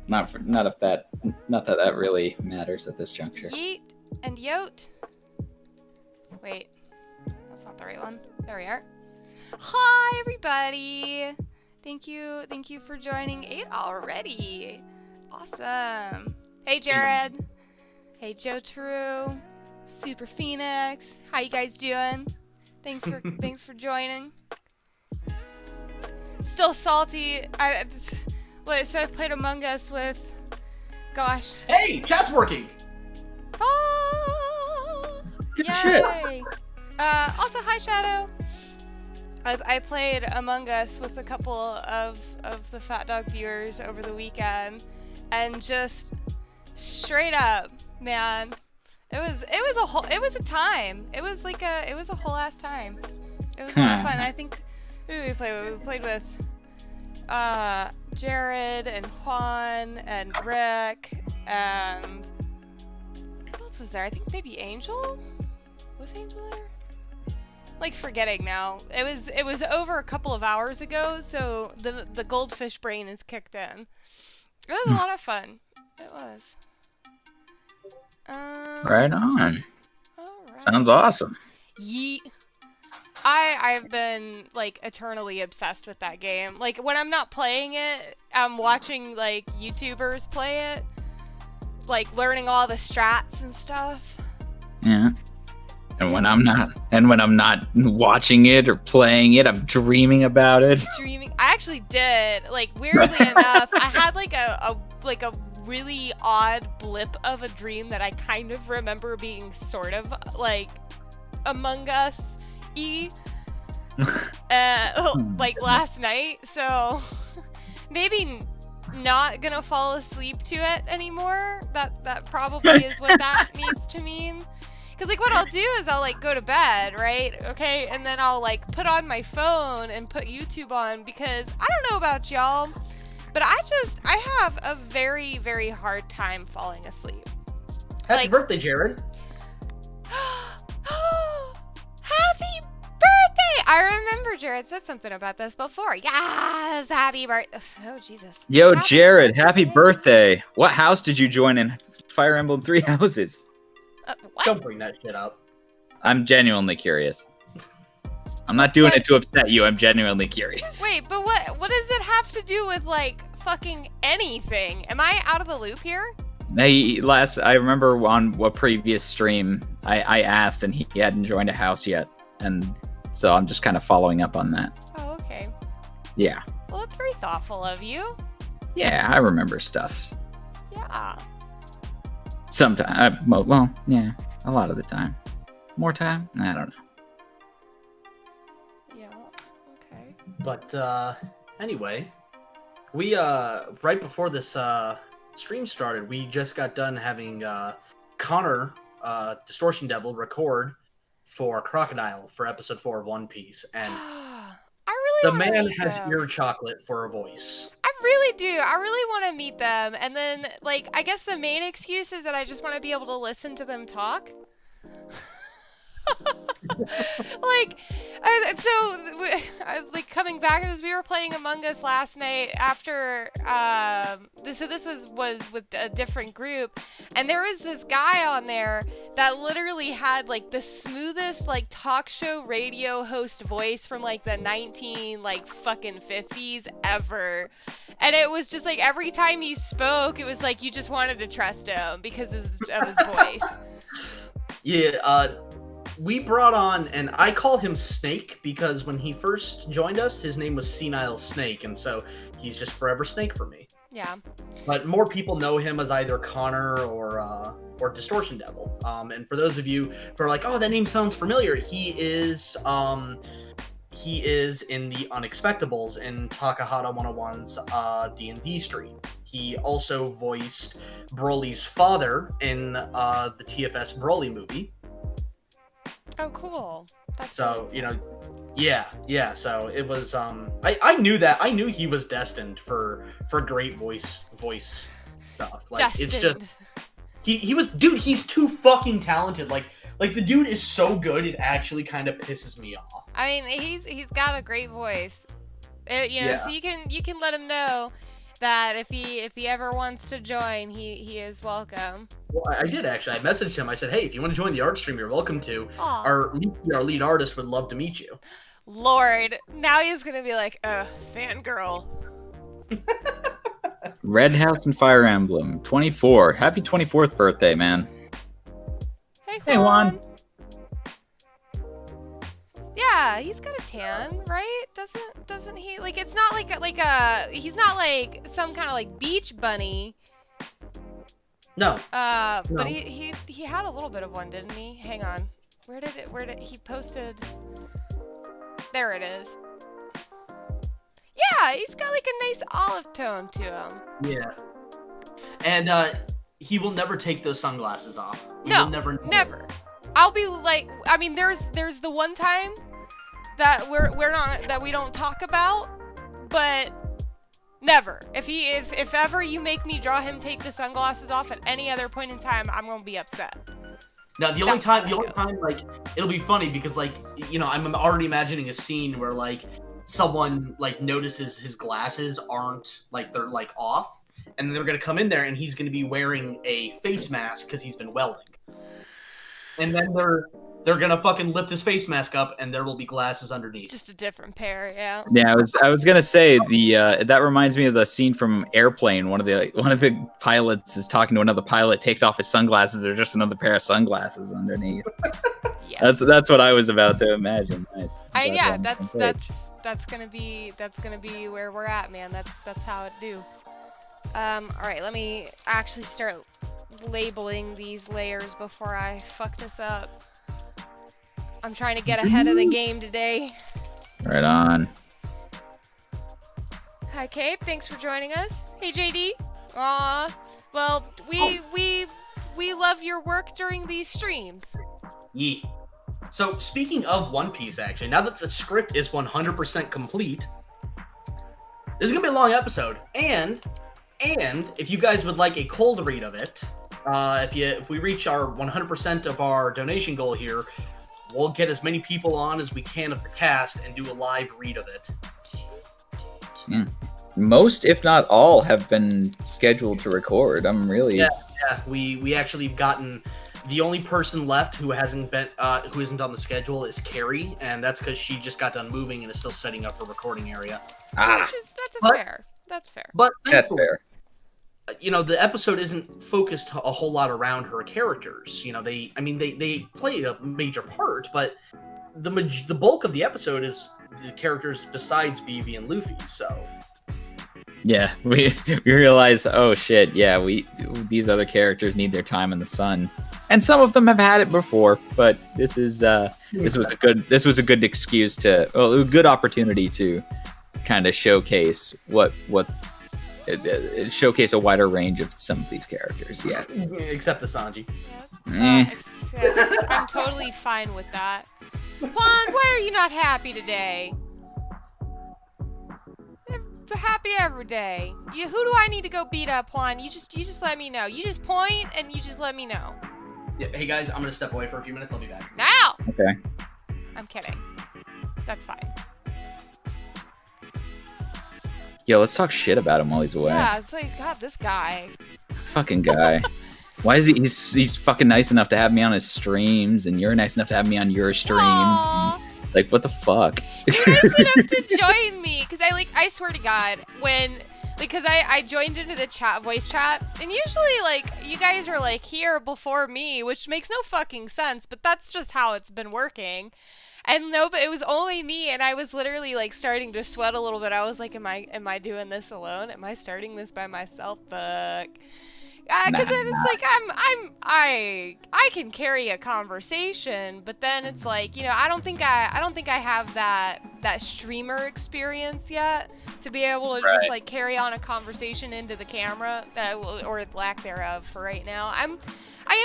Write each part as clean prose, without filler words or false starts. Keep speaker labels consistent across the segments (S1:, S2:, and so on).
S1: Not that that really matters at this juncture.
S2: Yeet and yote. Wait, that's not the right one. There we are. Hi, everybody. Thank you for joining 8 already. Awesome. Hey, Jared. Hey, Joe True. Super Phoenix. How you guys doing? Thanks for joining. Still salty. So I played Among Us with. Gosh.
S3: Hey, chat's working.
S2: Oh,
S1: Good
S2: yay.
S1: shit.
S2: Also, hi Shadow. I played Among Us with a couple of the Fat Dog viewers over the weekend, and just straight up, man, it was a time. It was a whole ass time. It was a lot of fun. I think who did we play with? We played with Jared and Juan and Rick and who else was there? I think maybe Angel. Was Angel there? Like, forgetting now. It was over a couple of hours ago, so the goldfish brain is kicked in. It was a lot of fun. It was.
S1: Right on.
S2: All right.
S1: Sounds awesome.
S2: Yeet. I've been, like, eternally obsessed with that game. Like, when I'm not playing it, I'm watching, like, YouTubers play it. Like, learning all the strats and stuff.
S1: Yeah. And when I'm not watching it or playing it, I'm dreaming about it.
S2: I actually did. Like, weirdly enough, I had, like, a really odd blip of a dream that I kind of remember being sort of, like, Among Us-y. Like, last night. So, maybe not gonna fall asleep to it anymore. That probably is what that needs to mean. Because, like, what I'll do is I'll, like, go to bed, right? Okay? And then I'll, like, put on my phone and put YouTube on because I don't know about y'all, but I have a very, very hard time falling asleep.
S3: Happy birthday, Jared.
S2: Happy birthday! I remember Jared said something about this before. Yes! Happy birthday. Oh, Jesus.
S1: Yo, Jared, happy birthday. What house did you join in Fire Emblem 3 Houses?
S2: What?
S3: Don't bring that shit up.
S1: I'm genuinely curious. I'm not doing it to upset you. I'm genuinely curious.
S2: Wait, but what does it have to do with, like, fucking anything? Am I out of the loop here?
S1: I remember on a previous stream, I asked and he hadn't joined a house yet. And so I'm just kind of following up on that.
S2: Oh, okay.
S1: Yeah.
S2: Well, that's very thoughtful of you.
S1: Yeah, I remember stuff.
S2: Yeah.
S1: Sometimes. Well, yeah, a lot of the time. More time? I don't know.
S2: Yeah, okay.
S3: But anyway, we right before this stream started, we just got done having Connor, Distortion Devil, record for Crocodile for episode 4 of One Piece, and the man has ear chocolate for a voice.
S2: I really do. I really want to meet them, and then, like, I guess the main excuse is that I just want to be able to listen to them talk. Like, like, coming back as we were playing Among Us last night after, so this was with a different group, and there was this guy on there that literally had, like, the smoothest, like, talk show radio host voice from, like, the 50s ever. And it was just, like, every time he spoke, it was like you just wanted to trust him because of his voice.
S3: Yeah, we brought on, and I call him Snake because when he first joined us, his name was Senile Snake, and so he's just forever Snake for me.
S2: Yeah.
S3: But more people know him as either Connor or Distortion Devil. And for those of you who are like, oh, that name sounds familiar, he is in the Unexpectables in Takahata 101's D&D stream. He also voiced Broly's father in the TFS Broly movie.
S2: Oh, cool. That's
S3: so,
S2: really cool.
S3: Yeah. So it was, I knew that. I knew he was destined for great voice stuff. Like,
S2: destined.
S3: It's just, he was, dude, he's too fucking talented. Like the dude is so good, it actually kind of pisses me off.
S2: I mean, he's got a great voice. So you can let him know. that if he ever wants to join, he is welcome.
S3: Well, I did actually. I messaged him. I said, "Hey, if you want to join the art stream, you're welcome to.
S2: Aw.
S3: Our lead artist would love to meet you."
S2: Lord, now he's gonna be like, fangirl.
S1: Red House and Fire Emblem 24. Happy 24th birthday, man.
S2: Hey
S1: Juan.
S2: Yeah, he's got a tan, right? Doesn't he? Like, it's not like a he's not like some kind of like beach bunny.
S3: No.
S2: But
S3: No.
S2: he had a little bit of one, didn't he? Hang on. Where did he posted? There it is. Yeah, he's got like a nice olive tone to him.
S3: Yeah. And he will never take those sunglasses off. He
S2: No,
S3: will
S2: never. I'll be like, I mean, there's the one time that we don't talk about, but never. If ever you make me draw him take the sunglasses off at any other point in time, I'm gonna be upset.
S3: Now the only time like it'll be funny because like I'm already imagining a scene where like someone like notices his glasses aren't like they're like off, and they're gonna come in there and he's gonna be wearing a face mask because he's been welding, and then they're gonna fucking lift his face mask up and there will be glasses underneath.
S2: Just a different pair, yeah.
S1: Yeah, I was gonna say that reminds me of the scene from Airplane. One of the pilots is talking to another pilot, takes off his sunglasses. There's just another pair of sunglasses underneath.
S2: Yeah.
S1: That's what I was about to imagine. Nice.
S2: Yeah, that's gonna be where we're at, man. That's how it do. All right, let me actually start labeling these layers before I fuck this up. I'm trying to get ahead of the game today.
S1: Right on.
S2: Hi, Cape. Thanks for joining us. Hey, JD. Well, we love your work during these streams.
S3: Yeah. So speaking of One Piece, actually, now that the script is 100% complete, this is gonna be a long episode. And if you guys would like a cold read of it, if we reach our 100% of our donation goal here, we'll get as many people on as we can of the cast and do a live read of it.
S1: Most, if not all, have been scheduled to record. I'm really...
S3: Yeah, we actually have gotten... The only person left who hasn't been who isn't on the schedule is Carrie, and that's because she just got done moving and is still setting up her recording area.
S2: That's fair.
S3: But
S1: That's fair.
S3: The episode isn't focused a whole lot around her characters. They play a major part, but the bulk of the episode is the characters besides Vivi and Luffy. So
S1: yeah, we realize, oh shit, yeah, these other characters need their time in the sun, and some of them have had it before, but this was a good excuse a good opportunity to kind of showcase showcase a wider range of some of these characters. Yes,
S3: except the Sanji.
S2: I'm totally fine with that. Juan, why are you not happy today? Happy every day. Who do I need to go beat up, Juan? You just let me know. You just point and you just let me know.
S3: Yeah, hey guys, I'm gonna step away for a few minutes. I'll be back.
S2: Now.
S1: Okay.
S2: I'm kidding. That's fine.
S1: Yo, let's talk shit about him while he's away.
S2: Yeah, it's like, God, this guy.
S1: Fucking guy. Why is he's fucking nice enough to have me on his streams, and you're nice enough to have me on your stream.
S2: Aww.
S1: Like, what the fuck?
S2: You're nice enough to join me, because I swear to God, because I joined into the voice chat, and usually, like, you guys are, like, here before me, which makes no fucking sense, but that's just how it's been working. And no, but it was only me, and I was literally, like, starting to sweat a little bit. I was like, am I doing this alone? Am I starting this by myself? Fuck. Because it's like I can carry a conversation, but then it's like, I don't think I have that streamer experience yet to be able to just like carry on a conversation into the camera or lack thereof for right now. I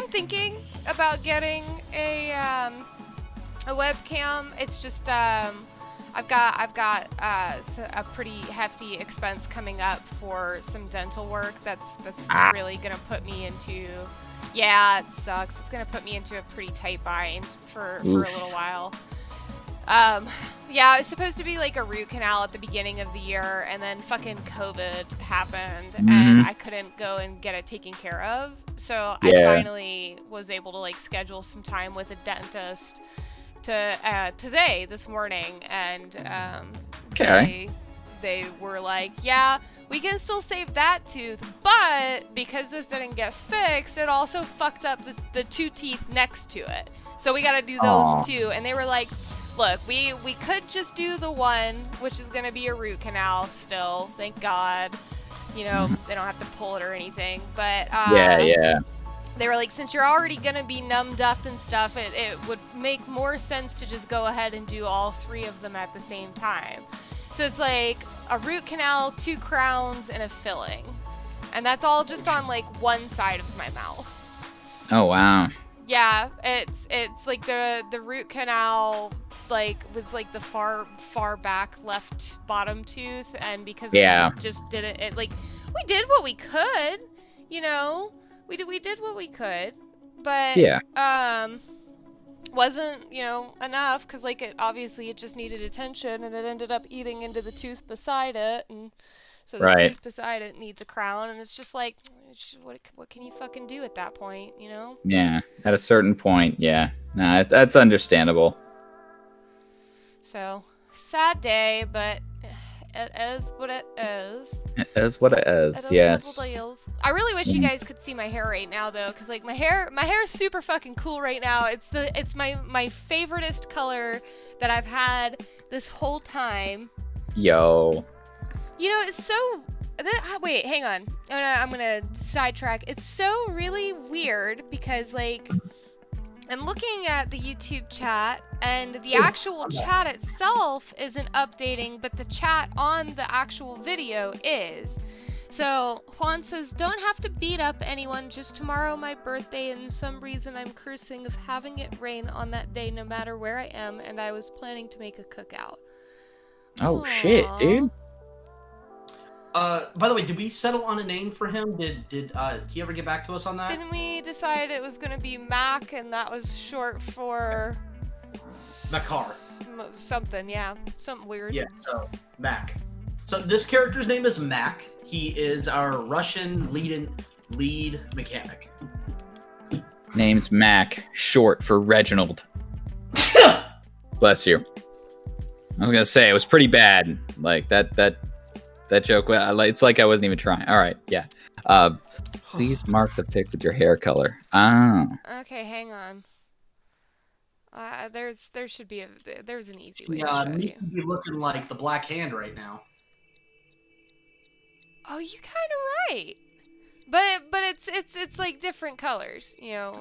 S2: am thinking about getting a webcam. It's just I've got a pretty hefty expense coming up for some dental work. That's really gonna put me into. Yeah, it sucks. It's gonna put me into a pretty tight bind for a little while. Yeah, it was supposed to be like a root canal at the beginning of the year, and then fucking COVID happened, and I couldn't go and get it taken care of. So I finally was able to like schedule some time with a dentist to this morning, and they were like, yeah, we can still save that tooth, but because this didn't get fixed, it also fucked up the 2 teeth next to it. So we gotta do those too. And they were like, look, we could just do the one, which is gonna be a root canal still, thank God. You know, they don't have to pull it or anything. But they were like, since you're already gonna be numbed up and stuff, it would make more sense to just go ahead and do all 3 of them at the same time. So it's like a root canal, 2 crowns, and a filling. And that's all just on like one side of my mouth.
S1: Oh wow.
S2: Yeah, it's like the root canal like was like the far back left bottom tooth, and because it just didn't, it like we did what we could, you know, we did what we could, but wasn't, you know, enough, because like it just needed attention, and it ended up eating into the tooth beside it, and so the tooth beside it needs a crown, and it's just like, what can you fucking do at that point, you know?
S1: Yeah, at a certain point, yeah. Nah, that's understandable.
S2: So, sad day, but it is what it is.
S1: It is what it is, yes.
S2: I really wish you guys could see my hair right now, though, because like my hair is super fucking cool right now. It's my favoriteest color that I've had this whole time.
S1: Yo.
S2: You know, it's so... Wait, hang on. I'm gonna sidetrack. It's so really weird because, like, I'm looking at the YouTube chat, and the actual chat itself isn't updating, but the chat on the actual video is. So, Juan says, don't have to beat up anyone, just tomorrow my birthday, and some reason I'm cursing of having it rain on that day no matter where I am, and I was planning to make a cookout.
S1: Oh, shit, dude.
S3: By the way, did we settle on a name for him? Did he ever get back to us on that?
S2: Didn't we decide it was gonna be Mac, and that was short for...
S3: Makar.
S2: Something, yeah. Something weird.
S3: Yeah, so, Mac. So this character's name is Mac. He is our Russian lead mechanic.
S1: Name's Mac, short for Reginald. Bless you. I was gonna say, it was pretty bad. Like, that joke, it's like I wasn't even trying. All right, yeah. Please mark the pic with your hair color. Oh.
S2: Okay, hang on. There's an easy way to show
S3: Miki
S2: you.
S3: be looking like the Black Hand right now.
S2: Oh, you kind of right. But it's like different colors, you know.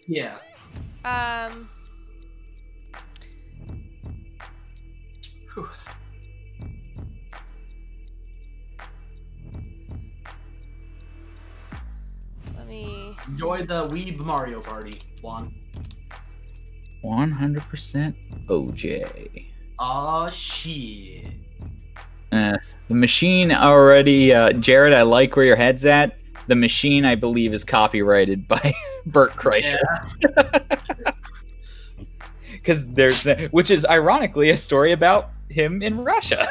S3: Yeah. Whew.
S2: Let me
S3: enjoy the Weeb Mario Party, Juan.
S1: 100% OJ.
S3: Aw, shit.
S1: The machine already, Jared, I like where your head's at. The machine, I believe, is copyrighted by Bert Kreischer. Because which is ironically a story about him in Russia.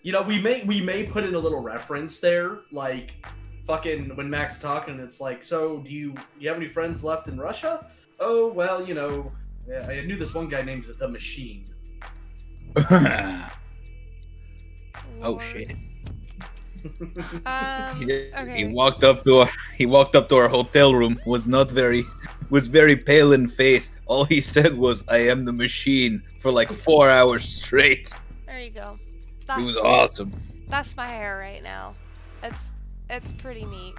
S3: You know, we may put in a little reference there, like fucking when Mac's talking, it's like, so do you have any friends left in Russia? Oh, well, you know, I knew this one guy named The Machine.
S1: Oh shit.
S2: Okay.
S1: He walked up to our hotel room, was very pale in face. All he said was, I am the machine, for like 4 hours straight.
S2: There you go.
S1: It was awesome.
S2: That's my hair right now. It's pretty neat.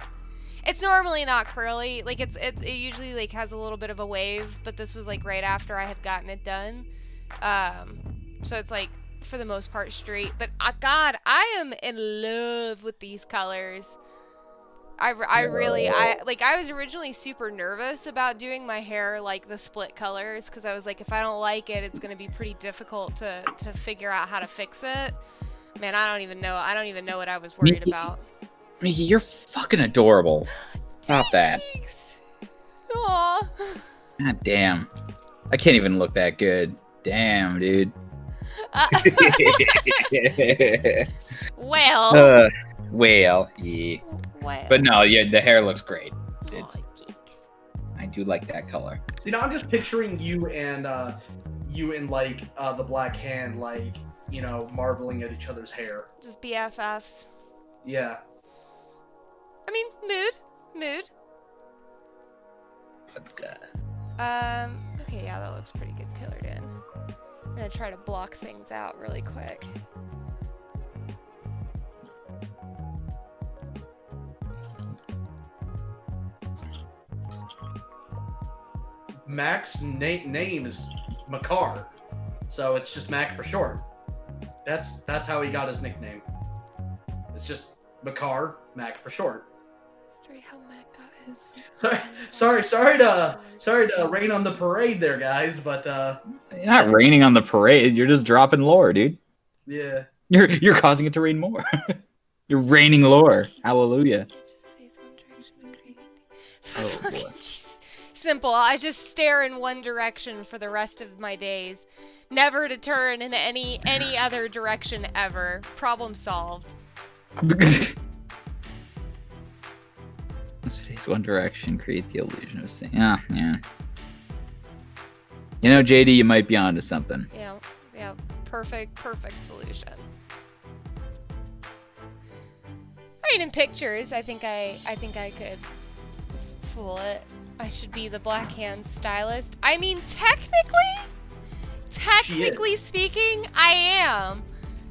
S2: It's normally not curly. Like it usually like has a little bit of a wave, but this was like right after I had gotten it done. So it's like for the most part straight. But God, I am in love with these colors. I was originally super nervous about doing my hair like the split colors, because I was like, if I don't like it, it's gonna be pretty difficult to figure out how to fix it. Man, I don't even know what I was worried about.
S1: Miki, you're fucking adorable. Stop that.
S2: Aww.
S1: God damn. I can't even look that good. Damn, dude.
S2: Well.
S1: Well, yeah.
S2: Well.
S1: But no, yeah, the hair looks great.
S2: Oh,
S1: It's.
S2: geek.
S1: I do like that color.
S3: See, now I'm just picturing you and like the Black Hand, like, you know, marveling at each other's hair.
S2: Just BFFs.
S3: Yeah.
S2: I mean, mood. Okay, yeah, that looks pretty good colored in. I'm gonna try to block things out really quick.
S3: Mac's name is Makar, so it's just Mac for short. That's how he got his nickname. It's just Makar, Mac for short.
S2: Sorry, how Mac got his.
S3: Sorry to rain on the parade there, guys, but
S1: You're not raining on the parade. You're just dropping lore, dude.
S3: yeah.
S1: You're causing it to rain more. You're raining lore. Hallelujah.
S2: Just face one direction and create
S1: Oh,
S2: Fucking
S1: boy.
S2: jeez. Simple. I just stare in one direction for the rest of my days, never to turn in any other direction ever. Problem solved.
S1: Let's face one direction, create the illusion of seeing. Yeah. You know, JD, you might be onto something.
S2: Yeah. Perfect solution. I mean, in pictures, I think I could fool it. I should be the Black Hand stylist. I mean, technically speaking, I am.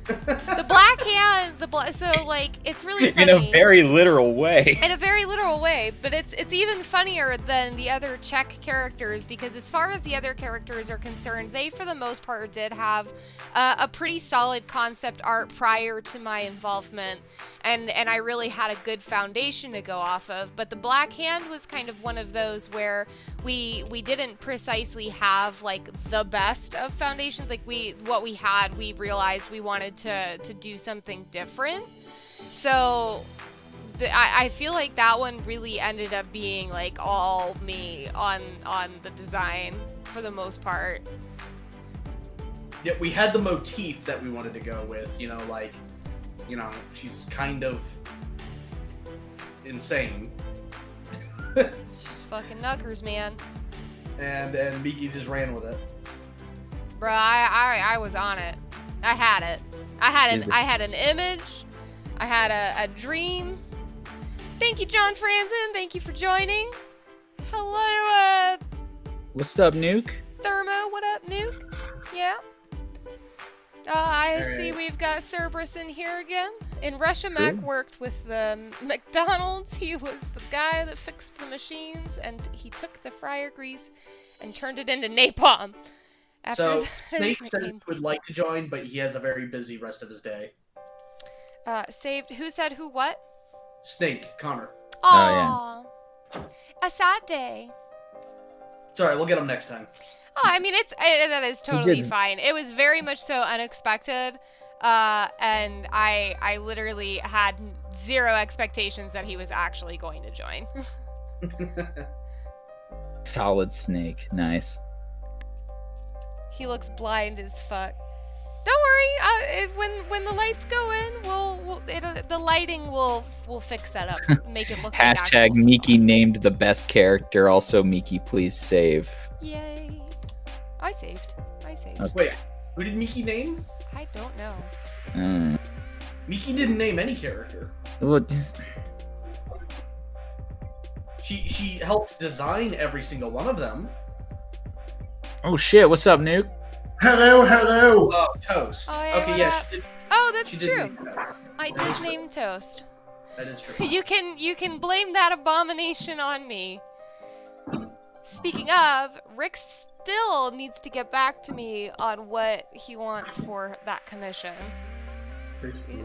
S2: The Black Hand, so like, it's really funny.
S1: In a very literal way.
S2: In a very literal way, but it's even funnier than the other Czech characters, because as far as the other characters are concerned, they for the most part did have a pretty solid concept art prior to my involvement, and I really had a good foundation to go off of. But the Black Hand was kind of one of those where we didn't precisely have like the best of foundations. Like what we had, we realized we wanted to do something different. So I feel like that one really ended up being like all me on the design for the most part.
S3: Yeah, we had the motif that we wanted to go with, you know, like, you know, she's kind of insane.
S2: Just fucking knuckers, man.
S3: And Miki just ran with it.
S2: Bruh, I was on it. I had it. I had an image. I had a dream. Thank you, John Franzen. Thank you for joining. Hello,
S1: What's up, Nuke?
S2: Thermo. What up, Nuke? Yeah. I
S3: All
S2: see
S3: right.
S2: we've got Cerberus in here again. In Russia, Mac worked with the McDonald's. He was the guy that fixed the machines, and he took the fryer grease and turned it into napalm.
S3: So
S2: his
S3: Snake said he
S2: nickname
S3: would like to join, but he has a very busy rest of his day.
S2: saved. Who said who? What?
S3: Snake, Connor.
S2: Aww. A sad day.
S3: Sorry, we'll get him next time.
S2: Oh, I mean, that is totally
S1: didn't.
S2: fine. It was very much so unexpected, and I literally had zero expectations that he was actually going to join.
S1: Solid Snake. Nice.
S2: He looks blind as fuck. Don't worry. When the lights go in, the lighting will fix that up. Make it look like
S1: Hashtag
S2: actual
S1: Miki
S2: sunglasses.
S1: named the best character. Also, Miki, please save.
S2: Yay! I saved.
S1: Okay.
S3: Wait, who did Miki name?
S2: I don't know.
S3: Miki didn't name any character.
S1: Well, just-
S3: She helped design every single one of them.
S1: oh shit! What's up, Nuke?
S4: Hello.
S3: Oh, Toast.
S2: Oh, yeah,
S3: Okay,
S2: what
S3: yeah,
S2: up?
S3: she did.
S2: Oh, that's
S3: She did
S2: true.
S3: name that.
S2: I
S3: That is
S2: did
S3: true.
S2: name Toast.
S3: That is true.
S2: You can blame that abomination on me. Speaking of, Rick still needs to get back to me on what he wants for that commission.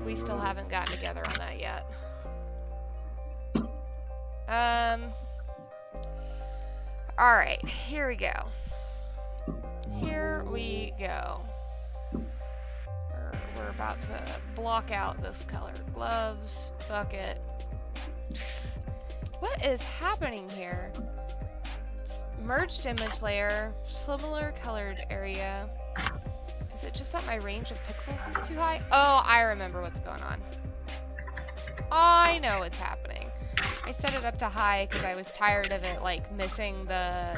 S2: We still haven't gotten together on that yet. Alright, here we go. We're about to block out this color. Gloves, bucket. What is happening here? Merged image layer, similar colored area. it just that my range of pixels is too high? Oh, I remember what's going on. I know what's happening. I set it up to high because I was tired of it, like, missing the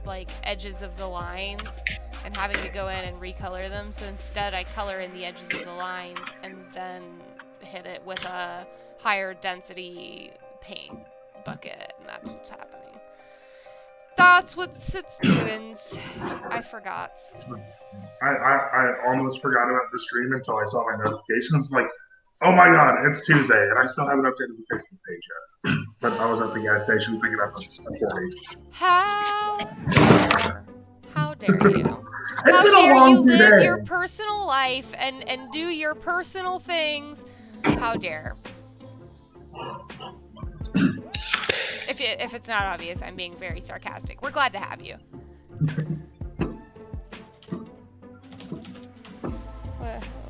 S2: like, edges of the lines and having to go in and recolor them. So instead, I color in the edges of the lines and then hit it with a higher density paint bucket, and that's what's happening. That's what it's doing. I forgot.
S4: I almost forgot about the stream until I saw my notifications. Like, oh my god, it's Tuesday, and I still haven't updated the Facebook page yet. But I was at the gas station picking up a 40.
S2: How dare? How dare you?
S4: It's
S2: How
S4: been a
S2: dare you
S4: long
S2: live
S4: day.
S2: your personal life and do your personal things? How dare? If it's not obvious, I'm being very sarcastic. We're glad to have you.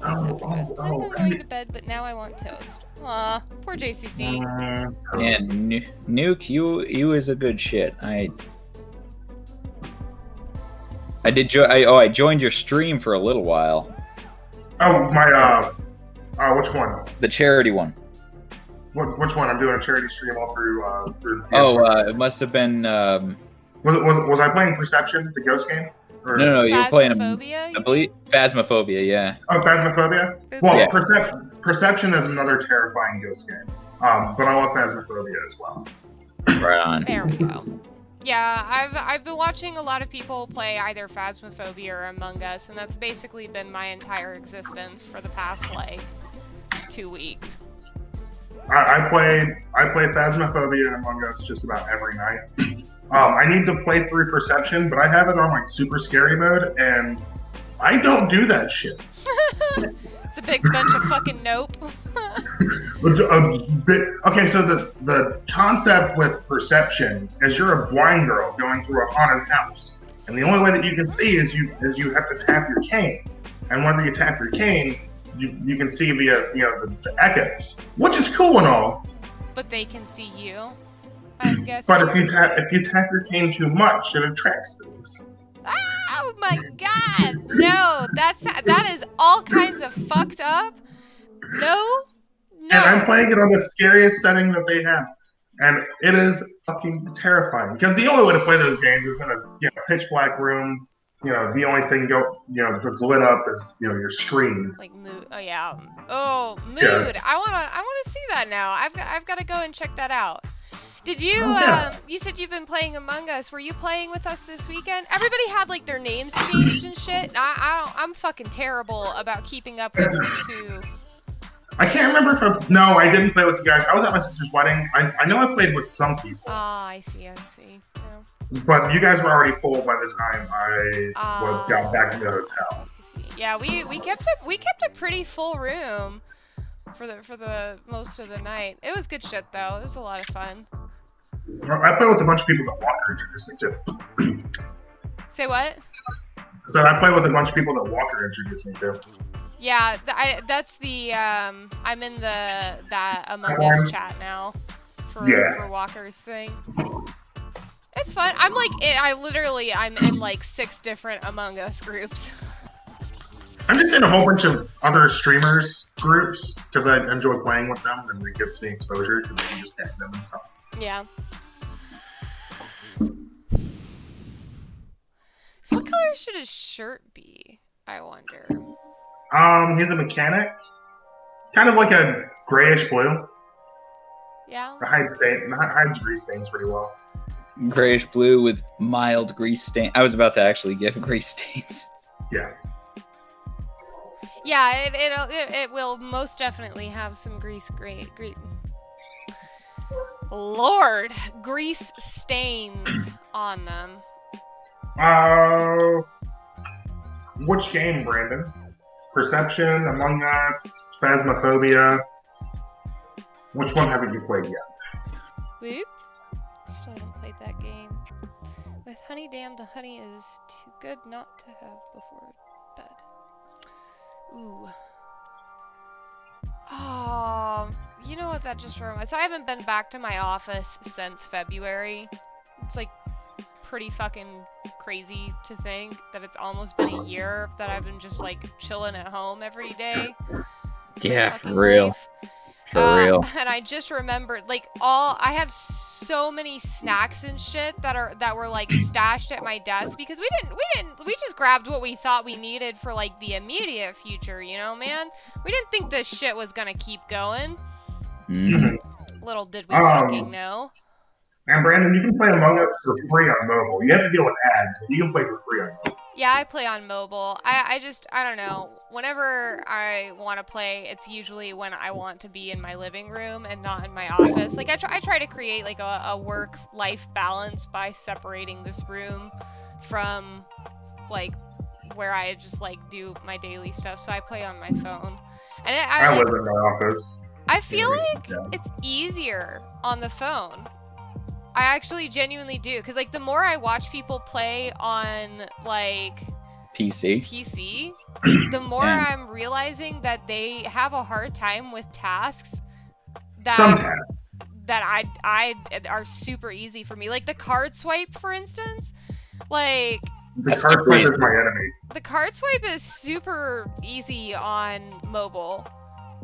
S2: I was planning on going to bed, but now I want toast. Aw, poor JCC.
S1: Yeah, Nuke, you is a good shit. I did I joined your stream for a little while.
S4: Oh, my, which one?
S1: The charity one.
S4: Which one? I'm doing a charity stream all through
S1: It must have been.
S4: Was I playing Perception, the ghost game? Or...
S1: No, you were playing.
S2: Phasmophobia,
S1: I believe Phasmophobia. Yeah.
S4: Oh, Phasmophobia. Well,
S1: Yeah.
S4: Perception is another terrifying ghost game. But I love Phasmophobia as well.
S1: Right on.
S2: There we go. Yeah, I've been watching a lot of people play either Phasmophobia or Among Us, and that's basically been my entire existence for the past, like, 2 weeks.
S4: I play Phasmophobia and Among Us just about every night. I need to play through Perception, but I have it on like super scary mode, and I don't do that shit.
S2: It's a big bunch of fucking nope.
S4: Okay, so the concept with Perception is you're a blind girl going through a haunted house, and the only way that you can see is you have to tap your cane, and whenever you tap your cane, you can see via the echoes, which is cool and all.
S2: But they can see you, I'm guessing.
S4: But if you tap your cane too much, it attracts things.
S2: Oh my god! No, that is all kinds of fucked up. No.
S4: And I'm playing it on the scariest setting that they have, and it is fucking terrifying. Because the only way to play those games is in a pitch black room. The only thing that's lit up is your screen.
S2: Like mood. Oh yeah. Oh, mood.
S4: Yeah.
S2: I wanna see that now. I've got to go and check that out. Did you? You said you've been playing Among Us. Were you playing with us this weekend? Everybody had like their names changed and shit. I'm fucking terrible about keeping up with who's who.
S4: I can't remember if no, I didn't play with you guys. I was at my sister's wedding. I know I played with some people.
S2: Ah, I see. Yeah.
S4: But you guys were already full by the time I got back to the hotel.
S2: Yeah, we kept a pretty full room for the most of the night. It was good shit though. It was a lot of fun.
S4: I played with a bunch of people that Walker introduced me to.
S2: Say what?
S4: So I played with a bunch of people that Walker introduced me to.
S2: Yeah, that's the I'm in that Among Us chat now for Walker's thing. It's fun. I'm in like 6 different Among Us groups.
S4: I'm just in a whole bunch of other streamers groups because I enjoy playing with them and it gives me exposure because I can just tag them and stuff.
S2: Yeah. So what color should his shirt be, I wonder?
S4: He's a mechanic. Kind of like a grayish blue.
S2: Yeah.
S4: Hides grease stains pretty well.
S1: Grayish blue with mild grease stain. I was about to actually give grease stains.
S4: Yeah.
S2: Yeah, it will most definitely have some grease Lord, grease stains on them.
S4: Which game, Brandon? Perception, Among Us, Phasmophobia. Which one haven't you played yet?
S2: Whoop. Still haven't played that game. With honey damned, honey is too good not to have before bed. Ooh. Oh, you know what that just reminded me? So I haven't been back to my office since February. It's like pretty fucking crazy to think that it's almost been a year that I've been just like chilling at home every day.
S1: Yeah, for
S2: Fucking
S1: real.
S2: life.
S1: For real.
S2: And I just remembered, like, I have so many snacks and shit that were like stashed at my desk because we just grabbed what we thought we needed for like the immediate future, you know, man. We didn't think this shit was gonna keep going. Little did we fucking know.
S4: And Brandon, you can play Among Us for free on mobile. You have to deal with ads, but you can play for free on mobile.
S2: Yeah, I play on mobile. I don't know. Whenever I want to play, it's usually when I want to be in my living room and not in my office. Like, I try to create, like, a work-life balance by separating this room from, like, where I just, like, do my daily stuff. So I play on my phone. And
S4: I live in my office.
S2: I feel like it's easier on the phone. I actually genuinely do, because like the more I watch people play on like PC, the more I'm realizing that they have a hard time with tasks that I are super easy for me. Like the card swipe, for instance. Like
S4: the card swipe is my enemy.
S2: The card swipe is super easy on mobile.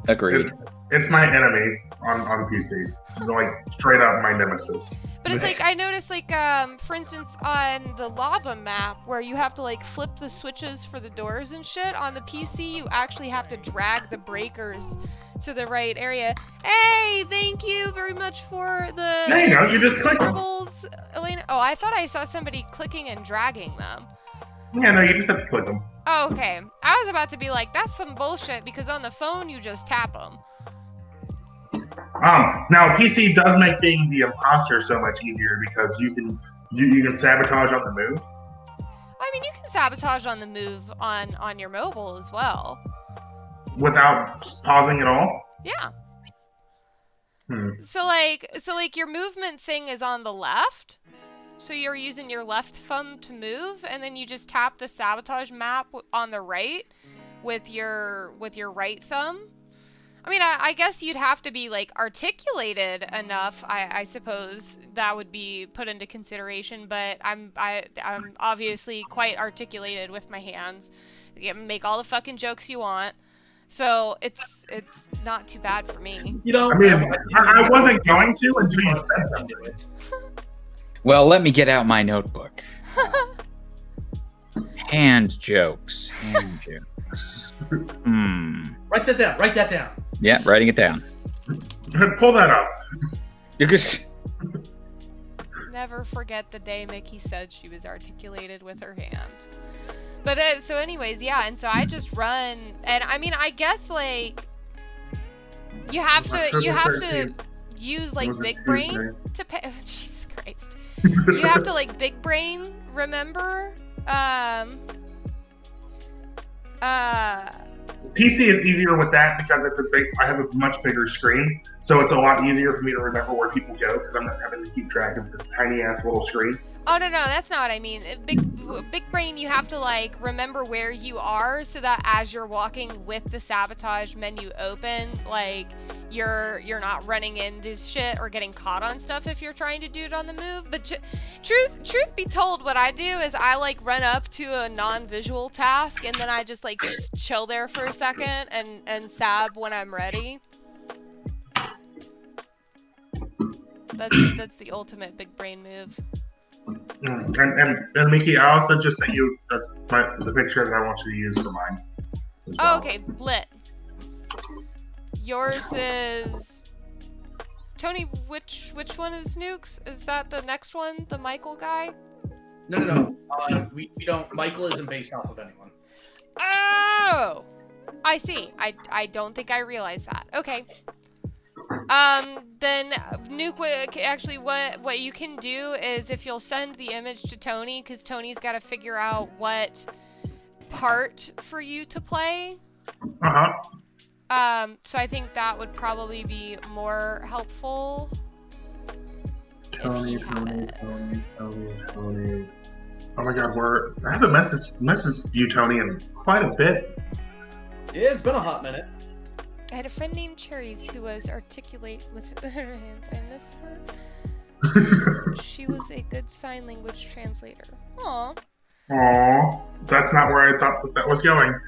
S1: Agreed.
S4: It's my enemy on PC. Like straight up my nemesis.
S2: But it's like I noticed, like for instance, on the lava map where you have to like flip the switches for the doors and shit. On the PC, you actually have to drag the breakers to the right area. Hey, thank you very much for the.
S4: There you go. You just click them.
S2: Elena. Oh, I thought I saw somebody clicking and dragging them.
S4: Yeah, no, you just have to click them.
S2: Oh, okay. I was about to be like, that's some bullshit because on the phone you just tap them.
S4: Now PC does make being the imposter so much easier because you can sabotage on the move.
S2: I mean, you can sabotage on the move on your mobile as well.
S4: Without pausing at all?
S2: Yeah. So like your movement thing is on the left. So you're using your left thumb to move, and then you just tap the sabotage map on the right with your right thumb. I mean, I guess you'd have to be like articulated enough. I suppose that would be put into consideration. But I'm obviously quite articulated with my hands. You can make all the fucking jokes you want, so it's not too bad for me.
S3: You know,
S4: I mean, I wasn't going to until you said something.
S1: Well, let me get out my notebook. Hand jokes.
S3: Write that down. Write that down.
S1: Yeah, writing it down.
S4: Pull that up.
S2: Never forget the day Miki said she was articulated with her hand. But so anyways, yeah, and so I just run, and I mean, I guess like you have to use like big brain to pay. Jesus Christ. You have to like big brain remember.
S4: PC is easier with that because I have a much bigger screen, so it's a lot easier for me to remember where people go because I'm not having to keep track of this tiny ass little screen.
S2: Oh no, that's not what I mean. Big brain, you have to like remember where you are so that as you're walking with the sabotage menu open, like you're not running into shit or getting caught on stuff if you're trying to do it on the move. But truth be told, what I do is I like run up to a non-visual task and then I just like chill there for a second and sab when I'm ready. That's the ultimate big brain move.
S4: And Miki, I also just sent you the picture that I want you to use for mine.
S2: Oh, okay, lit. Yours is Tony. Which one is Nukes? Is that the next one, the Michael guy?
S3: No. We don't. Michael isn't based off of anyone.
S2: Oh, I see. I don't think I realized that. Okay. Then Nuke, actually what you can do is if you'll send the image to Tony, because Tony's got to figure out what part for you to play. So I think that would probably be more helpful if he had it.
S4: Tony. Oh my God, I haven't messaged you, Tony, in quite a bit.
S3: Yeah, it's been a hot minute.
S2: I had a friend named Cherries who was articulate with her hands. I miss her. She was a good sign language translator. Aw.
S4: Aw, that's not where I thought that was going.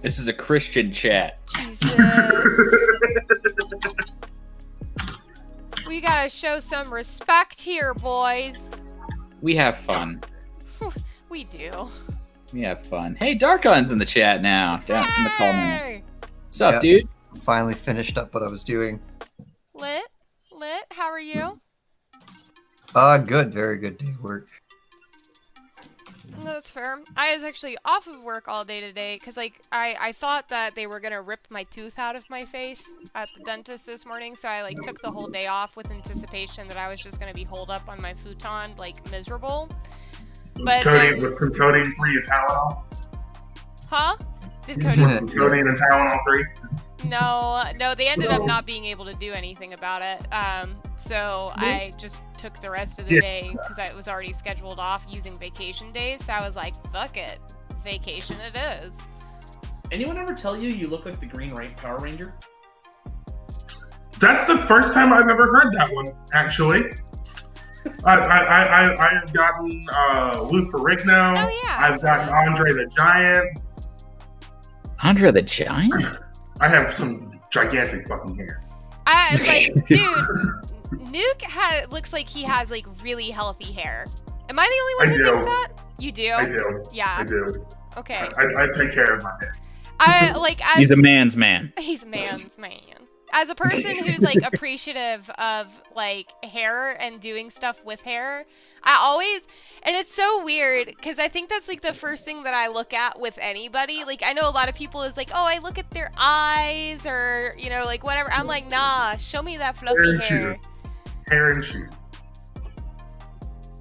S1: This is a Christian chat.
S2: Jesus. We gotta show some respect here, boys.
S1: We have fun.
S2: We do.
S1: We have fun. Hey, Darkon's in the chat now. Down in the comments.
S2: Hey!
S1: What's up,
S5: Yeah.
S1: dude?
S5: Finally finished up what I was doing.
S2: Lit? How are you?
S5: Good. Very good day of work.
S2: No, that's fair. I was actually off of work all day today because, like, I thought that they were gonna rip my tooth out of my face at the dentist this morning, so I, like, took the whole day off with anticipation that I was just gonna be holed up on my futon, like, miserable. But
S4: Codeine, with some codeine 3 and Tylenol.
S2: Huh? Did
S5: Yeah.
S2: Cody?
S4: Some codeine and Tylenol 3.
S2: No, they ended up not being able to do anything about it. So I just took the rest of the day because I was already scheduled off using vacation days. So I was like, fuck it, vacation it is.
S3: Anyone ever tell you look like the Green Power Ranger?
S4: That's the first time I've ever heard that one, actually. I've gotten Lou Ferrigno.
S2: Oh yeah.
S4: I've gotten Andre the Giant.
S1: Andre the Giant?
S4: I have some gigantic fucking hands.
S2: Dude, Nuke looks like he has like really healthy hair. Am I the only one who thinks that? You do?
S4: I do.
S2: Yeah.
S4: I do.
S2: Okay.
S4: I take care of my hair.
S1: He's a man's man.
S2: He's a man's man. As a person who's like appreciative of like hair and doing stuff with hair, I always, and it's so weird because I think that's like the first thing that I look at with anybody. Like I know a lot of people is like, oh, I look at their eyes or you know like whatever. I'm like, nah, show me that fluffy hair.
S4: Hair and shoes.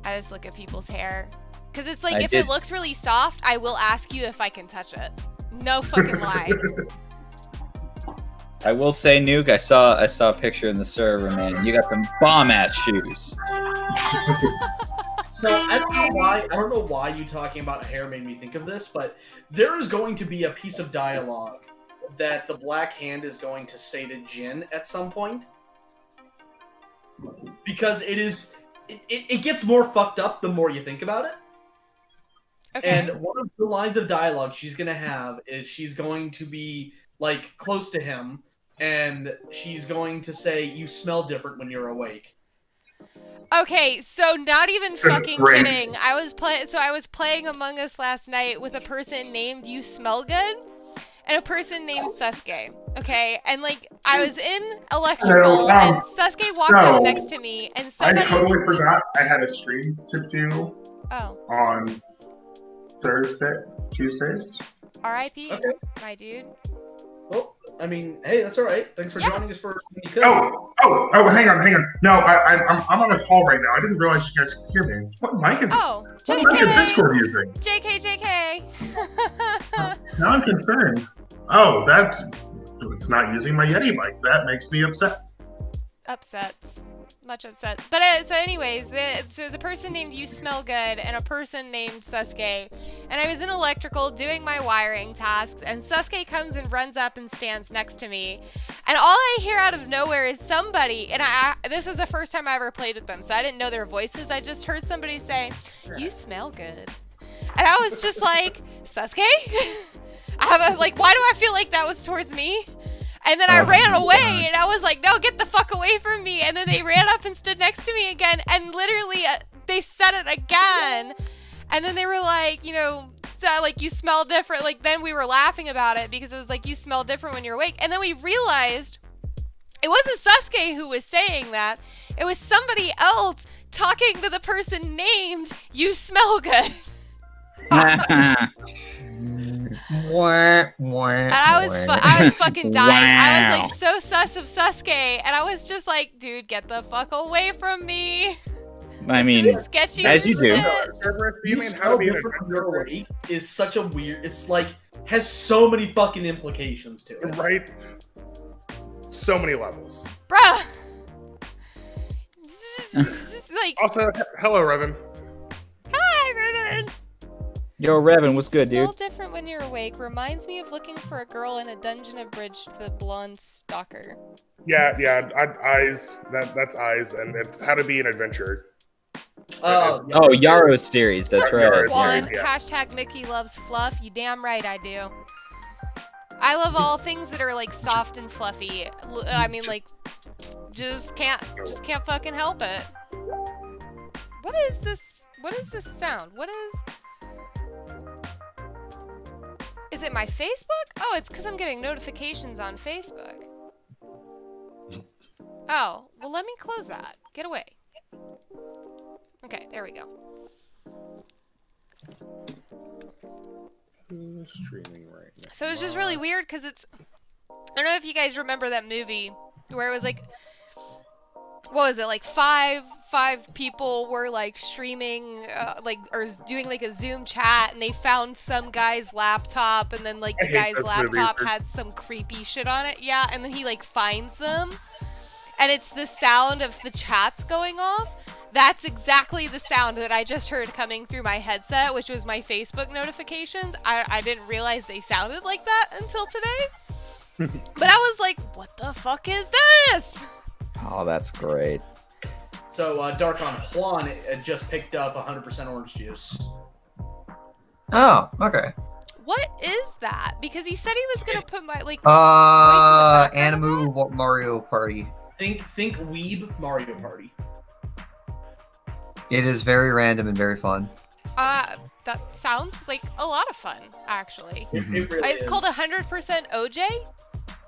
S2: I just look at people's hair because it's like if it looks really soft, I will ask you if I can touch it. No fucking lie.
S1: I will say, Nuke, I saw a picture in the server, man. You got some bomb-ass shoes.
S3: So I don't know why you talking about hair made me think of this, but there is going to be a piece of dialogue that the Black Hand is going to say to Jin at some point. Because it gets more fucked up the more you think about it. Okay. And one of the lines of dialogue she's gonna have is she's going to be like close to him, and she's going to say, "You smell different when you're awake."
S2: Okay, so not even fucking kidding. I was playing Among Us last night with a person named You Smell Good and a person named Sasuke. Okay, and like I was in electrical and Sasuke walked up next to me and somebody.
S4: I totally forgot I had a stream to do. On Tuesdays.
S2: R.I.P.
S3: Okay.
S2: My dude.
S3: Well, I mean, hey, that's all right. Thanks for joining us for.
S4: Oh, hang on. No, I'm on a call right now. I didn't realize you guys could hear me. What mic is?
S2: Just
S4: what mic
S2: kidding.
S4: is Discord using?
S2: JK.
S4: Now I'm concerned. It's not using my Yeti mic. That makes me upset.
S2: Much upset. But so anyways, there's a person named You Smell Good and a person named Sasuke. And I was in electrical doing my wiring tasks and Sasuke comes and runs up and stands next to me. And all I hear out of nowhere is somebody, and this was the first time I ever played with them, so I didn't know their voices. I just heard somebody say, "You smell good." And I was just like, Sasuke? Why do I feel like that was towards me? And then I ran away, and I was like, no, get the fuck away from me. And then they ran up and stood next to me again, and literally, they said it again. And then they were like, you smell different. Like, then we were laughing about it, because it was like, you smell different when you're awake. And then we realized it wasn't Sasuke who was saying that. It was somebody else talking to the person named You Smell Good. And I was fucking dying. I was like so sus of Sasuke, and I was just like, dude, get the fuck away from me.
S1: I mean,
S2: sketchy
S1: as you do.
S3: Is such a weird. It's like has so many fucking implications to it.
S6: Right. So many levels.
S2: Bruh. Just like.
S6: Also, hello, Revan.
S2: Hi, Revan.
S1: Yo, Revan, what's good, dude?
S2: Smell different when you're awake. Reminds me of looking for a girl in a dungeon abridged the blonde stalker.
S6: Eyes. That's Eyes, and it's How to Be an Adventurer.
S3: Oh,
S1: Oh, Yaro's series. That's right.
S6: Yaro's
S2: Juan,
S6: series, yeah.
S2: hashtag Mickey loves fluff. You damn right I do. I love all things that are like soft and fluffy. I mean, like, just can't fucking help it. What is this? What is this sound? What is? Is it my Facebook? Oh, it's because I'm getting notifications on Facebook. Oh, well, let me close that. Get away. Okay, there we go.
S6: Streaming right now.
S2: So it's just really weird because it's. I don't know if you guys remember that movie where it was like. What was it, like five people were like streaming or doing like a Zoom chat, and they found some guy's laptop, and then like the guy's laptop had some creepy shit on it. Yeah, and then he like finds them, and it's the sound of the chats going off. That's exactly the sound that I just heard coming through my headset, which was my Facebook notifications. I didn't realize they sounded like that until today. But I was like, what the fuck is this?
S1: Oh, that's great.
S3: So, Dark on Juan just picked up 100% orange juice.
S5: Oh, okay.
S2: What is that? Because he said he was gonna put my like.
S5: Animu Mario Party.
S3: Think Weeb Mario Party.
S5: It is very random and very fun.
S2: That sounds like a lot of fun, actually.
S3: It really
S2: It's
S3: is.
S2: called 100% OJ.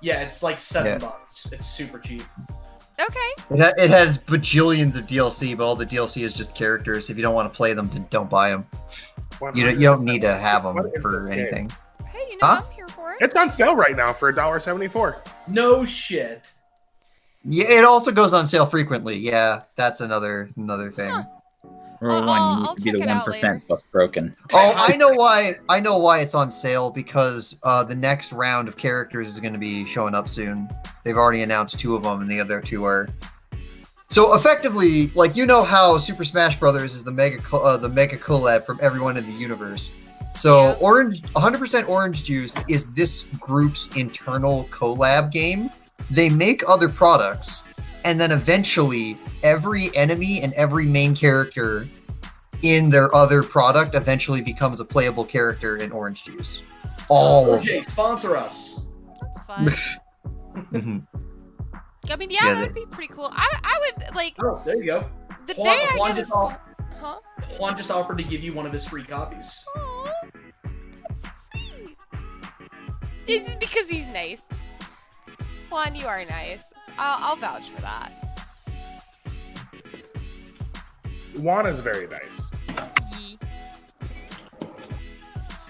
S3: Yeah, it's like $7. It's super cheap.
S2: Okay.
S5: It has bajillions of DLC, but all the DLC is just characters. If you don't want to play them, then don't buy them. You don't need to have them for anything.
S2: Hey, you know, I'm here for it.
S6: It's on sale right now for $1.74.
S3: No shit.
S5: Yeah, it also goes on sale frequently. Yeah, that's another thing.
S2: Huh.
S1: Rule one, you need to be the
S2: check it out
S1: 1% plus broken.
S5: Oh, I know why it's on sale, because the next round of characters is going to be showing up soon. They've already announced 2 of them, and the other 2 are. So effectively, like, you know how Super Smash Brothers is the mega collab from everyone in the universe. So 100% Orange Juice is this group's internal collab game. They make other products, and then eventually every enemy and every main character in their other product eventually becomes a playable character in Orange Juice. All of
S3: OJ, sponsor us.
S2: That's fun.
S5: Mhm.
S2: I mean,
S5: Yeah,
S2: that would be pretty cool. I would like
S3: Oh, there you go.
S2: the
S3: Juan-
S2: day I
S3: Juan
S2: get a
S3: just off-
S2: huh?
S3: Juan just offered to give you one of his free copies.
S2: Aw, that's so sweet. This is because he's nice. Juan, you are nice. I'll vouch for that.
S6: Juan is very nice.
S2: Yee.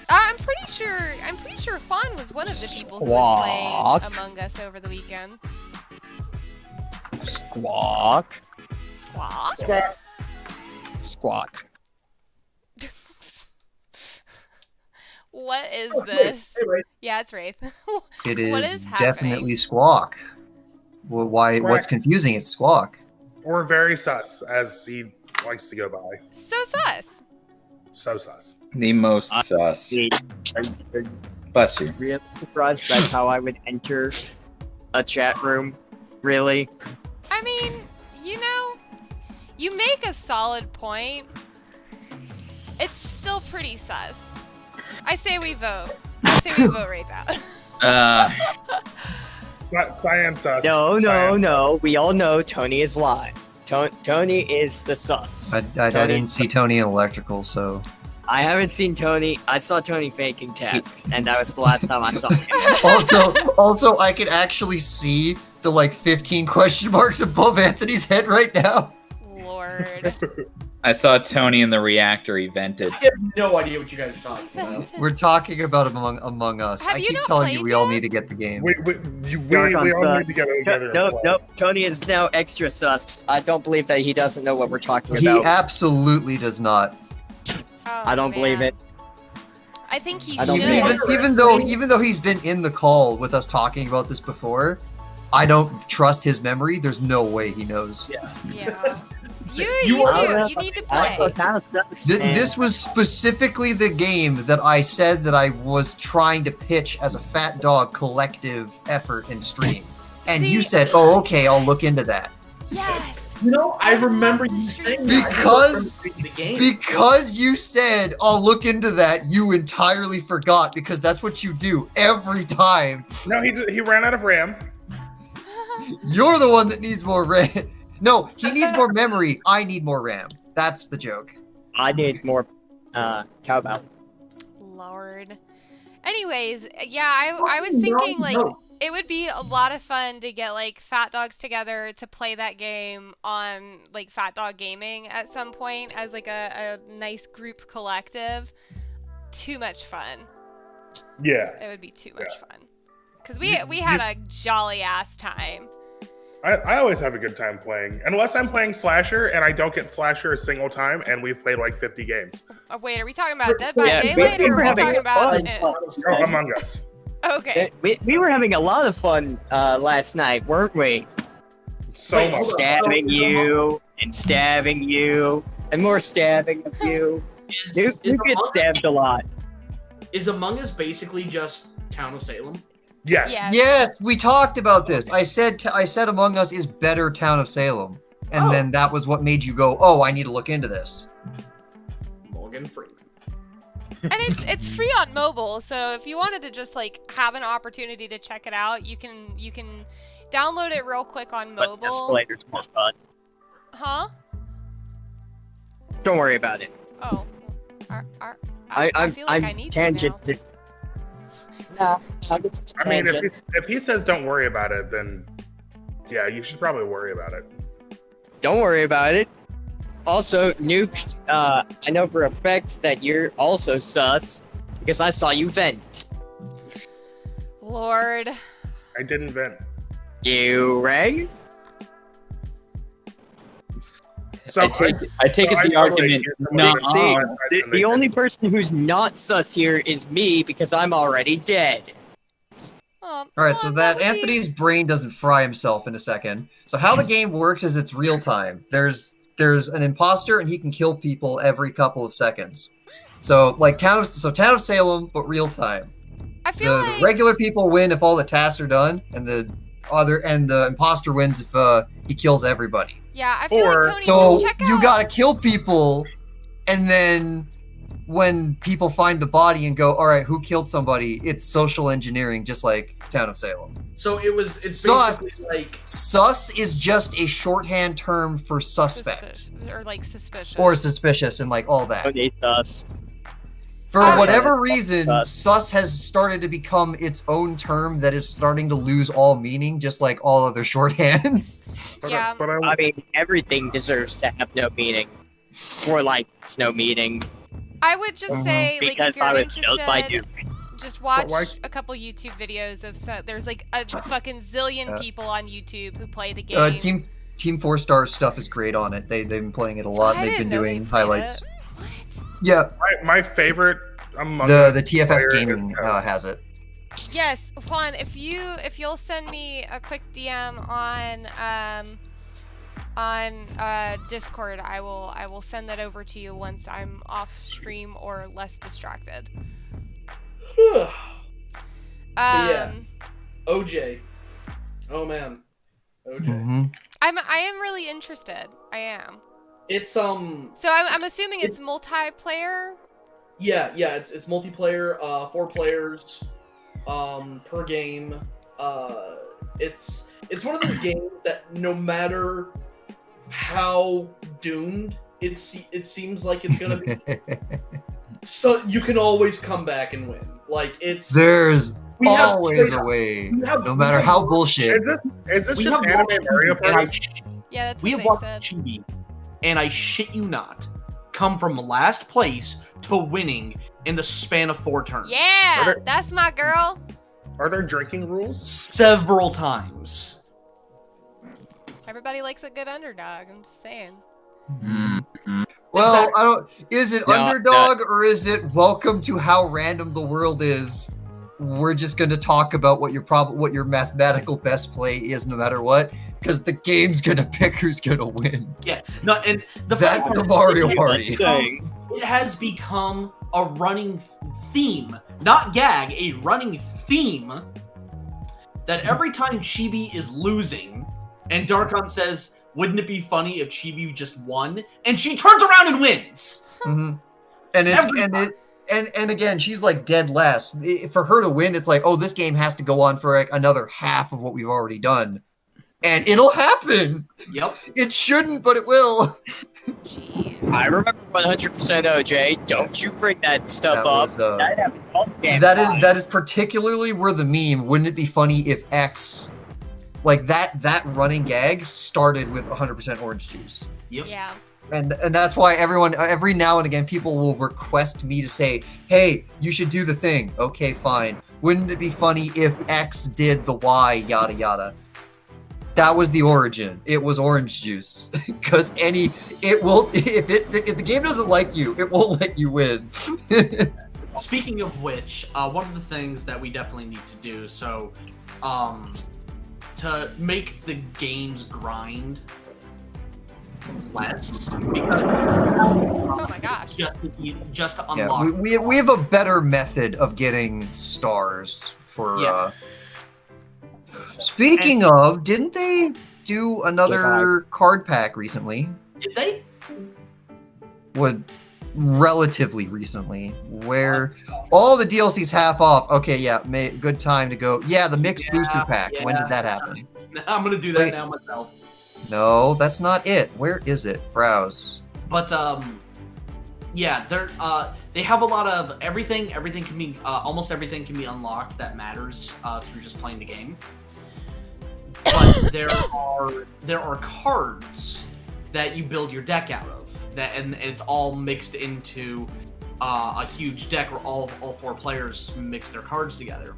S2: I'm pretty sure Juan was one of the people who was playing Among Us over the weekend.
S7: Squawk.
S2: Squawk?
S7: Squawk.
S2: What is this?
S3: Hey, Ray.
S2: Yeah, it's Wraith.
S5: It
S2: What
S5: is
S2: is happening?
S5: definitely Squawk. Well, why? What's confusing? It's Squawk.
S6: Or very sus, as he likes to go by.
S2: So sus.
S6: So sus.
S1: The most sus. Bless you.
S7: Really surprised that's how I would enter a chat room. Really?
S2: I mean, you know, you make a solid point. It's still pretty sus. I say we vote. I say we vote right out.
S6: Cyan sus.
S7: No. We all know Tony is lying. Tony is the sus.
S5: I didn't see Tony in Electrical, so.
S7: I haven't seen Tony. I saw Tony faking tasks, and that was the last time I saw him.
S5: Also, I can actually see the like 15 question marks above Anthony's head right now.
S2: Lord.
S1: I saw Tony in the reactor. He vented.
S3: I have no idea what you guys are talking about.
S5: We're talking about Among Us.
S2: Have
S5: I
S2: you
S5: keep
S2: not
S5: telling you
S2: played
S5: we all
S2: yet?
S5: need to get the game.
S6: We all need to get together.
S7: Nope. Tony is now extra sus. I don't believe that he doesn't know what we're talking
S5: He
S7: about.
S5: absolutely does not.
S2: Oh,
S7: I don't believe
S2: man.
S7: it.
S2: I think he
S7: I don't
S2: should.
S7: believe
S5: Even though he's been in the call with us talking about this before, I don't trust his memory. There's no way he knows.
S2: Yeah.
S3: You
S2: You
S3: are-
S2: do. You need to play.
S5: This was specifically the game that I said that I was trying to pitch as a Fat Dog collective effort in stream. and
S2: See-
S5: you said, "Oh, okay, I'll look into that."
S2: Yes.
S3: You know, I remember you saying that.
S5: Because-
S3: I remember the game.
S5: Because you said, "I'll look into that," you entirely forgot because that's what you do every time.
S6: No, he ran out of RAM.
S5: You're the one that needs more RAM. No, he needs more memory. I need more RAM. That's the joke.
S7: I need more cowbell.
S2: Lord. Anyways, yeah, I was thinking like it would be a lot of fun to get like Fat Dogs together to play that game on like Fat Dog Gaming at some point as like a nice group collective. Too much fun.
S6: Yeah.
S2: It would be too much fun. Cause we had a jolly ass time.
S6: I always have a good time playing, unless I'm playing Slasher and I don't get Slasher a single time, and we've played like 50 games.
S2: Oh, wait, are we talking about Dead by
S7: Yeah,
S2: Daylight, or are we
S7: having
S2: talking about?
S7: fun.
S6: Oh, Among Us.
S2: Okay.
S7: We were having a lot of fun last night, weren't we?
S6: So
S3: Wait,
S6: much.
S7: Stabbing you and stabbing you and more stabbing of you. You get stabbed a lot.
S3: Is Among Us basically just Town of Salem?
S6: Yes.
S2: Yeah.
S5: Yes, we talked about this. I said Among Us is better Town of Salem, and then that was what made you go, "Oh, I need to look into this."
S3: Morgan Freeman.
S2: And it's free on mobile, so if you wanted to just like have an opportunity to check it out, you can download it real quick on
S7: But
S2: mobile.
S7: Escalator's more fun.
S2: Huh?
S7: Don't worry about it.
S2: Oh. I feel like I need
S7: tangent
S2: to now.
S7: No,
S6: I mean, if he says don't worry about it, then yeah, you should probably worry about it.
S7: Don't worry about it. Also, Nuke, I know for a fact that you're also sus because I saw you vent.
S2: Lord.
S6: I didn't vent.
S7: You rang?
S6: So
S1: I take it the argument. No,
S7: See, the only person who's not sus here is me because I'm already dead.
S2: Oh,
S5: All right, so
S2: well,
S5: that
S2: would be-
S5: Anthony's brain doesn't fry himself in a second. So how the game works is it's real time. There's an imposter and he can kill people every couple of seconds. So like Town of Salem, but real time.
S2: I feel
S5: The
S2: like
S5: regular people win if all the tasks are done, and the imposter wins if he kills everybody.
S2: yeah, I feel like Tony,
S5: So
S2: check
S5: you
S2: out.
S5: gotta kill people, and then when people find the body and go, "All right, who killed somebody?" It's social engineering, just like Town of Salem.
S3: So it's
S5: Sus.
S3: basically like
S5: Sus is just a shorthand term for suspect
S2: Or like suspicious.
S5: or suspicious and like all that.
S7: Okay, sus.
S5: For
S2: Oh,
S5: whatever
S7: yeah.
S5: reason,
S7: Sus.
S5: sus has started to become its own term that is starting to lose all meaning, just like all other shorthands.
S2: Yeah.
S6: But
S7: I mean, everything deserves to have no meaning. Or like, it's no meaning.
S2: I would just say, like,
S7: Because
S2: if you're
S7: I was killed by
S2: interested,
S7: Duke.
S2: just watch
S6: why-
S2: a couple YouTube videos of there's like a fucking zillion people on YouTube who play the game.
S5: Team 4 Stars stuff is great on it. They've been playing it a lot.
S2: I
S5: They've been
S2: didn't know
S5: doing
S2: they played
S5: highlights.
S2: it. What?
S5: Yeah,
S6: my favorite among
S5: the TFS
S6: player is
S5: Gaming
S6: Toad.
S5: has it.
S2: Yes, Juan, if you'll send me a quick DM on Discord, I will send that over to you once I'm off stream or less distracted.
S3: yeah. OJ. Oh man. OJ.
S5: Mm-hmm.
S2: I am really interested. I am.
S3: It's
S2: So I'm assuming it's multiplayer.
S3: yeah, it's multiplayer, 4 players per game. It's one of those games that no matter how doomed it seems like it's gonna be, so you can always come back and win. Like
S5: There's
S3: we have
S5: always
S3: straight
S5: a
S3: up-
S5: way,
S3: we have-
S5: no
S3: we
S5: matter
S3: have
S5: how
S3: watched-
S5: bullshit.
S6: Is this
S3: we
S6: just
S3: have
S6: anime
S3: watched
S6: Mario
S3: TV, and I
S6: Party?
S2: Yeah, that's
S3: we
S2: what
S3: have
S2: they
S3: watched
S2: said.
S3: TV, and I shit you not, come from last place to winning in the span of 4 turns.
S2: Yeah,
S6: Are there-
S2: that's my girl.
S6: Are there drinking rules?
S3: Several times.
S2: Everybody likes a good underdog. I'm just saying.
S5: Well, I don't. Is it
S7: No,
S5: underdog or is it welcome to how random the world is? We're just gonna talk about what your mathematical best play is, no matter what, because the game's gonna pick who's gonna win.
S3: Yeah. No, and the
S5: That's
S3: fact
S5: the
S3: that
S5: Mario
S3: it
S5: Party.
S3: it has become a running theme, not gag, a running theme that every time Chibi is losing, and Darkon says, "Wouldn't it be funny if Chibi just won?" and she turns around and wins.
S5: Mm-hmm. And again, she's like dead last. For her to win, it's like, oh, this game has to go on for like another half of what we've already done. And it'll happen.
S3: Yep.
S5: It shouldn't, but it will.
S2: Jeez.
S7: I remember 100% OJ. Don't you bring that stuff
S5: That
S7: up.
S5: was,
S7: That happened all the damn
S5: That
S7: time.
S5: is particularly where the meme, wouldn't it be funny if X, like that running gag started with 100% orange juice.
S3: Yep.
S2: Yeah.
S5: And that's why every now and again, people will request me to say, hey, you should do the thing. Okay, fine. Wouldn't it be funny if X did the Y, yada yada? That was the origin. It was orange juice. Because if the game doesn't like you, it won't let you win.
S3: Speaking of which, one of the things that we definitely need to do, so to make the game's grind less, because
S2: Oh my gosh.
S3: just to
S5: Yeah,
S3: unlock.
S5: we have a better method of getting stars for.
S3: Yeah.
S5: Speaking of, didn't they do another card pack recently?
S3: Did they?
S5: Relatively recently, where all the DLC's half off. Okay, yeah, good time to go. Yeah, the mixed booster pack. When did that happen?
S3: I'm gonna do that
S5: Wait.
S3: now myself.
S5: No, that's not it. Where is it? Browse.
S3: But yeah, they have a lot of everything. Everything can be almost everything can be unlocked that matters through just playing the game. But there are cards that you build your deck out of. And it's all mixed into a huge deck where all four players mix their cards together.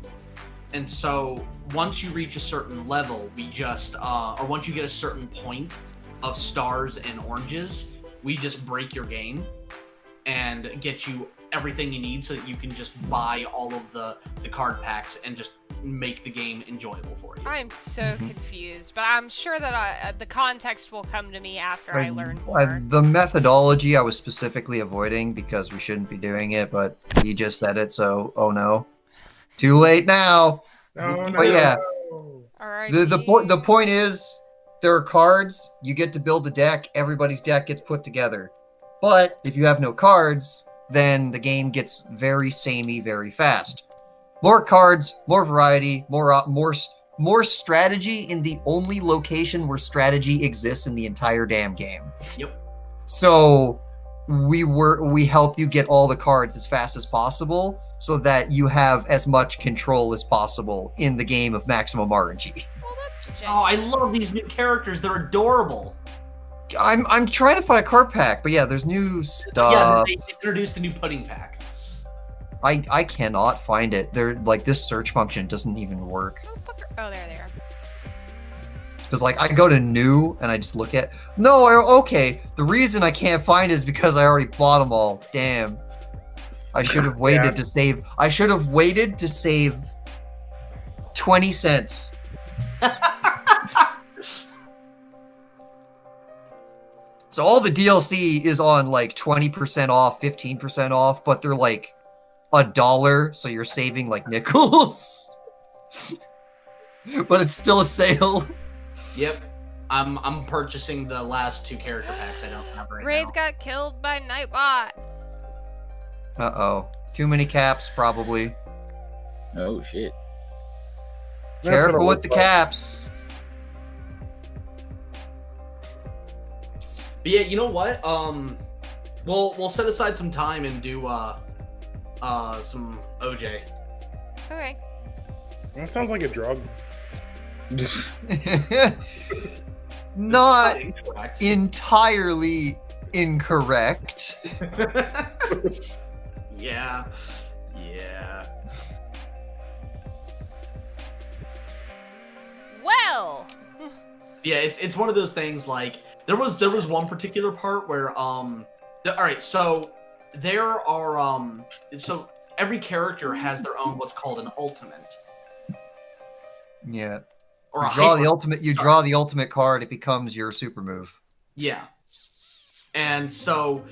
S3: And so once you reach a certain level, or once you get a certain point of stars and oranges, we just break your game and get you everything you need so that you can just buy all of the card packs and just make the game enjoyable for you.
S2: I'm so confused, but I'm sure that the context will come to me after I learn more.
S5: The methodology I was specifically avoiding because we shouldn't be doing it, but he just said it, so oh no. Too late now.
S6: No,
S5: But yeah,
S2: Alright.
S5: the point is, there are cards, you get to build a deck, everybody's deck gets put together. But if you have no cards, then the game gets very samey very fast. More cards, more variety, more strategy in the only location where strategy exists in the entire damn game.
S3: Yep.
S5: So we help you get all the cards as fast as possible so that you have as much control as possible in the game of maximum RNG.
S2: Well, that's
S3: Oh, I
S2: genuine.
S3: love these new characters. They're adorable.
S5: I'm trying to find a card pack, but yeah, there's new
S3: Yeah,
S5: stuff.
S3: they introduced a new pudding pack.
S5: I cannot find it. They're like, this search function doesn't even work.
S2: Oh, there they are.
S5: Because like I go to new and I just look at okay. The reason I can't find it is because I already bought them all. Damn. I should have waited to save. I should have waited to save 20 cents. So all the DLC is on like 20% off, 15% off, but they're like $1, so you're saving like nickels. But it's still a sale.
S3: Yep. I'm purchasing the last two character packs I don't have right
S2: Wraith
S3: now.
S2: got killed by Nightbot.
S5: Uh-oh. Too many caps, probably.
S1: Oh shit.
S6: That's
S5: Careful
S6: what it
S5: with the
S6: looks like.
S5: caps.
S3: But yeah, you know what? We'll set aside some time and do some OJ.
S2: Okay.
S6: That sounds like a drug.
S5: Not
S3: Incorrect.
S5: entirely incorrect.
S3: Yeah.
S2: Well.
S3: Yeah, it's one of those things. Like there was one particular part where all right, so there are so every character has their own what's called an ultimate.
S5: Yeah.
S3: Or
S5: You
S3: a
S5: draw
S3: hyper-
S5: the ultimate. You draw the ultimate card. It becomes your super move.
S3: Yeah. And so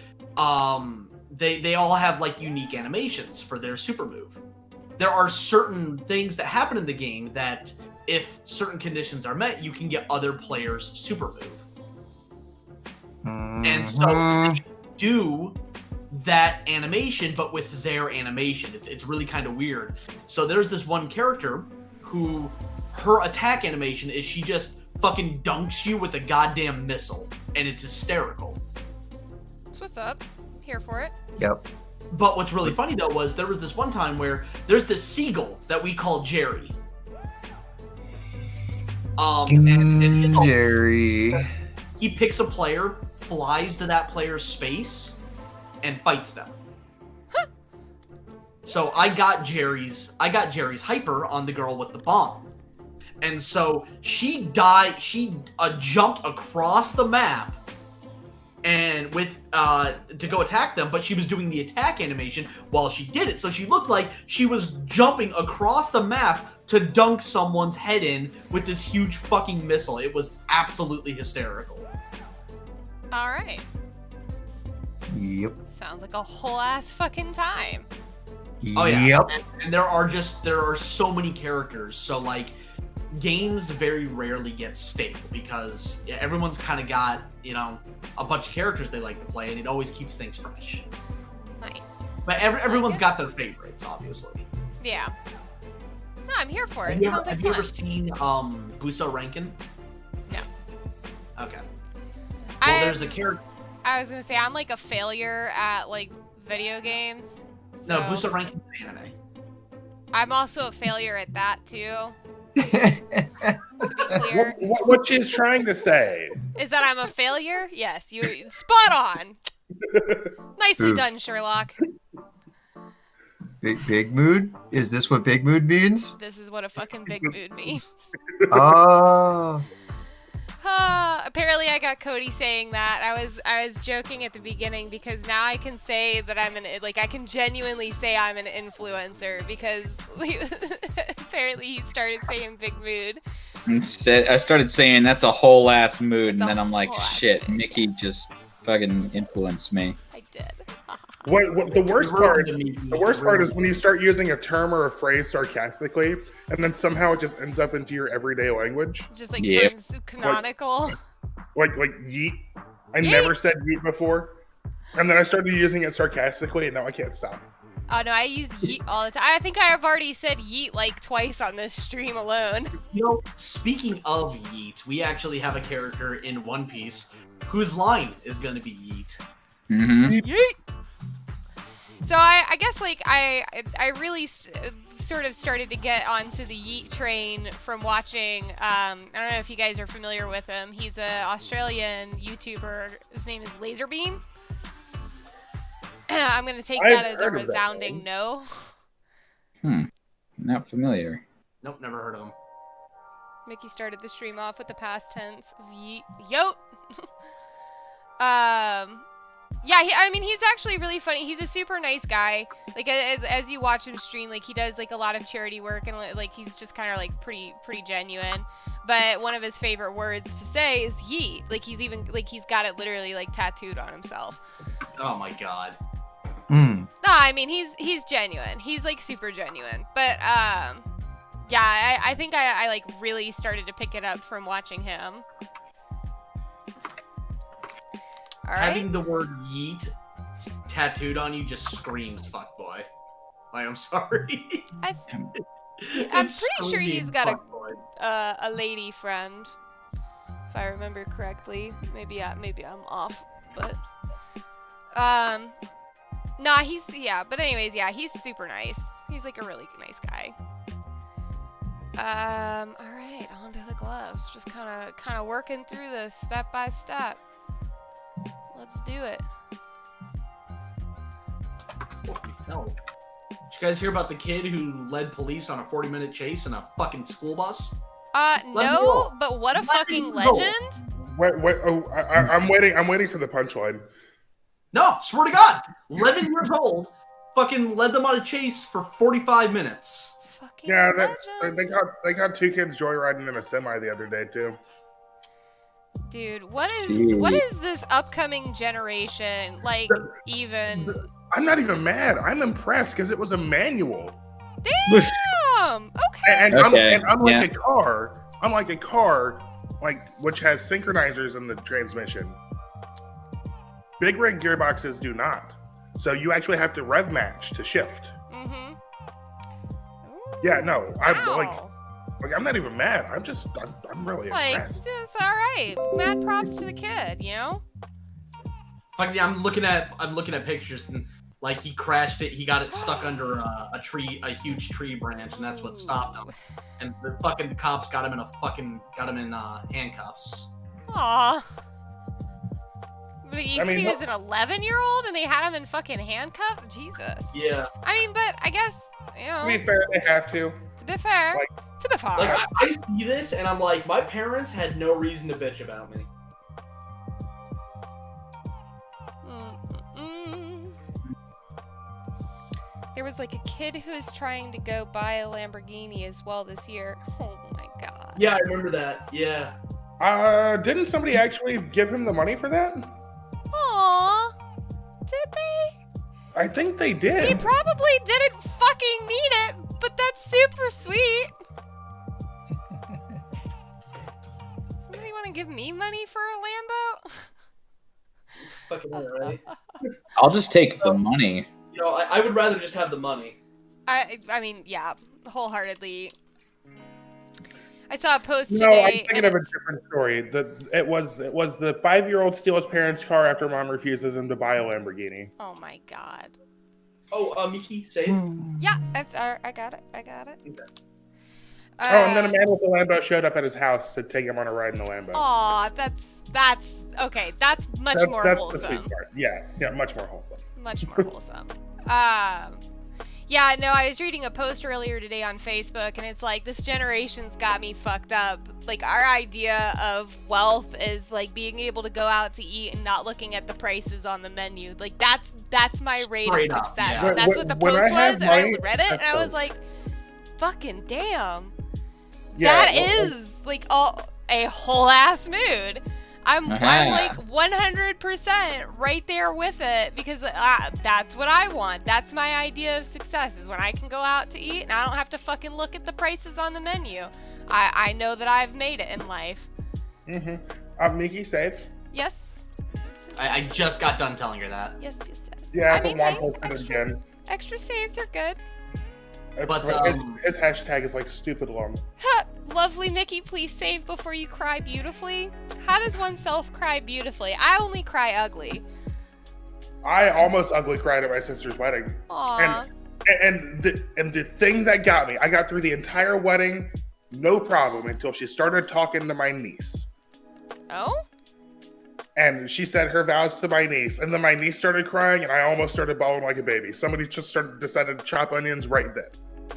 S3: they all have like unique animations for their super move. there are certain things that happen in the game that if certain conditions are met, you can get other players' super move. And so they do that animation, but with their animation. It's really kind of weird. So there's this one character who her attack animation is she just fucking dunks you with a goddamn missile, and it's hysterical.
S2: That's what's up. Here for it.
S5: Yep.
S3: But what's really funny though was there was this one time where there's this seagull that we call Jerry. And
S5: Jerry.
S3: he picks a player, flies to that player's space, and fights them. So I got Jerry's hyper on the girl with the bomb. And so she jumped across the map and with to go attack them, but she was doing the attack animation while she did it. So she looked like she was jumping across the map to dunk someone's head in with this huge fucking missile. It was absolutely hysterical.
S2: All right.
S5: Yep.
S2: Sounds like a whole ass fucking time.
S3: Oh yeah.
S5: Yep.
S3: And there are so many characters. So like games very rarely get stable because everyone's kind of got, a bunch of characters they like to play, and it always keeps things fresh.
S2: Nice.
S3: But everyone's got their favorites, obviously.
S2: Yeah. No, I'm here for it.
S3: Have you,
S2: Sounds like
S3: have you
S2: fun.
S3: ever seen Buso Rankin?
S2: No.
S3: Okay. Well, there's a
S2: I'm-
S3: character.
S2: I was gonna say I'm like a failure at like video games. So
S3: No, Buso Rankin's an anime.
S2: I'm also a failure at that too. To be clear,
S6: What she's trying to say.
S2: is that I'm a failure? Yes, you spot on. Nicely
S5: Oof.
S2: done, Sherlock.
S5: Big mood? Is this what big mood means?
S2: This is what a fucking big mood means.
S5: Oh.
S2: Apparently I got Cody saying that. I was joking at the beginning because now I can say that I can genuinely say I'm an influencer because apparently he started saying big mood.
S1: I started saying that's a whole ass mood,
S2: It's
S1: and
S2: a
S1: then I'm like,
S2: whole ass
S1: shit,
S2: mood.
S1: Mickey just fucking influenced me.
S2: I did.
S6: What the worst part?
S3: The
S6: The worst part is when you start using a term or a phrase sarcastically, and then somehow it just ends up into your everyday language.
S2: Just like
S1: Yep.
S2: turns canonical.
S6: Like yeet. I
S2: Yeet.
S6: never said yeet before, and then I started using it sarcastically, and now I can't stop.
S2: Oh no, I use yeet all the time. I think I have already said yeet like twice on this stream alone.
S3: Speaking of Yeet, we actually have a character in One Piece whose line is going to be Yeet.
S1: Mm-hmm.
S2: Yeet. So I guess like I really sort of started to get onto the Yeet train from watching. I don't know if you guys are familiar with him. He's an Australian YouTuber. His name is Laserbeam. I'm gonna take
S6: I've
S2: that as a
S6: heard of that
S2: resounding
S6: name.
S2: no.
S1: Not familiar.
S3: Nope, never heard of him.
S2: Mickey started the stream off with the past tense of yeet. Yo. Yeah, he's actually really funny. He's a super nice guy. Like as you watch him stream, like he does like a lot of charity work and like he's just kind of like pretty genuine. But one of his favorite words to say is yeet. Like he's got it literally like tattooed on himself.
S3: Oh my god.
S5: Mm.
S2: No, I mean he's genuine. He's like super genuine. But yeah, I think I like really started to pick it up from watching him. All right.
S3: Having the word Yeet tattooed on you just screams fuckboy. Like, I'm sorry.
S2: I'm
S3: It
S2: pretty sure he's
S3: screams
S2: got
S3: fuckboy.
S2: a lady friend, if I remember correctly. Maybe I'm off, but nah, but anyways, yeah, he's super nice. He's like a really nice guy. All right, on to the gloves. Just kind of working through this step by step. Let's do it.
S3: No. Did you guys hear about the kid who led police on a 40-minute chase in a fucking school bus? Let me
S2: No,
S3: roll.
S2: but what a
S3: Let
S2: fucking
S3: me roll.
S2: legend.
S6: Wait, I'm waiting. I'm waiting for the punchline.
S3: No, swear to God. 11 years old, fucking led them on a chase for 45 minutes.
S2: Fucking
S6: Yeah,
S2: legend.
S6: they got two kids joyriding in a semi the other day too.
S2: Dude, what
S1: Jeez.
S2: is this upcoming generation like even?
S6: I'm not even mad. I'm impressed because it was a manual.
S2: Damn. Okay.
S6: And,
S1: Okay,
S6: and unlike
S1: yeah.
S6: a car, like which has synchronizers in the transmission, big rig gearboxes do not. So you actually have to rev match to shift.
S2: Mm-hmm.
S6: Yeah, no,
S2: Wow.
S6: I'm not even mad. I'm really
S2: It's like,
S6: impressed.
S2: it's all right. Mad props to the kid, you know?
S3: Like, yeah, I'm looking at pictures and like he crashed it. He got it stuck under a huge tree branch, and that's what stopped him. And the fucking cops got him in handcuffs.
S2: Aw. But you
S6: I
S2: said
S6: mean,
S2: he was an 11-year-old and they had him in fucking handcuffs? Jesus.
S3: Yeah.
S2: I mean, but I guess, you know,
S6: To be fair, they have to.
S2: it's a bit fair.
S6: like-
S2: It's a bit fair.
S3: Like I see this and I'm like, my parents had no reason to bitch about me.
S2: Mm-mm. There was like a kid who was trying to go buy a Lamborghini as well this year. Oh my god.
S3: Yeah, I remember that. Yeah.
S6: Didn't somebody actually give him the money for that?
S2: Aw. Did they?
S6: I think they
S2: He
S6: did.
S2: probably didn't fucking need it, but that's super sweet. Somebody want to give me money for a Lambo?
S3: Fucking right.
S1: I'll just take the money.
S3: You know, I would rather just have the money.
S2: I mean, yeah, wholeheartedly. I saw a post
S6: No,
S2: today.
S6: I'm thinking
S2: and
S6: of a
S2: it's-
S6: different story. It was the 5-year-old steal his parents' car after mom refuses him to buy a Lamborghini.
S2: Oh my god.
S3: Oh, Miki, save.
S2: Yeah, I got it. I got it.
S6: And then a man with a Lambo showed up at his house to take him on a ride in the Lambo.
S2: Aw, that's okay. That's much more
S6: that's the
S2: wholesome.
S6: sweet part. Yeah, much more wholesome.
S2: Much more wholesome. Yeah, no, I was reading a post earlier today on Facebook, and it's like, this generation's got me fucked up. Like, our idea of wealth is like being able to go out to eat and not looking at the prices on the menu. Like, that's my rate
S3: Straight
S2: of
S3: up,
S2: success.
S3: yeah.
S2: And that's what the
S6: When I
S2: post
S6: have
S2: was, and I
S6: money,
S2: read it, and
S6: that's
S2: I was
S6: so-
S2: like, fucking damn.
S6: Yeah,
S2: That is like a whole ass mood. I'm like 100% right there with it because that's what I want. That's my idea of success, is when I can go out to eat and I don't have to fucking look at the prices on the menu. I know that I've made it in life.
S6: Miki, safe.
S2: Yes.
S3: I just got done telling her that.
S2: Yes.
S6: Yeah,
S2: I
S6: but
S2: mean,
S6: mom
S2: hey,
S6: posted it again.
S2: extra saves are good.
S3: But,
S6: His hashtag is like stupid long.
S2: Huh, lovely Mickey, please save before you cry beautifully. How does oneself cry beautifully? I only cry ugly.
S6: I almost ugly cried at my sister's wedding.
S2: Aww.
S6: And the thing that got me, I got through the entire wedding, no problem, until she started talking to my niece.
S2: Oh?
S6: And she said her vows to my niece, and then my niece started crying, and I almost started bawling like a baby. Somebody just decided to chop onions right then.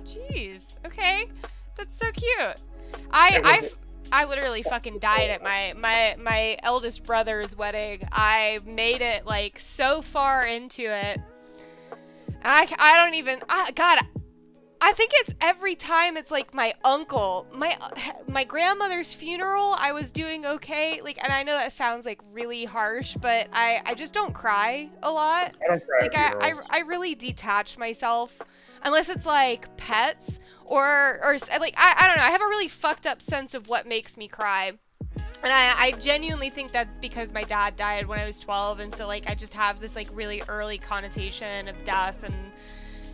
S2: Jeez. Okay. That's so cute. I literally fucking died at my eldest brother's wedding. I made it like so far into it. And I don't even God, I think it's every time it's like my uncle, my grandmother's funeral, I was doing okay. Like, and I know that sounds like really harsh, but I just don't cry a lot.
S6: I don't cry
S2: Like
S6: at funerals.
S2: I really detach myself unless it's like pets or like I don't know. I have a really fucked up sense of what makes me cry. And I genuinely think that's because my dad died when I was 12, and so like I just have this like really early connotation of death and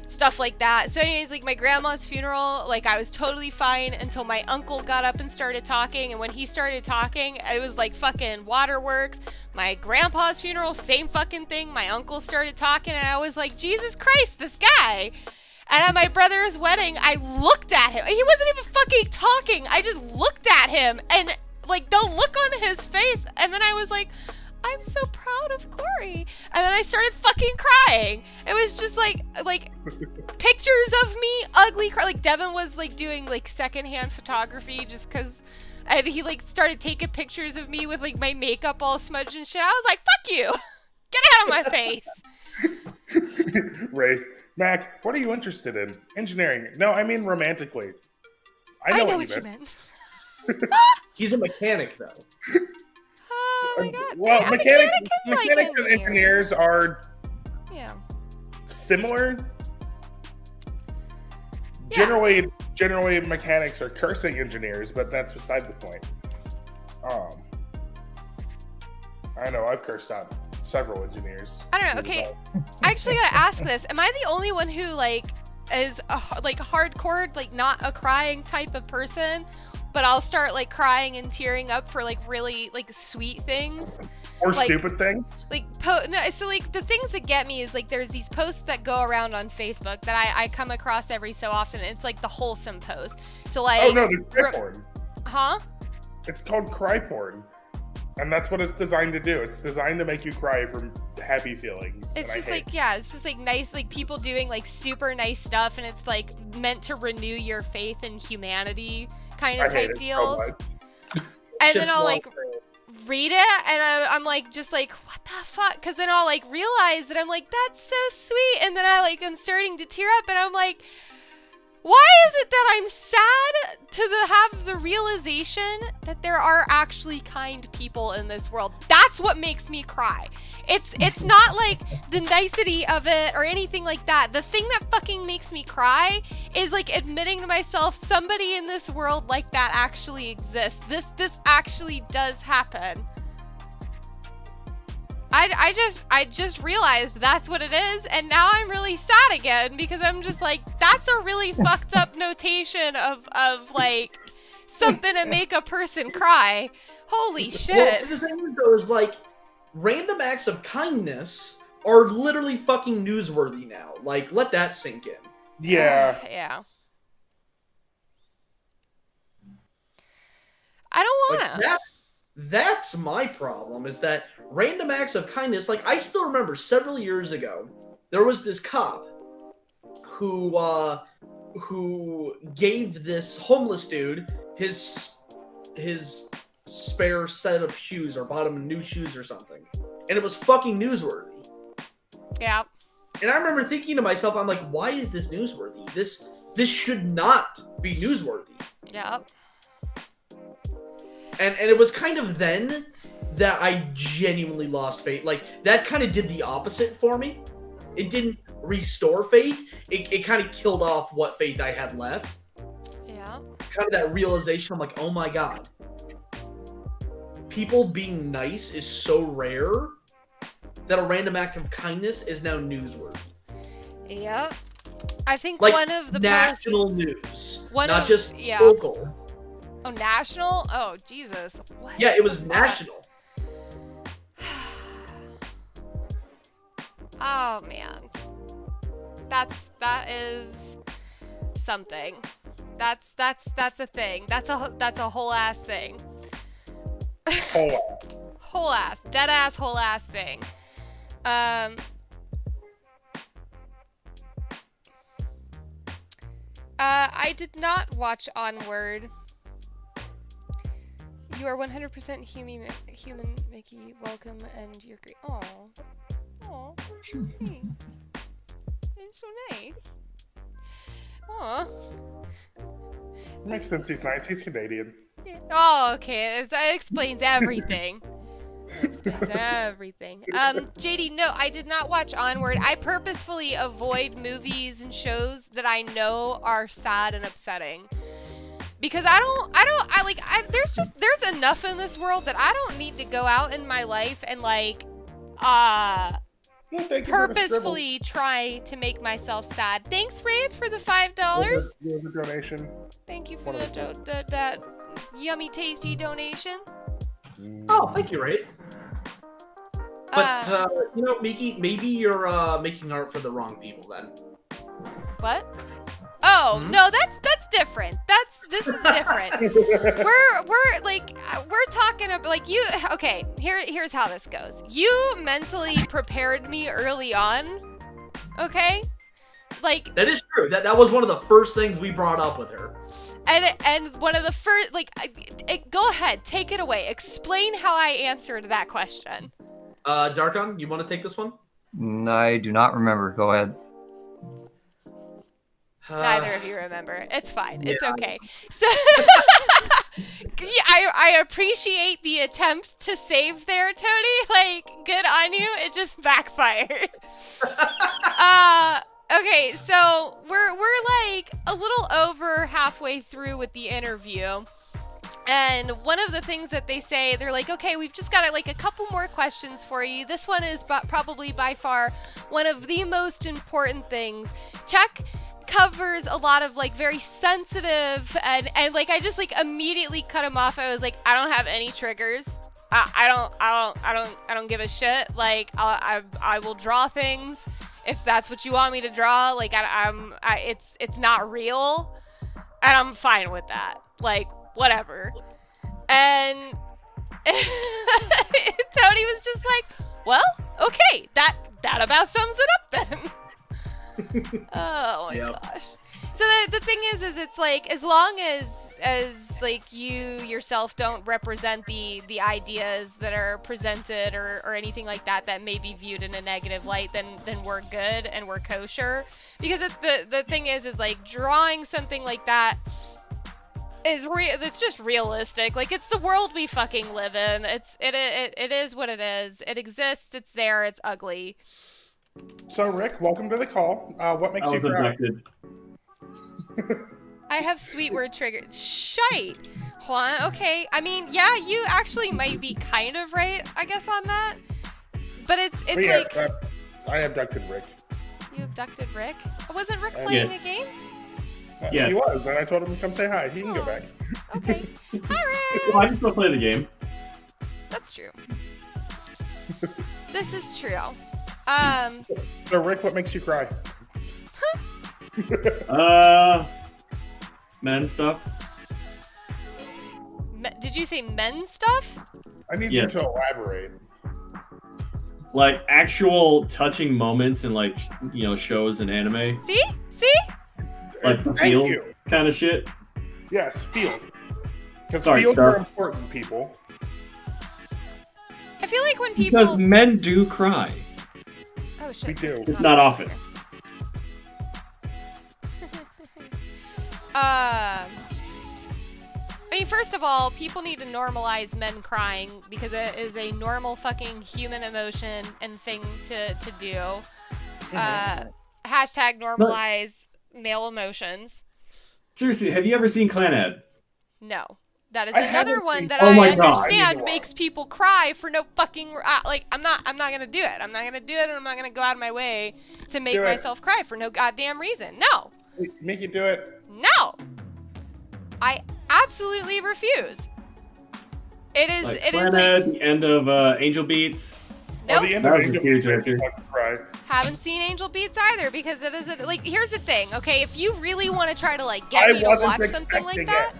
S2: stuff like that. So anyways, like my grandma's funeral, like I was totally fine until my uncle got up and started talking, and when he started talking, it was like fucking waterworks. My grandpa's funeral, same fucking thing. My uncle started talking, and I was like, Jesus Christ, this guy. And at my brother's wedding, I looked at him. He wasn't even fucking talking. I just looked at him, and like the look on his face, and then I was like, I'm so proud of Corey. And then I started fucking crying. It was just like pictures of me ugly like Devin was like doing like secondhand photography just because he like started taking pictures of me with like my makeup all smudged and shit. I was like, fuck you. Get out of my face.
S6: Ray, Mac, what are you interested in? Engineering. No, I mean romantically. I know what you meant.
S3: He's a mechanic, though.
S2: Oh my god.
S6: Well,
S2: Yeah,
S6: mechanics
S2: like
S6: and engineers are
S2: Yeah.
S6: similar, Generally, mechanics are cursing engineers, but that's beside the point. I know I've cursed out several engineers.
S2: I don't know. Okay, I actually gotta ask this: am I the only one who like is like hardcore, like not a crying type of person, but I'll start like crying and tearing up for like really like sweet things?
S6: Or
S2: like,
S6: stupid things?
S2: Like, no, so like the things that get me is like there's these posts that go around on Facebook that I come across every so often. And it's like the wholesome post. So like,
S6: oh no, the cry porn.
S2: Huh?
S6: It's called cry porn, and that's what it's designed to do. It's designed to make you cry from happy feelings.
S2: It's just like, yeah, it's just like nice, like people doing like super nice stuff, and it's like meant to renew your faith in humanity kind of type deals. So and then I'll like read it, and I'm like, just like, what the fuck? Because then I'll like realize that I'm like, that's so sweet, and then I'm starting to tear up, and I'm like, why is it that I'm sad to have the realization that there are actually kind people in this world? That's what makes me cry. It's not like the nicety of it or anything like that. The thing that fucking makes me cry is like admitting to myself somebody in this world like that actually exists. This actually does happen. I just realized that's what it is, and now I'm really sad again because I'm just like, that's a really fucked up notation of like something to make a person cry. Holy shit.
S3: Well, the thing is, though, is like random acts of kindness are literally fucking newsworthy now. Like, let that sink in.
S6: Yeah.
S2: Yeah. I don't wanna.
S3: Like, that's my problem, is that random acts of kindness, like, I still remember several years ago, there was this cop who gave this homeless dude his spare set of shoes, or bought him new shoes or something. And it was fucking newsworthy.
S2: Yeah.
S3: And I remember thinking to myself, I'm like, why is this newsworthy? This should not be newsworthy.
S2: Yep.
S3: And it was kind of then that I genuinely lost faith. Like, that kind of did the opposite for me. It didn't restore faith. It kind of killed off what faith I had left.
S2: Yeah.
S3: Kind of that realization, I'm like, oh my god. People being nice is so rare that a random act of kindness is now newsworthy.
S2: Yep. I think
S3: like
S2: one of the
S3: national news, not just
S2: yeah.
S3: local.
S2: Oh, national? Oh, Jesus. What?
S3: Yeah, it was national.
S2: Oh man, that is something. That's a thing. That's a whole ass thing. Whole ass, dead ass, whole ass thing. I did not watch Onward. You are 100% human, Mickey. Welcome, and you're great. Aw. Aw. Thanks. It's so nice. Aw.
S6: Makes sense, he's nice. He's Canadian.
S2: Yeah. Oh, okay. That explains everything. That explains everything. JD, no, I did not watch Onward. I purposefully avoid movies and shows that I know are sad and upsetting. Because there's enough in this world that I don't need to go out in my life and like, purposefully try to make myself sad. Thanks, Raids, for the $5.
S6: There's a donation.
S2: Thank you for that yummy, tasty donation.
S3: Oh, thank you, Wraith. But, you know, Miki, maybe you're making art for the wrong people then.
S2: What? Oh, no, that's different. This is different. we're talking about, like, you, okay, here's how this goes. You mentally prepared me early on, okay? Like,
S3: that is true. That was one of the first things we brought up with her.
S2: And one of the first, like, go ahead, take it away. Explain how I answered that question.
S3: Darkon, you want to take this one?
S5: I do not remember. Go ahead.
S2: Neither of you remember. It's fine. Yeah. It's okay. So I appreciate the attempt to save there, Tony. Like, good on you. It just backfired. Okay, so we're like a little over halfway through with the interview. And one of the things that they say, they're like, okay, we've just got like a couple more questions for you. This one is probably by far one of the most important things. Chuck covers a lot of like very sensitive and like I just like immediately cut him off. I was like, I don't have any triggers. I don't give a shit. Like I will draw things if that's what you want me to draw. Like it's not real, and I'm fine with that. Like whatever. And Tony was just like, well, okay, that about sums it up then. Oh my gosh. So the thing is it's like as long as like you yourself don't represent the ideas that are presented or anything like that may be viewed in a negative light, then we're good and we're kosher. Because the thing is like drawing something like that it's just realistic. Like it's the world we fucking live in. It is what it is. It exists. It's there. It's ugly.
S6: So Rick, welcome to the call. What makes you cry?
S2: I have sweet word triggers. Shite, Juan. Okay. I mean, yeah, you actually might be kind of right, I guess, on that. But it's like
S6: I abducted Rick.
S2: You abducted Rick? Wasn't Rick playing a game?
S6: Yes. He was, and I told him to come say hi. He can go back.
S2: Okay. Hi, Rick.
S8: Well, I can still play the game.
S2: That's true. This is true.
S6: So Rick, what makes you cry?
S8: Men stuff.
S2: Did you say men stuff?
S6: I need you to elaborate.
S8: Like actual touching moments in like shows and anime.
S2: See?
S8: Like the feels kind of shit.
S6: Yes, feels. Because feels are important, people.
S2: I feel like when people...
S8: Because men do cry.
S2: Oh shit.
S6: We do.
S8: It's not often.
S2: I mean, first of all, people need to normalize men crying because it is a normal fucking human emotion and thing to do. Hashtag normalize male emotions.
S8: Seriously, have you ever seen Clanad?
S2: No. That is another one that
S8: Oh
S2: I
S8: my God.
S2: understand makes people cry for no fucking like I'm not gonna do it. I'm not gonna do it, and I'm not gonna go out of my way to make myself cry for no goddamn reason. No.
S6: Make you do it.
S2: No. I absolutely refuse. It is.
S8: Like
S2: it is
S8: Clanad,
S2: like
S8: the end of Angel Beats.
S2: nope.
S6: The end
S8: That
S6: of
S8: was a
S6: Angel
S8: huge
S6: Beats
S8: record.
S6: made me cry.
S2: Haven't seen Angel Beats either because it is like here's the thing. Okay, if you really want to try to like get me to watch something like that.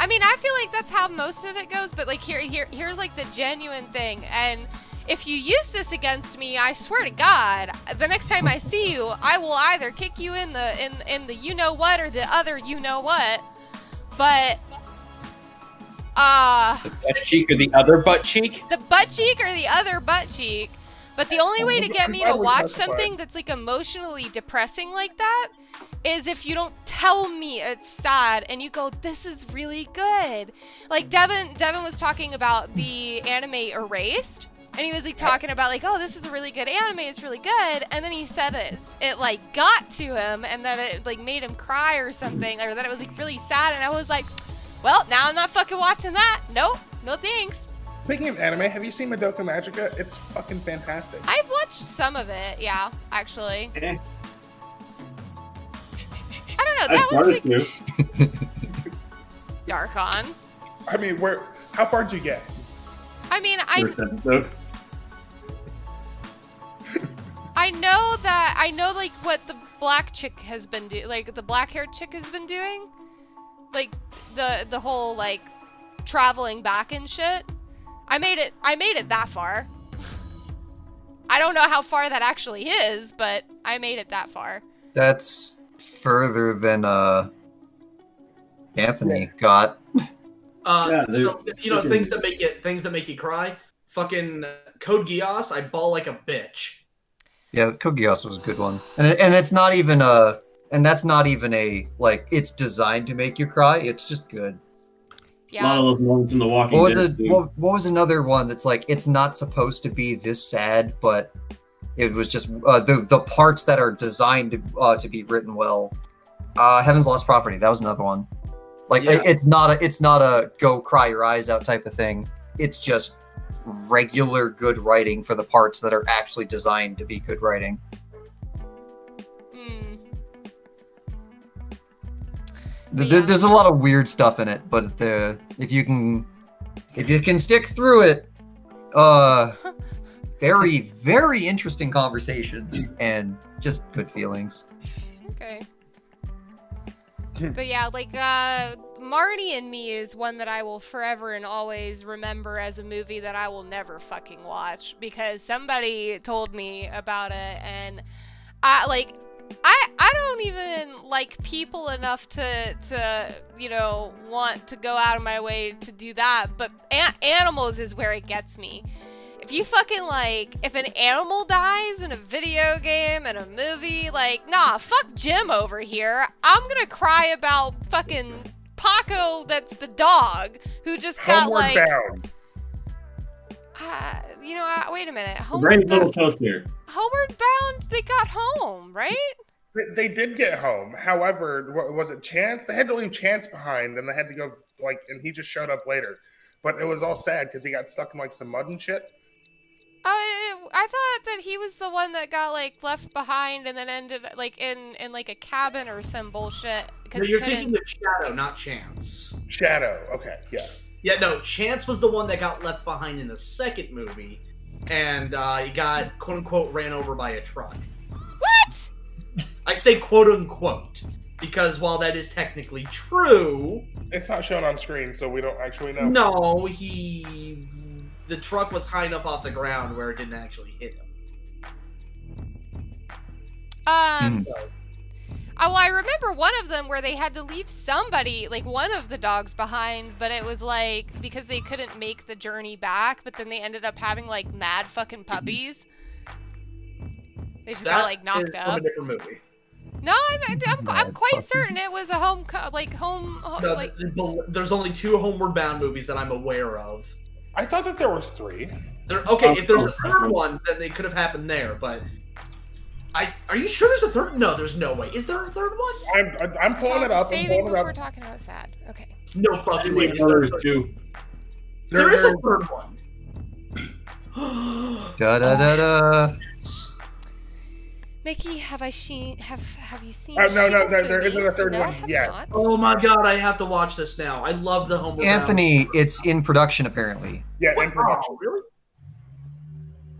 S2: I mean, I feel like that's how most of it goes, but like here's like the genuine thing. And if you use this against me, I swear to God, the next time I see you, I will either kick you in the you know what or the other you know what. But
S1: The butt cheek or the other butt cheek?
S2: the butt cheek or the other butt cheek. But the only way to get me to watch something that's like emotionally depressing like that is if you don't tell me it's sad and you go, this is really good. Like Devin was talking about the anime Erased, and he was like talking about like, oh, this is a really good anime, it's really good. And then he said it like got to him and that it like made him cry or something, or that it was like really sad. And I was like, well, now I'm not fucking watching that. Nope, no thanks.
S6: Speaking of anime, have you seen Madoka Magica? It's fucking fantastic.
S2: I've watched some of it, yeah, actually.
S8: Eh.
S2: I don't know,
S8: I
S2: that was
S8: started
S2: like
S8: to.
S2: dark on.
S6: I mean, how far did you get?
S2: I mean,
S8: First episode.
S2: I know like what the black chick has been doing, like the black-haired chick has been doing, like the whole like traveling back and shit. I made it that far. I don't know how far that actually is, but I made it that far.
S5: That's further than Anthony got.
S3: So things that make you cry. Fucking Code Geass, I bawl like a bitch.
S5: Yeah, Code Geass was a good one, and it's not even that's not even a like it's designed to make you cry. It's just good.
S2: Yeah.
S8: A lot of those moments in The Walking
S5: What was
S8: Dead.
S5: it? What was another one that's like it's not supposed to be this sad, but It was just the parts that are designed to be written well. Heaven's Lost Property, that was another one. Like
S3: Yeah.
S5: it's not a go cry your eyes out type of thing. It's just regular good writing for the parts that are actually designed to be good writing. There's a lot of weird stuff in it, but if you can stick through it, very, very interesting conversations and just good feelings.
S2: Okay. But yeah, like, Marty and Me is one that I will forever and always remember as a movie that I will never fucking watch, because somebody told me about it, and I don't even like people enough to want to go out of my way to do that, but animals is where it gets me. If you fucking, like, if an animal dies in a video game and a movie, like, nah, fuck Jim over here. I'm gonna cry about fucking Paco, that's the dog, who just got,
S6: Homeward
S2: like...
S6: Bound.
S2: Wait a minute.
S8: Very little toast here.
S2: Homeward Bound, they got home, right?
S6: They did get home. However, was it Chance? They had to leave Chance behind, and they had to go, like, and he just showed up later. But it was all sad because he got stuck in, like, some mud and shit.
S2: I thought that he was the one that got, like, left behind and then ended, like, in like, a cabin or some bullshit.
S3: No, you're thinking of Shadow, not Chance.
S6: Shadow, okay, yeah.
S3: Yeah, no, Chance was the one that got left behind in the second movie, and he got, quote-unquote, ran over by a truck.
S2: What?
S3: I say quote-unquote, because while that is technically true...
S6: It's not shown on screen, so we don't actually know.
S3: No, the truck was high enough off the ground where it didn't actually hit him.
S2: Well, I remember one of them where they had to leave somebody, like one of the dogs behind, but it was like because they couldn't make the journey back, but then they ended up having like mad fucking puppies. They just got like knocked up.
S3: From a different movie.
S2: No, I'm quite certain it was a home.
S3: There's only 2 Homeward Bound movies that I'm aware of.
S6: I thought that there was 3.
S3: If there's a third one, then they could have happened there, but... Are you sure there's a third? No, there's no way. Is there a third one?
S6: I'm pulling it up.
S2: Saving before talking about sad. Okay.
S3: No fucking way.
S8: There's 2.
S3: There is a third one.
S5: Da-da-da-da.
S2: Mickey, have you seen?
S6: No, there isn't a third one yet.
S2: Not.
S3: Oh my god, I have to watch this now. I love the Homeward Bound.
S5: Anthony, it's in production apparently.
S6: Yeah, in production.
S3: Oh, really?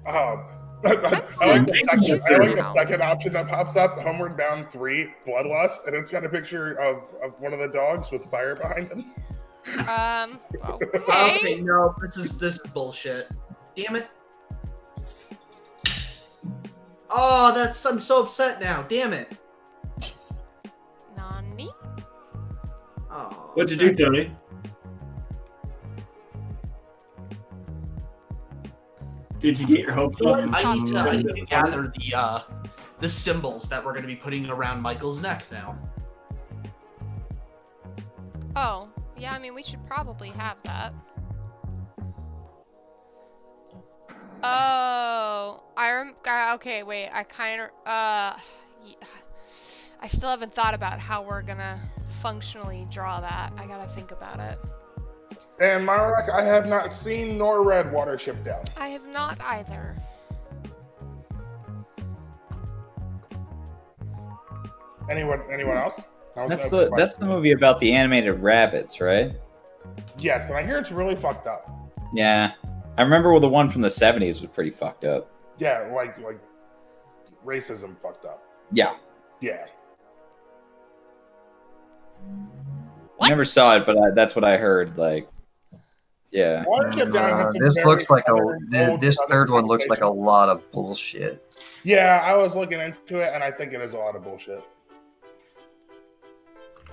S6: I like the second option that pops up, Homeward Bound 3, Bloodlust, and it's got a picture of one of the dogs with fire behind him.
S2: Okay.
S3: No, this is bullshit. Damn it. Oh, I'm so upset now. Damn it.
S2: Nani?
S3: Oh.
S8: What'd you do, Tony? Did you get your hopes up?
S3: I need to gather the symbols that we're going to be putting around Michael's neck now.
S2: Oh, yeah. I mean, we should probably have that. Oh, okay, wait. I kind of I still haven't thought about how we're gonna functionally draw that. I gotta think about it.
S6: And Marek, I have not seen nor read Watership Down.
S2: I have not either.
S6: Anyone else?
S1: That's the movie about the animated rabbits, right?
S6: Yes, and I hear it's really fucked up.
S1: Yeah. I remember the one from the 70s was pretty fucked up.
S6: Yeah, like racism fucked up.
S1: Yeah.
S6: Yeah.
S2: What?
S1: Never saw it, but that's what I heard. Like, yeah.
S6: Watership Down has some
S5: This
S6: very
S5: looks like this
S6: southern
S5: third one looks like a
S6: conversations.
S5: lot of bullshit.
S6: Yeah, I was looking into it, and I think it is a lot of bullshit.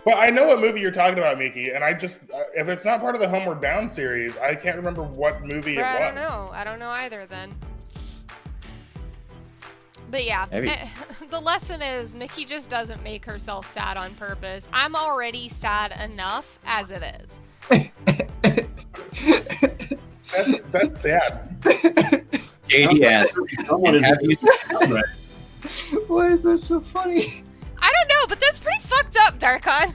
S6: But I know what movie you're talking about, Miki, and I just, if it's not part of the Homeward Bound series, I can't remember what movie it was.
S2: I don't know. I don't know either then. But yeah, the lesson is Mickey just doesn't make herself sad on purpose. I'm already sad enough as it is.
S6: That's sad.
S1: JD asks,
S8: Someone
S1: have you
S5: Why is that so funny?
S2: I don't know, but that's pretty fucked up, Darkon.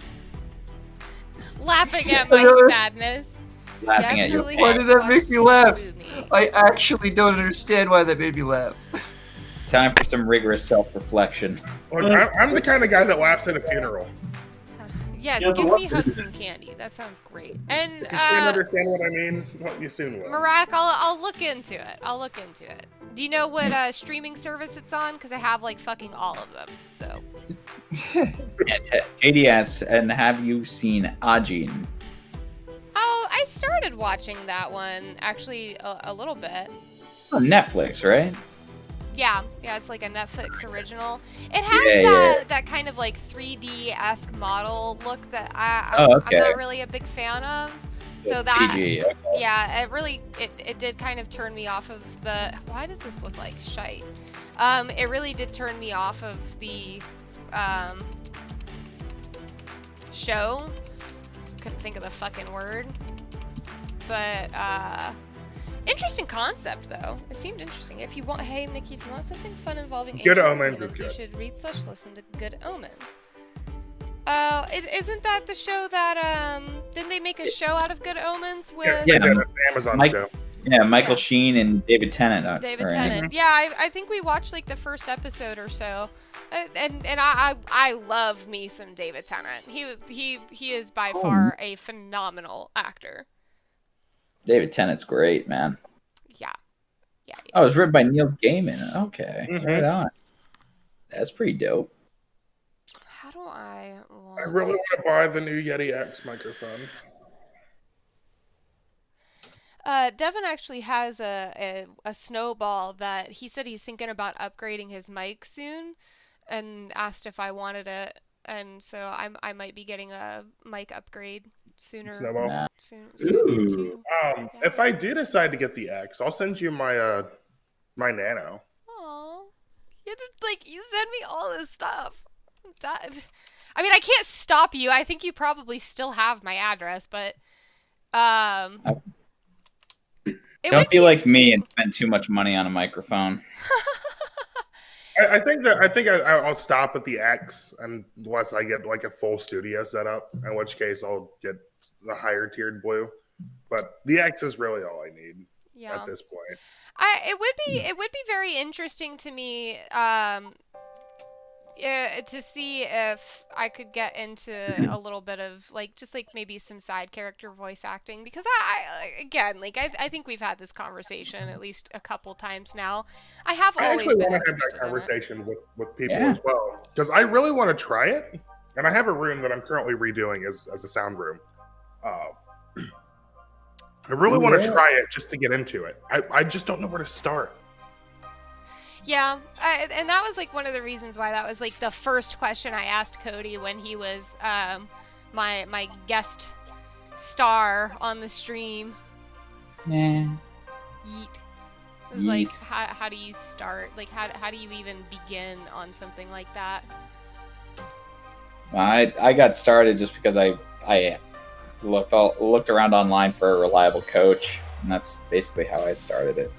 S2: Laughing at my sadness.
S1: laughing at your
S2: absolutely
S5: Why
S2: have
S5: did that
S2: to
S5: make
S2: watch
S5: me
S2: this
S5: laugh?
S2: movie.
S5: I actually don't understand why that made me laugh.
S1: time for some rigorous self-reflection?
S6: Look, I'm the kind of guy that laughs at a funeral.
S2: Yes,
S8: Yeah, but
S2: give
S8: what-
S2: me hugs and candy. That sounds great. And
S6: If you can't understand what I mean, well, you soon will.
S2: Marak, I'll look into it. I'll look into it. Do you know what streaming service it's on? Because I have like fucking all of them. So
S1: JD asks, and have you seen Ajin?
S2: oh, I started watching that one actually a little bit.
S1: On Netflix, right?
S2: Yeah, it's like a Netflix original. It has
S1: Yeah.
S2: that kind of like 3D-esque model look that
S1: Oh,
S2: I'm
S1: okay.
S2: not really a big fan of. So
S1: It's
S2: that
S1: CG. Okay.
S2: yeah, it did kind of turn me off of the. Why does this look like shite? It really did turn me off of the show. Couldn't think of the fucking word. But interesting concept though. It seemed interesting. If you want, hey Mickey, if you want something fun involving
S6: Good
S2: angels and
S6: Omens is
S2: demons, you
S6: good.
S2: should read / listen to Good Omens. Isn't that the show that didn't they make a show out of Good Omens with
S6: Yes,
S1: Yeah,
S6: they did. It's an Amazon
S1: Mike-
S6: show.
S1: Yeah, Michael
S2: Yeah.
S1: Sheen and David Tennant.
S2: David
S1: right?
S2: Tennant? Yeah, I think we watched like the first episode or so, and I love me some David Tennant. He is by far a phenomenal actor.
S1: David Tennant's great, man.
S2: Yeah.
S1: Oh, it was written by Neil Gaiman. Okay,
S6: Mhm.
S1: right on. That's pretty dope.
S2: How do I launch?
S6: I really want to buy the new Yeti X microphone.
S2: Devin actually has a snowball that he said he's thinking about upgrading his mic soon, and asked if I wanted it, and so I might be getting a mic upgrade sooner.
S6: Snowball.
S1: Nah.
S2: Sooner
S8: Ooh.
S2: too.
S6: If I do decide to get the X, I'll send you my my Nano.
S2: Aw, you send me all this stuff. I'm dead. I mean, I can't stop you. I think you probably still have my address, but it
S1: Don't
S2: would
S1: be like me
S2: interesting.
S1: and spend too much money on a microphone.
S6: I think I'll stop at the X unless I get like a full studio setup, in which case I'll get the higher tiered blue. But the X is really all I need
S2: Yeah.
S6: at this point.
S2: It would be very interesting to me to see if I could get into a little bit of like just like maybe some side character voice acting, because I think we've had this conversation at least a couple times now. I have
S6: I
S2: always
S6: actually
S2: been
S6: want to have
S2: interested
S6: that
S2: in it.
S6: conversation with people
S1: Yeah.
S6: as well, because I really want to try it, and I have a room that I'm currently redoing as a sound room. I really want to
S1: Yeah.
S6: try it just to get into it. I just don't know where to start.
S2: Yeah, and that was like one of the reasons why that was like the first question I asked Cody when he was my guest star on the stream.
S1: Yeah.
S2: Yeet. It was like,
S1: Yees.
S2: how do you start? Like, how do you even begin on something like that?
S1: Well, I got started just because I looked around online for a reliable coach, and that's basically how I started it.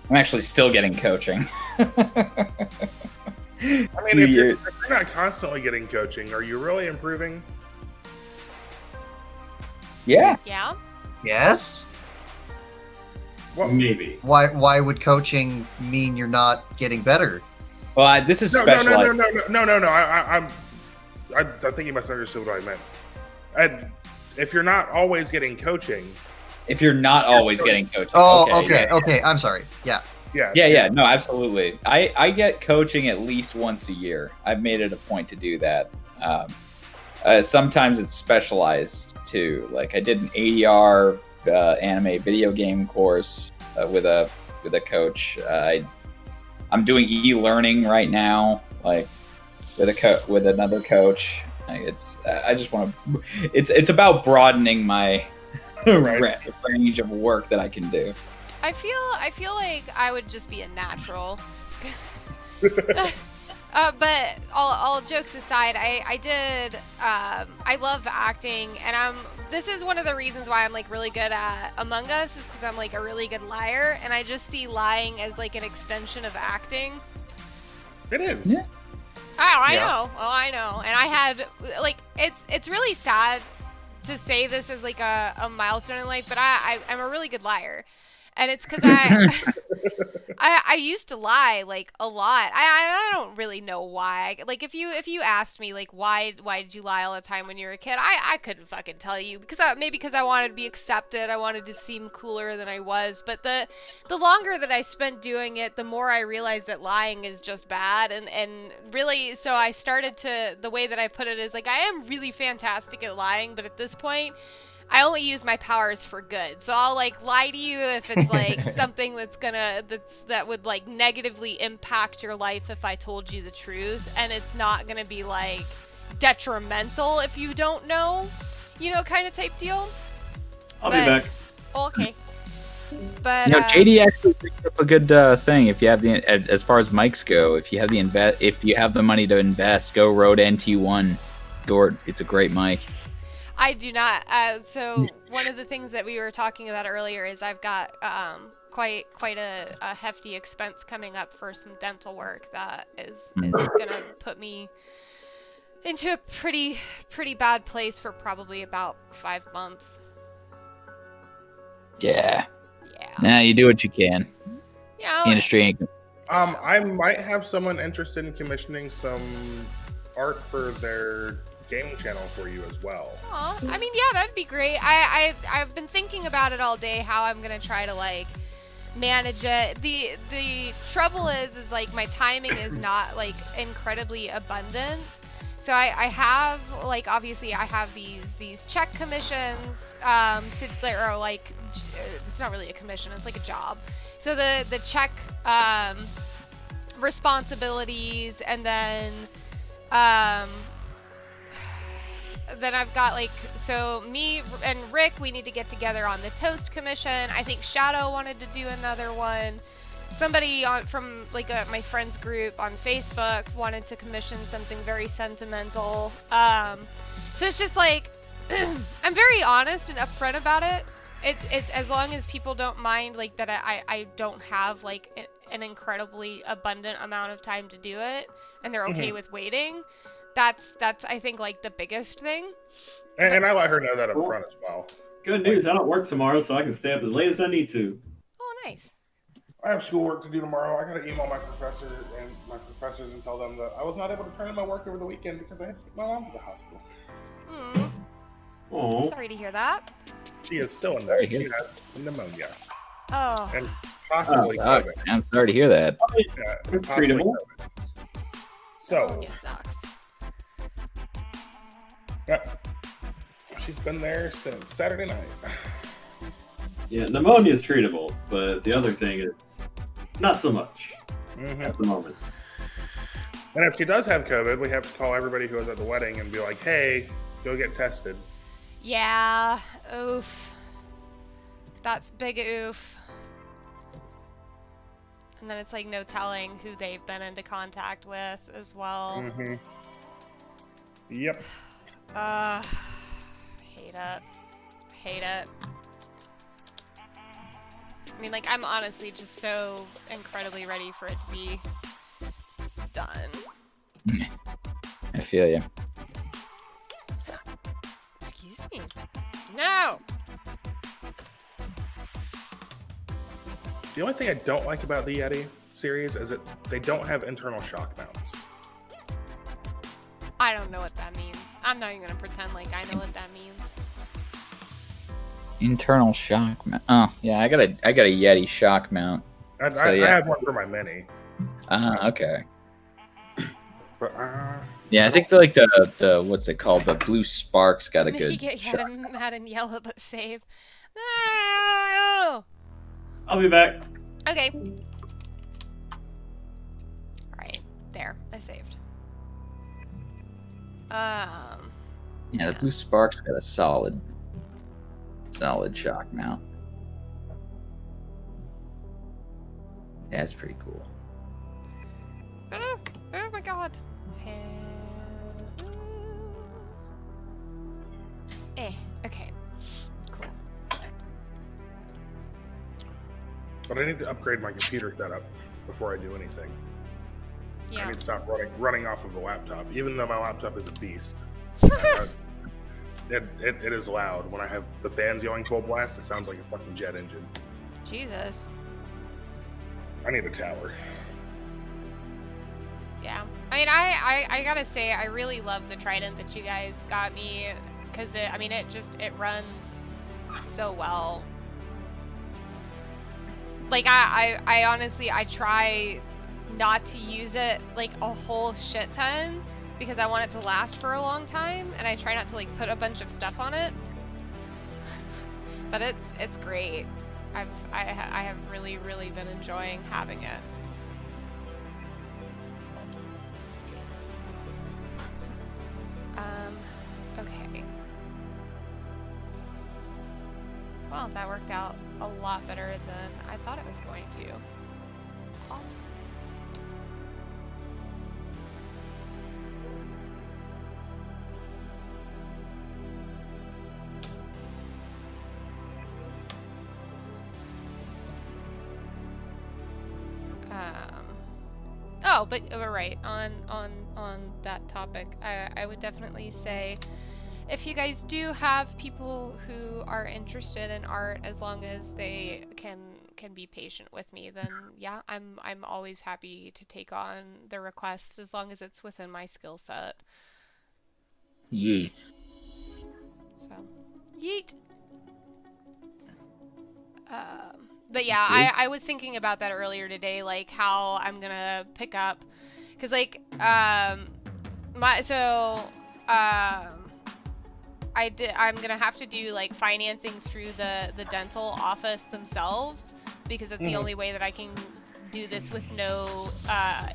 S1: I'm actually still getting coaching.
S6: I mean, if you're not constantly getting coaching, are you really improving?
S1: Yeah.
S2: Yeah?
S5: Yes?
S6: Well,
S8: Maybe.
S5: Why would coaching mean you're not getting better?
S1: Well, this is
S6: no.
S1: specialized.
S6: I think you misunderstood what I meant. And if you're not always getting coaching,
S1: If you're not always getting coaching.
S5: Oh,
S1: yeah.
S5: okay. I'm sorry. Yeah.
S6: yeah,
S1: No, absolutely. I get coaching at least once a year. I've made it a point to do that. Sometimes it's specialized too. Like I did an ADR anime video game course with a coach. I'm doing e-learning right now, like with another coach. I just want to. It's about broadening my range of work that I can do.
S2: I feel like I would just be a natural. But all jokes aside, I did. I love acting, and this is one of the reasons why I'm like really good at Among Us, is because I'm like a really good liar, and I just see lying as like an extension of acting.
S6: It is.
S1: Yeah.
S2: Oh, I know. Oh, I know. And I had like it's really sad to say this as like a milestone in life, but I'm a really good liar. And it's because I used to lie like a lot. I don't really know why. Like if you asked me like why did you lie all the time when you were a kid, I couldn't fucking tell you, because maybe because I wanted to be accepted. I wanted to seem cooler than I was. But the longer that I spent doing it, the more I realized that lying is just bad. And really, so I started to, the way that I put it is like, I am really fantastic at lying, but at this point, I only use my powers for good. So I'll like lie to you if it's like something that would like negatively impact your life if I told you the truth, and it's not gonna be like detrimental if you don't know, kind of type deal.
S8: I'll be back.
S2: Okay. But
S1: JD actually picked up a good thing. If you have as far as mics go, if you have the money to invest, go Rode NT1. It's a great mic.
S2: I do not. So one of the things that we were talking about earlier is I've got quite a hefty expense coming up for some dental work that is gonna put me into a pretty bad place for probably about 5 months.
S1: Yeah.
S2: Yeah.
S1: Nah, you do what you can.
S2: Yeah.
S1: The industry ain't.
S6: I might have someone interested in commissioning some art for their gaming channel for you as well.
S2: Aw, I mean, yeah, that'd be great. I've been thinking about it all day, how I'm gonna try to like manage it. The trouble is like my timing is not like incredibly abundant. So I have like, obviously I have these check commissions or like, it's not really a commission, it's like a job. So the check responsibilities, and then I've got like, so me and Rick, we need to get together on the toast commission. I think Shadow wanted to do another one. Somebody from like my friends group on Facebook wanted to commission something very sentimental. So it's just like, I'm very honest and upfront about it. It's as long as people don't mind like that I don't have like an incredibly abundant amount of time to do it, and they're okay with waiting. That's I think like the biggest thing.
S6: And I let her know that up front as well.
S8: Good news, I don't work tomorrow, so I can stay up as late as I need to.
S2: Oh, nice.
S6: I have schoolwork to do tomorrow. I gotta email my professor and my professors and tell them that I was not able to turn in my work over the weekend because I had to take my mom to the hospital.
S8: Oh,
S2: Sorry to hear that.
S6: She is still in there. She has pneumonia.
S2: Oh.
S6: And possibly COVID.
S1: I'm sorry to hear that.
S6: Yeah,
S8: That's
S6: possibly
S8: treatable.
S6: COVID. So,
S2: Pneumonia sucks.
S6: yeah, she's been there since Saturday night.
S8: Yeah, pneumonia is treatable, but the other thing is not so much at the moment.
S6: And if she does have COVID, we have to call everybody who was at the wedding and be like, hey, go get tested.
S2: Yeah. Oof. That's big oof. And then it's like no telling who they've been into contact with as well.
S6: Yep.
S2: Hate it. Hate it. I mean, like, I'm honestly just so incredibly ready for it to be done.
S1: I feel you.
S2: Excuse me. No!
S6: The only thing I don't like about the Yeti series is that they don't have internal shock mounts.
S2: I don't know what that means. I'm not even gonna pretend like I know what that means.
S1: Internal shock mount. Oh, yeah, I got a Yeti shock mount.
S6: I had one for my Mini.
S1: Okay.
S6: But,
S1: Yeah, I think the what's it called? The blue spark's got a
S2: Miki
S1: good
S2: get
S1: shock.
S2: mad and yell but save. No!
S8: I'll be back.
S2: Okay. Alright, there. I saved.
S1: Yeah, the blue spark's got a solid shock mount. Yeah, it's pretty cool.
S2: Oh my god. Okay. Cool.
S6: But I need to upgrade my computer setup before I do anything. I
S2: Yeah.
S6: need to stop running off of the laptop, even though my laptop is a beast. It is loud. When I have the fans going full blast, it sounds like a fucking jet engine.
S2: Jesus.
S6: I need a tower.
S2: Yeah. I mean, I gotta say, I really love the Trident that you guys got me, because it runs so well. Like, I honestly, I try not to use it, like, a whole shit ton, because I want it to last for a long time, and I try not to, like, put a bunch of stuff on it. But it's great. I have really, really been enjoying having it. Okay. Well, that worked out a lot better than I thought it was going to. Awesome. Oh, but we're right on that topic. I would definitely say, if you guys do have people who are interested in art, as long as they can be patient with me, then yeah, I'm always happy to take on the requests, as long as it's within my skill set.
S1: Yes.
S2: So, yeet. But yeah, I was thinking about that earlier today, like how I'm gonna pick up, cause like I'm gonna have to do like financing through the dental office themselves, because it's the only way that I can do this with no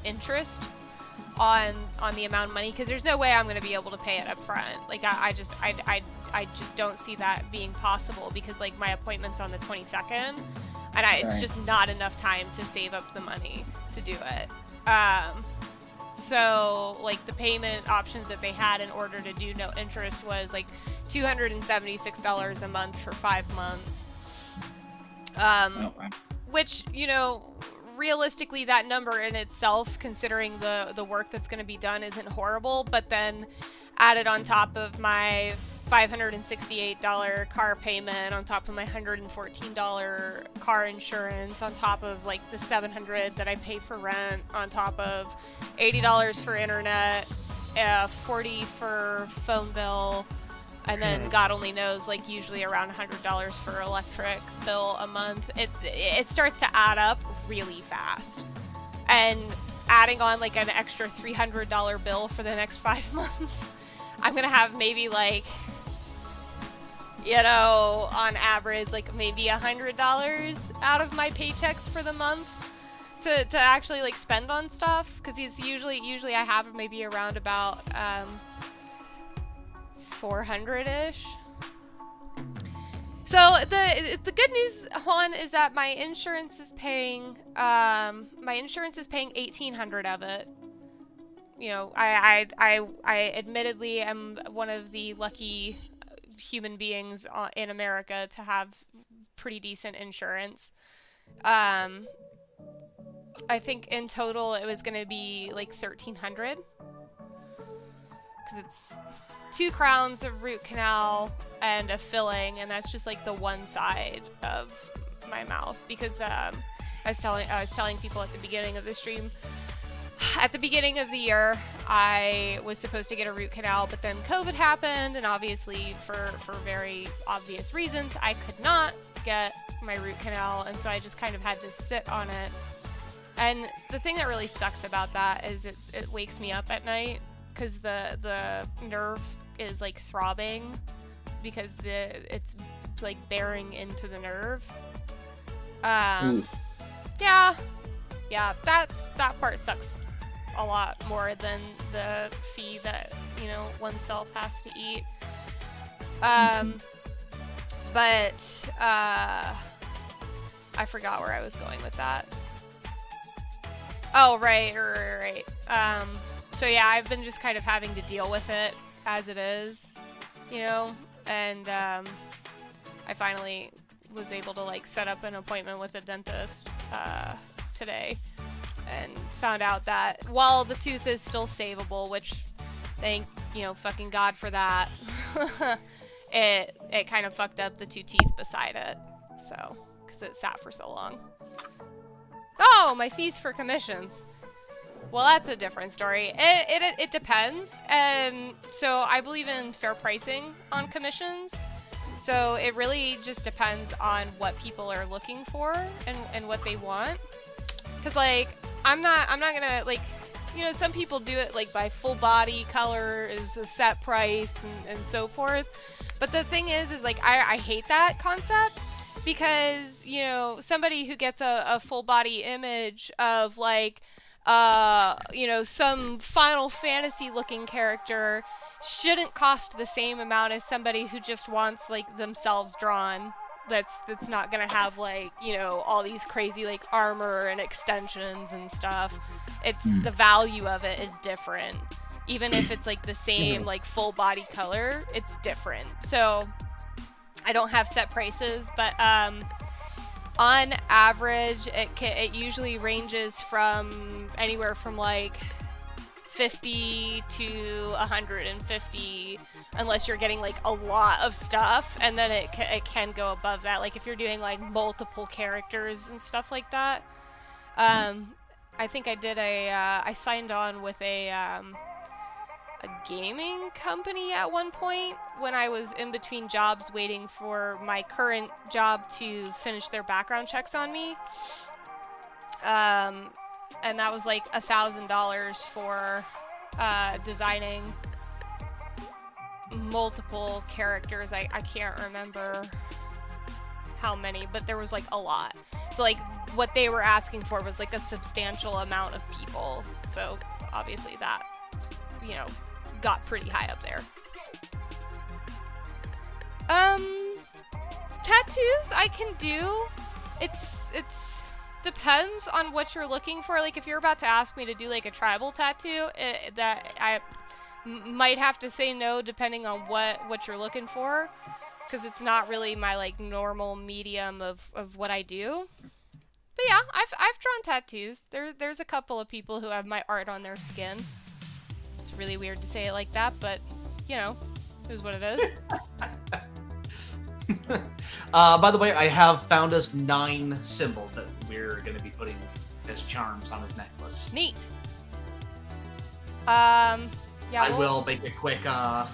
S2: interest on the amount of money, because there's no way I'm gonna be able to pay it up front. Like I just don't see that being possible, because like my appointment's on the 22nd, and it's just not enough time to save up the money to do it. So like the payment options that they had in order to do no interest was like $276 a month for 5 months. Which, you know, realistically that number in itself, considering the work that's going to be done, isn't horrible, but then added on top of my $568 car payment, on top of my $114 car insurance, on top of like the $700 that I pay for rent, on top of $80 for internet, $40 for phone bill, and then God only knows, like usually around $100 for electric bill a month. It starts to add up really fast, and adding on like an extra $300 bill for the next 5 months, I'm gonna have maybe like, you know, on average, like maybe $100 out of my paychecks for the month to actually like spend on stuff, because it's usually I have maybe around about 400-ish. So the good news, Juan, is that my insurance is paying $1,800 of it. You know, I admittedly am one of the lucky human beings in America to have pretty decent insurance. I think in total it was gonna be like $1,300, because it's 2 crowns, a root canal, and a filling, and that's just like the one side of my mouth. Because I was telling people at the beginning of the stream, at the beginning of the year, I was supposed to get a root canal, but then COVID happened, and obviously for very obvious reasons, I could not get my root canal, and so I just kind of had to sit on it. And the thing that really sucks about that is it wakes me up at night, because the nerve is like throbbing, because it's like bearing into the nerve. Yeah, that part sucks a lot more than the fee that, you know, oneself has to eat. But I forgot where I was going with that. Oh, right. So yeah, I've been just kind of having to deal with it as it is, you know, and I finally was able to like set up an appointment with a dentist today, and found out that while the tooth is still savable, which thank fucking God for that, it kind of fucked up the 2 teeth beside it, so because it sat for so long. Oh, my fees for commissions. Well, that's a different story. It depends. So I believe in fair pricing on commissions. So it really just depends on what people are looking for and what they want. Cause like I'm not gonna like, some people do it like by full body color is a set price and so forth. But the thing is like I hate that concept. Because, somebody who gets a full body image of like, some Final Fantasy looking character shouldn't cost the same amount as somebody who just wants like themselves drawn. That's not gonna have like, all these crazy like armor and extensions and stuff. It's the value of it is different. Even if it's like the same like full body color, it's different. So I don't have set prices, but on average, it usually ranges from anywhere from like 50 to 150, unless you're getting like a lot of stuff, and then it can go above that. Like if you're doing like multiple characters and stuff like that. I think I signed on with a gaming company at one point when I was in between jobs waiting for my current job to finish their background checks on me. And that was like $1,000 for designing multiple characters. I can't remember how many, but there was like a lot. So like what they were asking for was like a substantial amount of people. So obviously that, got pretty high up there. Tattoos I can do. It's depends on what you're looking for. Like if you're about to ask me to do like a tribal tattoo, that I might have to say no depending on what you're looking for, because it's not really my like normal medium of what I do. But yeah, I've drawn tattoos. There's a couple of people who have my art on their skin. It's really weird to say it like that, but it is what it is.
S3: By the way, I have found us 9 symbols that we're going to be putting as charms on his necklace.
S2: Neat. Yeah.
S3: I will make it quick. I'll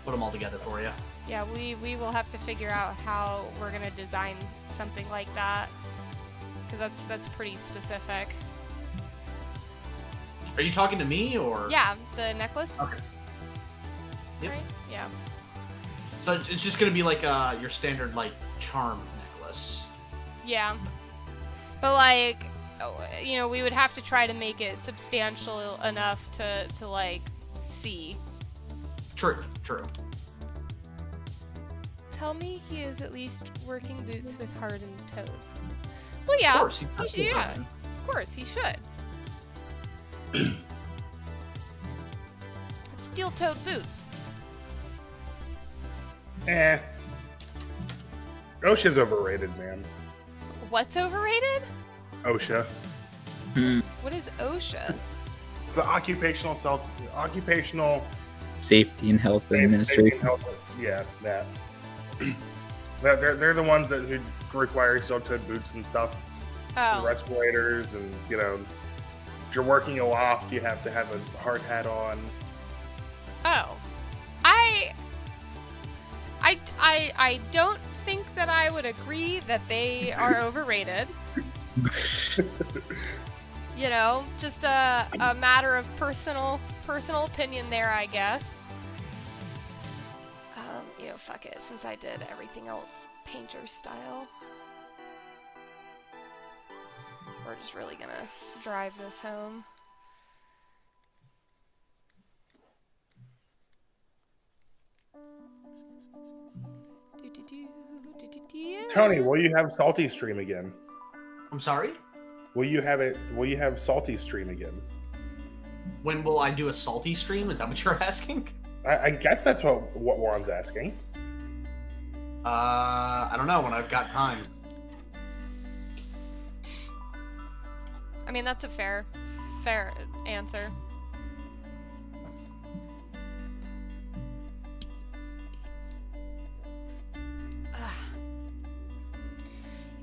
S3: put them all together for you.
S2: Yeah, we will have to figure out how we're gonna design something like that, because that's pretty specific.
S3: Are you talking to me or?
S2: Yeah, the necklace.
S3: Okay. Yep.
S2: Right? Yeah.
S3: So it's just gonna be like your standard like charm necklace.
S2: Yeah. But like, we would have to try to make it substantial enough to like see.
S3: True.
S2: Tell me he is at least working boots with hardened toes. Well, yeah.
S3: Of course,
S2: Of course, he should. Steel-toed boots.
S6: OSHA's overrated, man.
S2: What's overrated?
S6: OSHA.
S2: What is OSHA?
S6: The occupational
S1: Safety and Health Administration.
S6: Yeah, that. They're the ones that who require steel-toed boots and stuff.
S2: Oh.
S6: Respirators, and if you're working a loft, you have to have a hard hat on.
S2: Oh. I don't think that I would agree that they are overrated. Just a matter of personal opinion there, I guess. Fuck it, since I did everything else painter style. We're just really gonna drive this home.
S6: Tony, will you have Salty stream again?
S3: I'm sorry?
S6: Will you have Salty stream again?
S3: When will I do a salty stream? Is that what you're asking?
S6: I guess that's what Juan's asking.
S3: I don't know, when I've got time.
S2: I mean, that's a fair answer.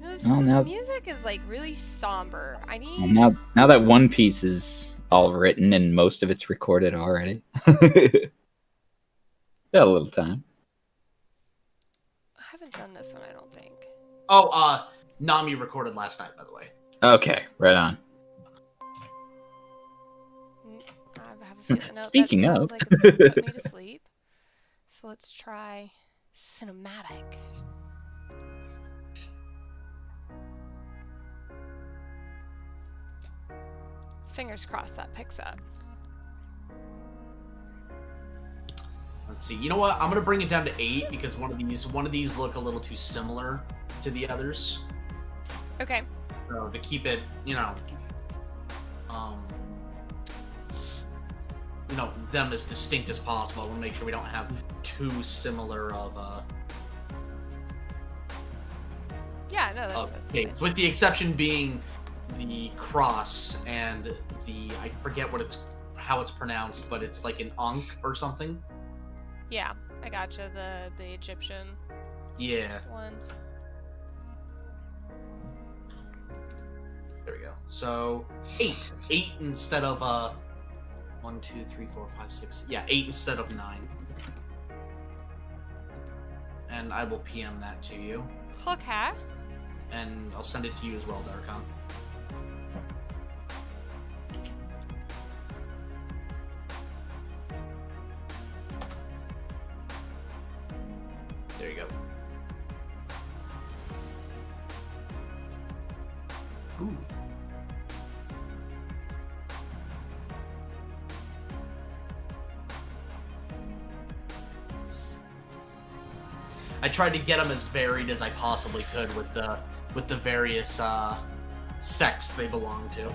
S2: You know, this music is like really somber. I need.
S1: Well, now that One Piece is all written and most of it's recorded already, got a little time.
S2: I haven't done this one, I don't think.
S3: Oh, Nami recorded last night, by the way.
S1: Okay, right on.
S2: I have a feeling. No,
S1: Speaking
S2: that
S1: of.
S2: sounds like it's gonna put me to sleep. So let's try cinematic. Fingers crossed that picks up.
S3: Let's see. You know what? I'm gonna bring it down to 8 because one of these look a little too similar to the others.
S2: Okay.
S3: So to keep it, them as distinct as possible. I want to make sure we don't have too similar of
S2: Yeah, no, that's
S3: okay.
S2: fine.
S3: With the exception being the cross and I forget how it's pronounced, but it's like an ankh or something.
S2: Yeah, I gotcha. The Egyptian
S3: Yeah.
S2: one.
S3: There we go. So 8 instead of 1, 2, 3, 4, 5, 6. Yeah, 8 instead of 9. And I will PM that to you.
S2: Okay.
S3: And I'll send it to you as well, Darkon. There you go. Ooh. I tried to get them as varied as I possibly could with the various sects they belong to.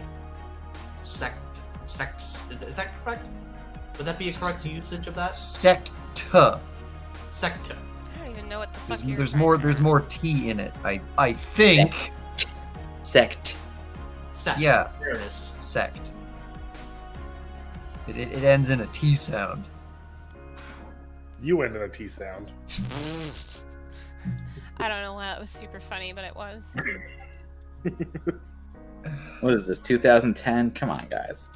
S3: Sects. Is that correct? Would that be a correct usage of that?
S5: Secta.
S3: Secta.
S2: I don't even know what the fuck you're
S5: There's
S2: trying
S5: more.
S2: to
S5: There's more T in it. I think.
S1: Sect.
S3: Sect.
S5: Yeah.
S3: There it is.
S5: Sect. It ends in a T sound.
S6: You end in a T sound.
S2: I don't know why it was super funny, but it was.
S1: What is this, 2010? Come on, guys.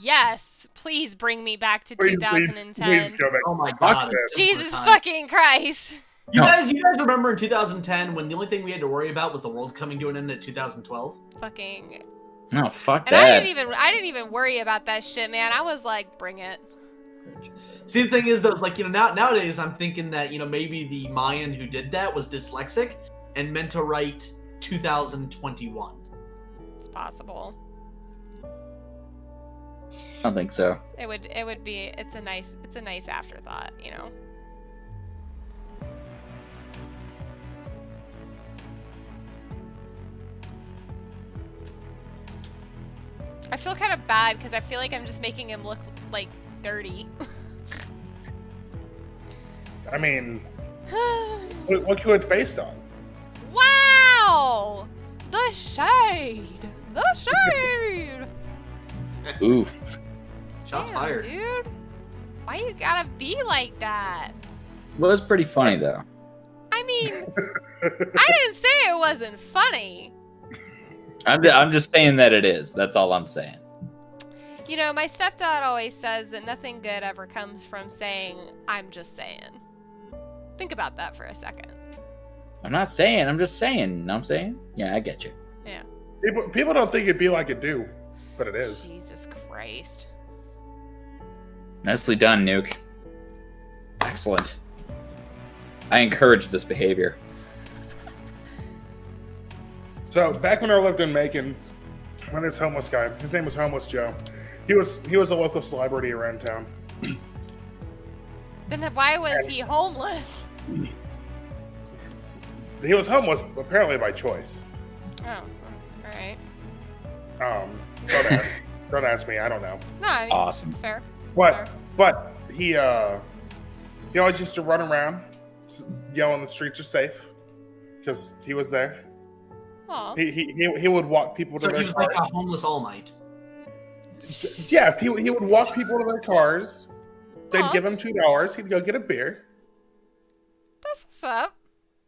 S2: Yes, please bring me back to
S6: Please
S2: 2010.
S6: go back.
S3: Oh my god.
S6: this.
S2: Jesus fucking Christ.
S3: You
S1: No.
S3: guys remember in 2010 when the only thing we had to worry about was the world coming to an end at 2012?
S2: Fucking.
S1: No, fuck
S2: And
S1: that.
S2: I didn't even worry about that shit, man. I was like, bring it.
S3: See, the thing is, though, is like, nowadays I'm thinking that, maybe the Mayan who did that was dyslexic and meant to write 2021.
S2: It's possible.
S1: I don't think so.
S2: It would be. It's a nice afterthought, I feel kind of bad because I feel like I'm just making him look like dirty.
S6: I mean, look who it's based on.
S2: Wow! The shade! The shade!
S1: Oof.
S3: Shots
S2: Damn,
S3: fired.
S2: dude. Why you gotta be like that?
S1: Well, it's pretty funny, though.
S2: I mean, I didn't say it wasn't funny.
S1: I'm just saying that it is. That's all I'm saying.
S2: My stepdad always says that nothing good ever comes from saying, I'm just saying. Think about that for a second.
S1: I'm not saying. I'm just saying. You know what I'm saying? Yeah, I get you.
S2: Yeah.
S6: People don't think it'd be like it do, but it is.
S2: Jesus Christ.
S1: Nicely done, Nuke. Excellent. I encourage this behavior.
S6: So back when I lived in Macon, when this homeless guy, his name was Homeless Joe, he was a local celebrity around town.
S2: Then why was he homeless?
S6: He was homeless apparently by choice.
S2: Oh, alright.
S6: Don't ask me. I don't know.
S2: No, I mean,
S1: Awesome.
S2: it's fair.
S6: But he always used to run around yelling the streets are safe because he was there.
S2: Aw.
S6: He would walk people to
S3: So
S6: their
S3: he was
S6: cars.
S3: like a homeless All Might.
S6: Yes, he would walk people to their cars. They'd
S2: Aw.
S6: give him $2. He'd go get a beer.
S2: That's what's up.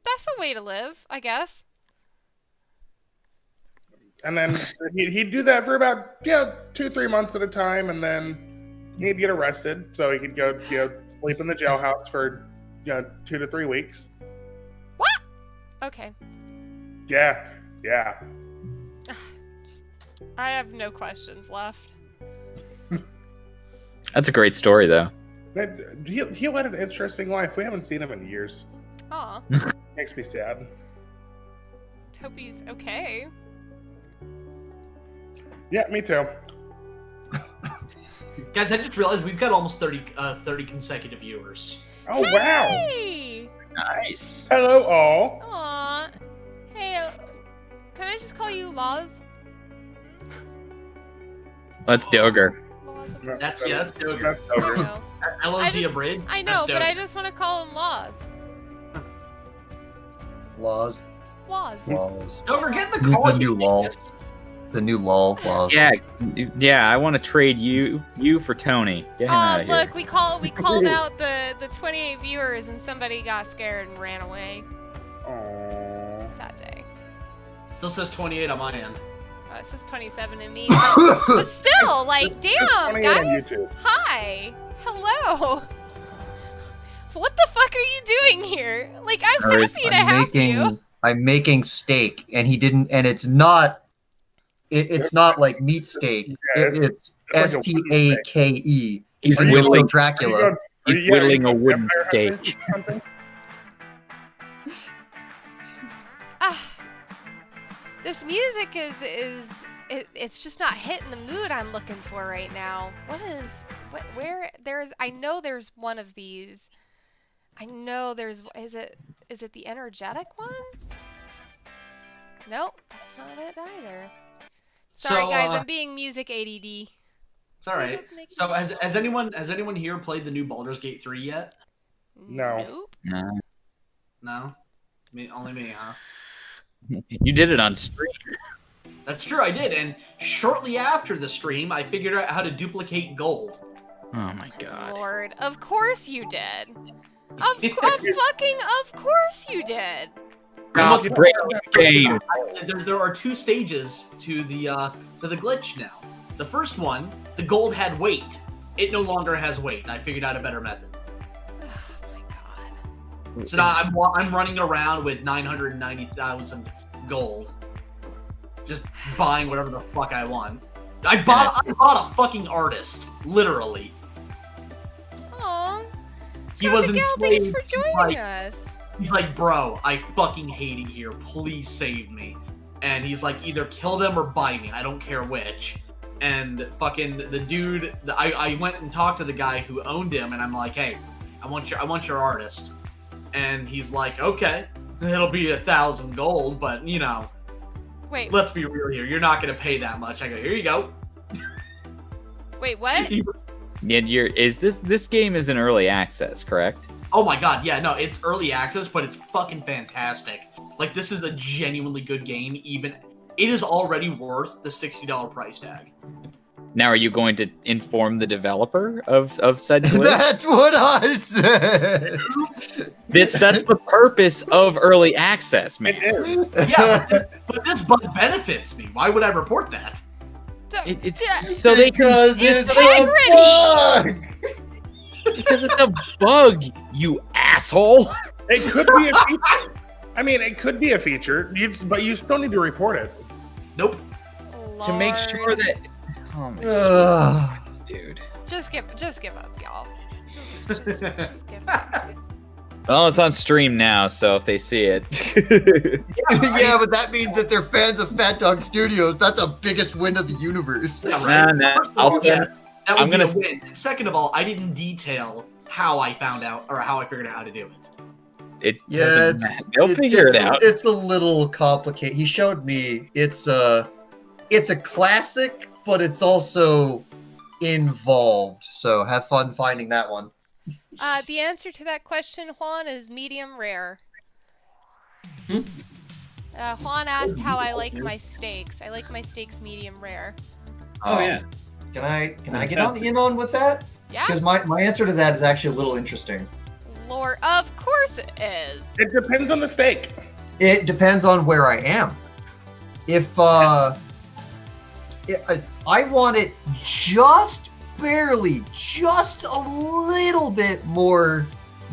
S2: That's a way to live, I guess.
S6: And then he'd do that for about 2-3 months at a time, and then he'd get arrested, so he could go sleep in the jailhouse for 2 to 3 weeks.
S2: What? Okay.
S6: Yeah.
S2: I have no questions left.
S1: That's a great story, though.
S6: He led an interesting life. We haven't seen him in years.
S2: Aw.
S6: Makes me sad.
S2: Hope he's okay.
S6: Yeah, me too.
S3: Guys, I just realized we've got almost 30 consecutive viewers.
S6: Oh wow!
S2: Hey!
S1: Nice.
S6: Hello all.
S2: Aw. Hey, can I just call you Laws?
S1: Let's Doger.
S2: Laws of...
S3: That's Doger.
S6: That's
S2: I
S6: over.
S2: know.
S3: LOZ abridged.
S2: I know, but I just want to call him Laws.
S5: Laws.
S2: Laws.
S3: Doger, get in
S5: The
S3: the call.
S5: new law. The new law laws.
S1: Yeah. I want to trade you for Tony. Get him out of here.
S2: Look, we called out the 28 viewers and somebody got scared and ran away.
S6: Aww.
S2: Sad day.
S3: Still says 28 on my end.
S2: It says 27 in me. But still, like, damn,
S6: 28 on
S2: guys.
S6: YouTube.
S2: Hi. Hello. What the fuck are you doing here? Like, I'm happy to have you.
S5: I'm making steak, and he didn't. And it's not. It's not like meat steak. It's
S6: it's like a
S5: STAKE.
S1: He's
S5: Even
S1: whittling-
S5: from Dracula.
S1: He's whittling a wooden steak.
S2: This music it's just not hitting the mood I'm looking for right now. I know there's one of these. I know is it the energetic one? Nope, that's not it either. Sorry guys, I'm being music ADD.
S3: It's all right. So has anyone here played the new Baldur's Gate 3 yet?
S6: No.
S2: Nope.
S3: No. Only me, huh?
S1: You did it on stream.
S3: That's true, I did. And shortly after the stream, I figured out how to duplicate gold.
S1: Oh my god.
S2: Lord, of course you did. Of course you did.
S1: God's great game.
S3: There are 2 stages to the glitch now. The first one, the gold had weight. It no longer has weight, and I figured out a better method.
S2: Oh my god.
S3: So now I'm running around with 990,000 gold, just buying whatever the fuck I want. I bought a fucking artist, literally.
S2: Aw.
S3: He was
S2: Miguel, thanks
S3: enslaved.
S2: for joining us.
S3: He's like, bro, I fucking hate it here. Please save me. And he's like, either kill them or buy me. I don't care which. And fucking the dude, I went and talked to the guy who owned him, and I'm like, hey, I want your artist. And he's like, okay, it'll be 1,000 gold, but
S2: Wait.
S3: let's be real here. You're not gonna pay that much. I go, here you go.
S2: Wait, what?
S1: And this game is in early access, correct?
S3: Oh my god, yeah, no, it's early access, but it's fucking fantastic. Like, this is a genuinely good game. Even it is already worth the $60 price tag.
S1: Now, are you going to inform the developer of said glitch?
S5: That's what I said.
S1: That's the purpose of early access, man.
S3: Yeah, but this bug benefits me. Why would I report that?
S1: It's so they can.
S5: Because it's a bug.
S1: Because it's a bug, you asshole.
S6: It could be a feature. I mean, it could be a feature, but you still need to report it.
S3: Nope.
S1: To make sure
S2: Lord.
S1: that. Oh my
S5: Ugh.
S1: god, dude.
S2: Just give up, y'all. Just give up.
S1: Well, it's on stream now, so if they see it.
S5: Yeah, but that means that they're fans of PhatDogStudios. That's a biggest win of the universe.
S3: Yeah, right.
S1: Nah,
S3: First of
S1: I'll
S3: all,
S1: send-
S3: yes, that would
S1: I'm
S3: be
S1: gonna
S3: a win. And second of all, I didn't detail how I found out or how I figured out how to do it.
S1: It
S5: Yeah,
S1: doesn't matter. They'll figure it out.
S5: It's a little complicated. He showed me. It's it's a classic, but it's also involved. So have fun finding that one.
S2: The answer to that question, Juan, is medium rare. Juan asked how I like my steaks. I like my steaks medium rare.
S8: Oh yeah.
S5: Can I get in on with that?
S2: Yeah.
S5: Because my answer to that is actually a little interesting.
S2: Lord, of course it is.
S6: It depends on the steak.
S5: It depends on where I am. If I want it just barely, just a little bit more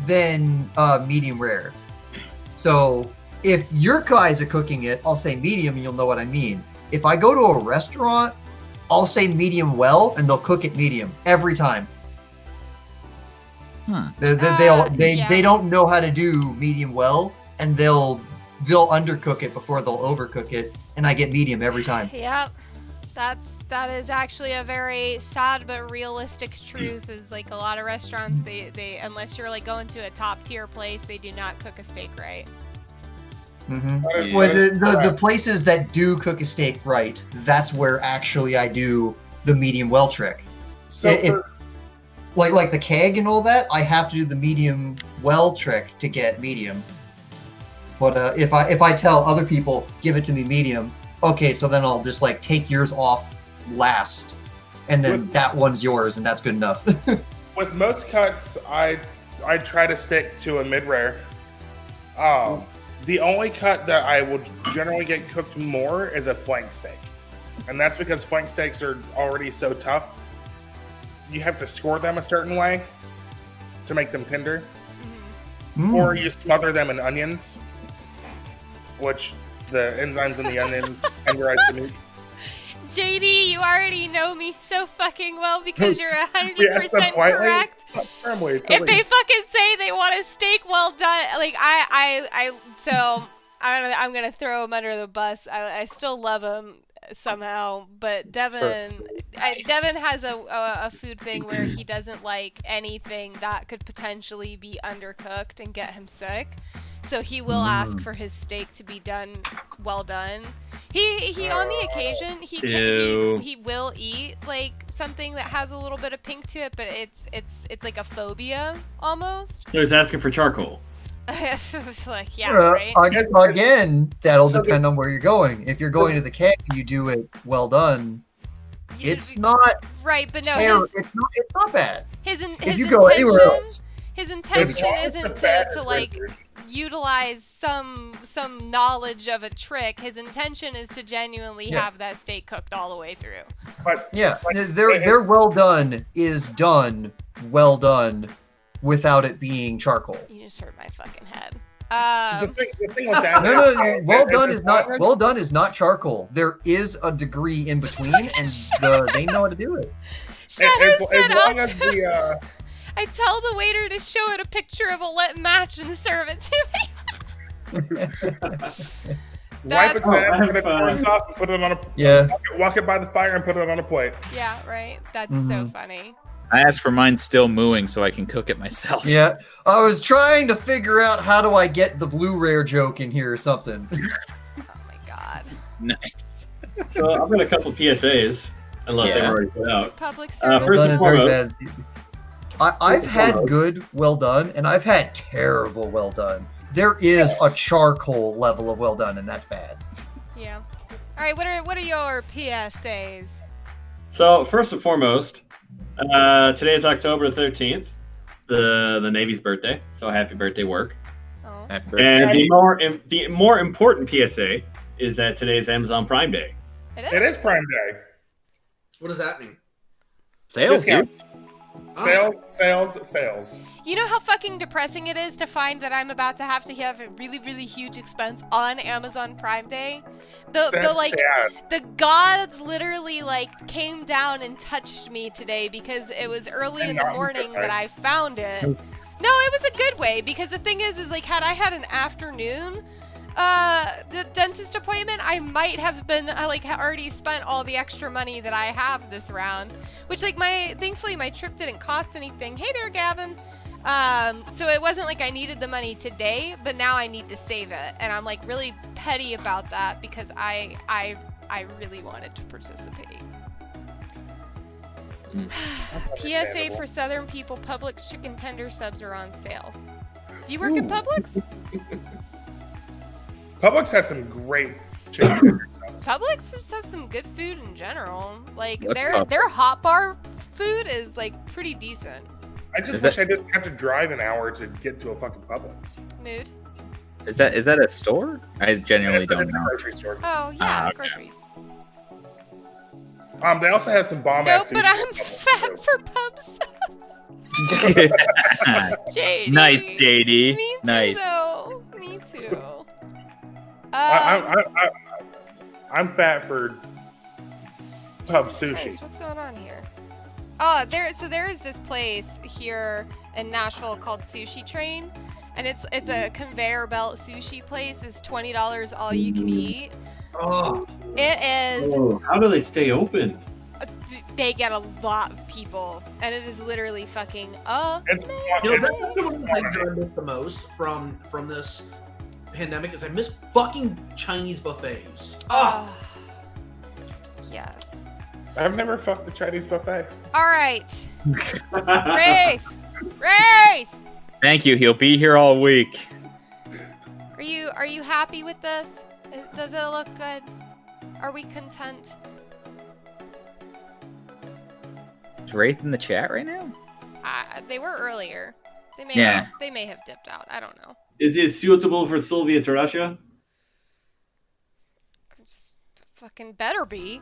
S5: than medium rare. So if your guys are cooking it, I'll say medium and you'll know what I mean. If I go to a restaurant, I'll say medium well and they'll cook it medium every time. They don't know how to do medium well and they'll undercook it before they'll overcook it, and I get medium every time.
S2: Yep. That is actually a very sad but realistic truth. Is like a lot of restaurants, they unless you're like going to a top tier place, they do not cook a steak right.
S5: Mm-hmm. Well, the places that do cook a steak right, that's where actually I do the medium well trick. So like the keg and all that, I have to do the medium well trick to get medium. But if I tell other people give it to me medium, okay, so then I'll just like take yours off last, and then that one's yours, and that's good enough.
S6: With most cuts, I try to stick to a mid rare. The only cut that I will generally get cooked more is a flank steak, and that's because flank steaks are already so tough. You have to score them a certain way to make them tender, or you smother them in onions, which the enzymes in the onion tenderize the meat.
S2: JD, you already know me so fucking well because you're 100% correct. If they fucking say they want a steak well done, like I'm gonna throw him under the bus. I still love him somehow, but Devin has a food thing where he doesn't like anything that could potentially be undercooked and get him sick. So he will ask for his steak to be well done. He on the occasion he will eat like something that has a little bit of pink to it, but it's like a phobia almost.
S8: He was asking for charcoal.
S2: I was like, yeah, right.
S5: Again, that'll depend on where you're going. If you're going to the keg and you do it well done, it's not
S2: right. But no,
S5: it's not bad.
S2: If
S5: you go anywhere else,
S2: his intention isn't to like utilize some knowledge of a trick. His intention is to genuinely have that steak cooked all the way through.
S6: But
S5: their well done is done well done without it being charcoal.
S2: You just hurt my fucking head.
S6: The thing with that,
S5: no, well done is not charcoal. There is a degree in between, and they know how to do it.
S2: I tell the waiter to show it a picture of a lit match and serve it to me.
S6: Wipe it down, put it off, and put it on walk it by the fire and put it on a plate.
S2: Yeah, right. That's so funny.
S1: I asked for mine still mooing so I can cook it myself.
S5: Yeah, I was trying to figure out how do I get the blue rare joke in here or something.
S2: Oh my god.
S1: Nice.
S8: So I've got a couple PSAs, unless they've already put out.
S2: Public service.
S8: First and foremost,
S5: I've had good well done, and I've had terrible well done. There is a charcoal level of well done, and that's bad.
S2: Yeah. All right. What are your PSAs?
S8: So first and foremost, today is October 13th, the Navy's birthday. So happy birthday, work!
S2: Oh.
S1: Happy birthday.
S8: And the more important PSA is that today is Amazon Prime Day.
S6: It is Prime Day.
S3: What does that mean?
S1: Sales, dude.
S6: Sales.
S2: You know how fucking depressing it is to find that I'm about to have a really, really huge expense on Amazon Prime Day? The gods literally like came down and touched me today because it was early in the morning that I found it. No, it was a good way because the thing is like had I had an afternoon the dentist appointment, I might have been already spent all the extra money that I have this round, which thankfully my trip didn't cost anything. Hey there, Gavin. So it wasn't like I needed the money today, but now I need to save it, and I'm like really petty about that because I I really wanted to participate.
S1: Mm.
S2: PSA for Southern people: Publix chicken tender subs are on sale. Do you work at Publix?
S6: Publix has some great chicken.
S2: Publix just has some good food in general. Like
S1: What's
S2: their hot bar food is like pretty decent.
S6: I just
S1: Is
S6: wish
S1: that-
S6: I didn't have to drive an hour to get to a fucking Publix.
S2: Mood.
S1: Is that a store? I genuinely don't
S6: It's a
S1: know.
S6: grocery store.
S2: Oh yeah,
S1: okay.
S2: groceries.
S6: They also have some bomb
S2: No,
S6: ass.
S2: but I'm fat for pub subs. JD.
S1: Nice, JD.
S2: Me too,
S1: Nice.
S2: though. Me too.
S6: I'm fat for pub
S2: Jesus
S6: sushi.
S2: Christ, what's going on here? Oh, there is this place here in Nashville called Sushi Train, and it's a conveyor belt sushi place. It's $20 all you can eat.
S3: Oh,
S2: It is.
S8: How do they stay open?
S2: They get a lot of people, and it is literally fucking
S6: It's,
S3: you know,
S6: it's,
S3: that's one of the things that I miss the most from this pandemic is I miss fucking Chinese buffets. Ah,
S2: Yes.
S6: I've never fucked the Chinese buffet.
S2: All right. Wraith. Wraith.
S1: Thank you. He'll be here all week.
S2: Are you happy with this? Does it look good? Are we content?
S1: Is Wraith in the chat right now?
S2: They were earlier. They may
S1: Yeah.
S2: have dipped out. I don't know.
S8: Is it suitable for Soviet Russia?
S2: It's fucking better be.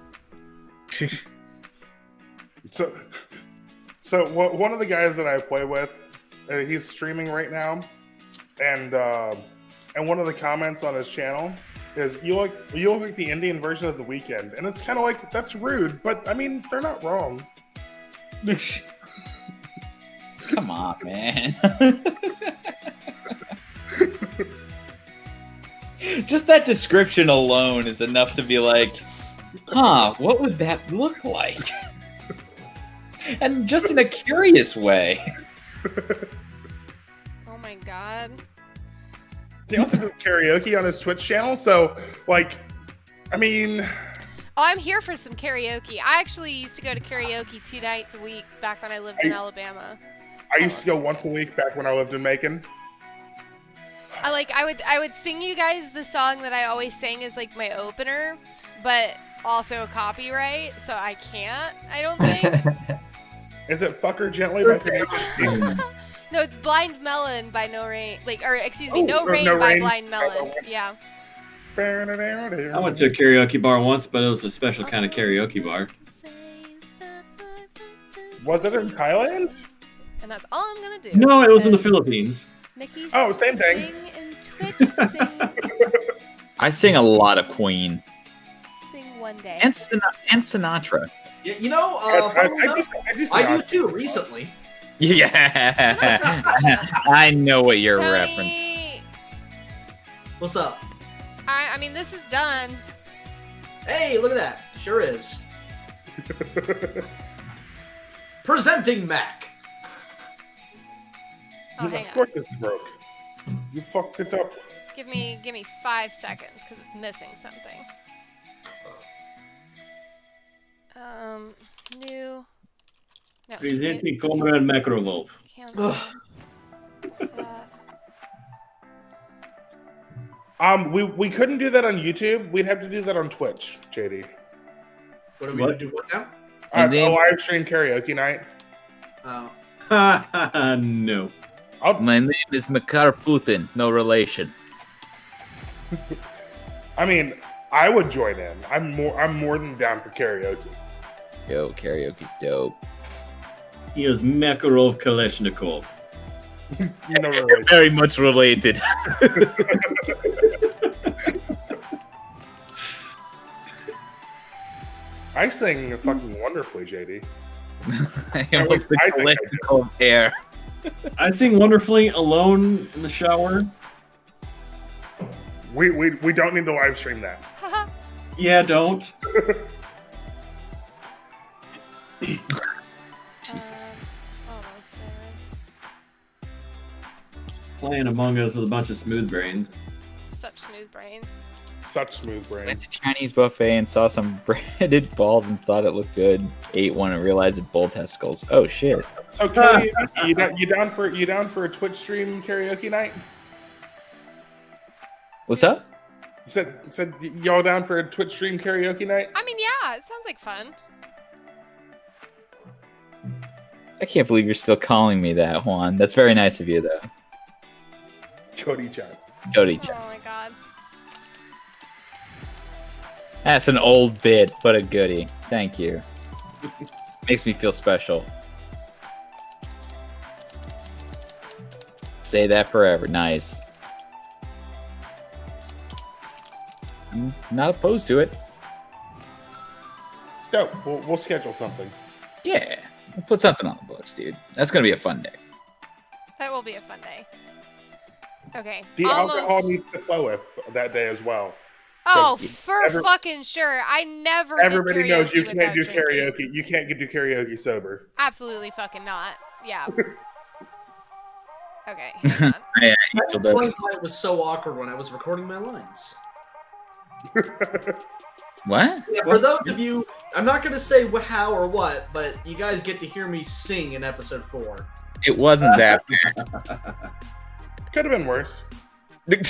S6: So one of the guys that I play with, he's streaming right now, and one of the comments on his channel is you look like the Indian version of The Weeknd, and it's kind of like that's rude, but I mean they're not wrong.
S1: Come on, man. Just that description alone is enough to be like, huh, what would that look like? And just in a curious way.
S2: Oh my god.
S6: He also does karaoke on his Twitch channel, so like, I mean,
S2: Oh, I'm here for some karaoke. I actually used to go to karaoke 2 nights a week back when I lived in Alabama.
S6: I used to go once a week back when I lived in Macon.
S2: I would sing you guys the song that I always sang as like my opener, but also copyright, so I can't. I don't think.
S6: Is it "Fuck Her Gently" by Tenacious D?
S2: No, it's Blind Melon by No Rain. Excuse me,
S6: Oh,
S2: No Rain
S6: No
S2: by
S6: Rain.
S2: Blind Melon. Yeah.
S8: I went to a karaoke bar once, but it was a special kind of karaoke bar.
S6: Was it in Thailand?
S2: And that's all I'm gonna do.
S8: No, it was in the
S2: is
S8: Philippines.
S2: Mickey,
S6: Oh, same thing.
S2: Sing in Twitch,
S1: I sing a lot of Queen.
S2: sing one day.
S1: And Sinatra.
S3: yeah, you know, I do too. Recently,
S1: Yeah. I know what you're
S2: Tony,
S1: referencing.
S3: what's up?
S2: I mean, this is done.
S3: Hey, look at that. Sure is. Presenting Mac.
S2: Oh,
S6: Of
S2: hang on.
S6: course it's broke. You fucked it up.
S2: Give me 5 seconds because it's missing something. New. No.
S8: Presenting Comrade Makrolov.
S2: Cancel.
S6: We couldn't do that on YouTube. We'd have to do that on Twitch, JD.
S3: What are we
S8: What?
S3: gonna do? What now?
S1: And then-
S6: A live stream karaoke night.
S8: No.
S1: My name is Makar Putin. No relation.
S6: I mean, I would join in. I'm more than down for karaoke.
S1: Yo, karaoke's dope.
S8: He is Makarov Kalashnikov.
S6: No relation.
S1: Very much related.
S6: I sing fucking wonderfully, JD.
S1: I am
S6: least
S1: the
S6: I think I do.
S1: collective air.
S8: I sing wonderfully alone in the shower.
S6: We don't need to live stream that.
S8: Yeah, don't.
S1: Jesus.
S2: Almost there.
S8: Playing Among Us with a bunch of smooth brains.
S2: Such smooth brains.
S6: Such smooth brain.
S1: Went to Chinese buffet and saw some breaded balls and thought it looked good. Ate one and realized it bull testicles. Oh shit!
S6: So Cody, you down for a Twitch stream karaoke night?
S1: What's up?
S6: Said y'all down for a Twitch stream karaoke night?
S2: I mean, yeah, it sounds like fun.
S1: I can't believe you're still calling me that, Juan. That's very nice of you, though.
S6: Cody-chan.
S1: Cody-chan.
S2: Oh my god.
S1: That's an old bit, but a goodie. Thank you. Makes me feel special. Say that forever. Nice. I'm not opposed to it.
S6: No, we'll schedule something.
S1: Yeah. We'll put something on the books, dude. That's going to be a fun day.
S2: That will be a fun day. Okay.
S6: The alcohol needs to flow with that day as well.
S2: Oh, for fucking sure. I never did
S6: Everybody knows you
S2: karaoke
S6: can't do
S2: without drinking.
S6: karaoke. You can't do karaoke sober.
S2: Absolutely fucking not. Yeah. Okay, hang on.
S1: Yeah,
S3: That's why it was so awkward when I was recording my lines.
S1: What?
S3: Yeah, for those of you, I'm not going to say how or what, but you guys get to hear me sing in episode 4.
S1: It wasn't that
S6: Could have been worse.
S1: bad.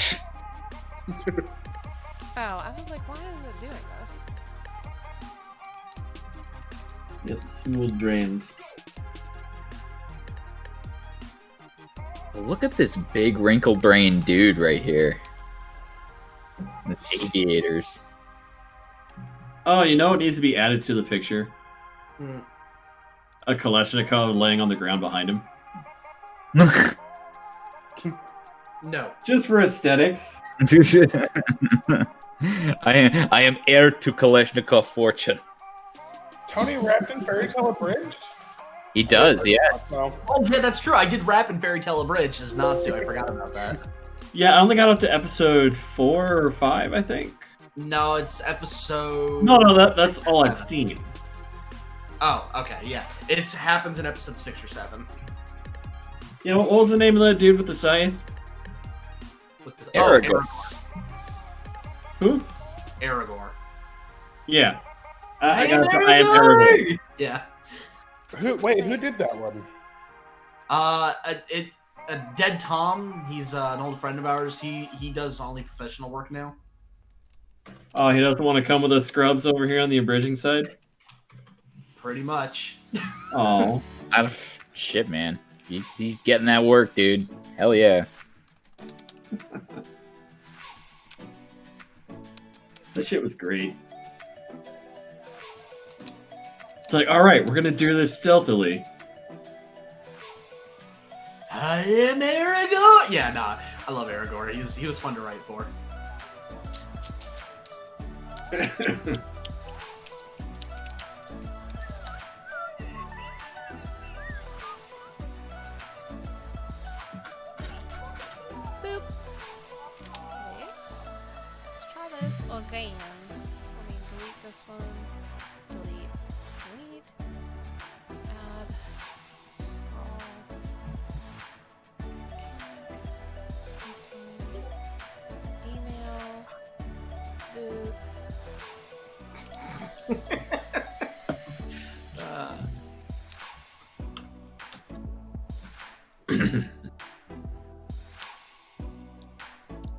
S2: Oh, I was like, why is it doing this?
S8: Yep, smooth brains.
S1: Look at this big wrinkled brain dude right here. This aviators.
S8: Oh, you know what needs to be added to the picture?
S3: Hmm.
S8: A Kalashnikov laying on the ground behind him.
S3: No.
S8: Just for aesthetics.
S1: I am heir to Kalashnikov fortune.
S6: Tony rapped in Fairy Tale Abridged?
S1: He does, yes.
S6: No.
S3: Oh, yeah, that's true. I did rap in Fairy Tale Abridged as Natsu. I forgot about that.
S8: Yeah, I only got up to episode 4 or 5, I think.
S3: No, it's episode...
S8: No, that's all I've seen.
S3: Oh, okay, yeah. It happens in episode 6 or 7.
S8: You know, what was the name of that dude with the scythe?
S3: With the...
S1: Aragorn.
S8: Who?
S3: Aragorn.
S8: Yeah. I am Aragorn.
S3: Yeah.
S6: Who did that one?
S3: Dead Tom. He's an old friend of ours. He does only professional work now.
S8: Oh, he doesn't want to come with us scrubs over here on the abridging side?
S3: Pretty much.
S8: Oh.
S1: Shit, man. He's getting that work, dude. Hell yeah.
S8: That shit was great. It's like, alright, we're gonna do this stealthily.
S3: I am Aragorn! Yeah, nah. I love Aragorn. He was fun to write for.
S2: Boop. Let's try this again. So let me delete this one. Delete. Add. Scroll. Email. Boop.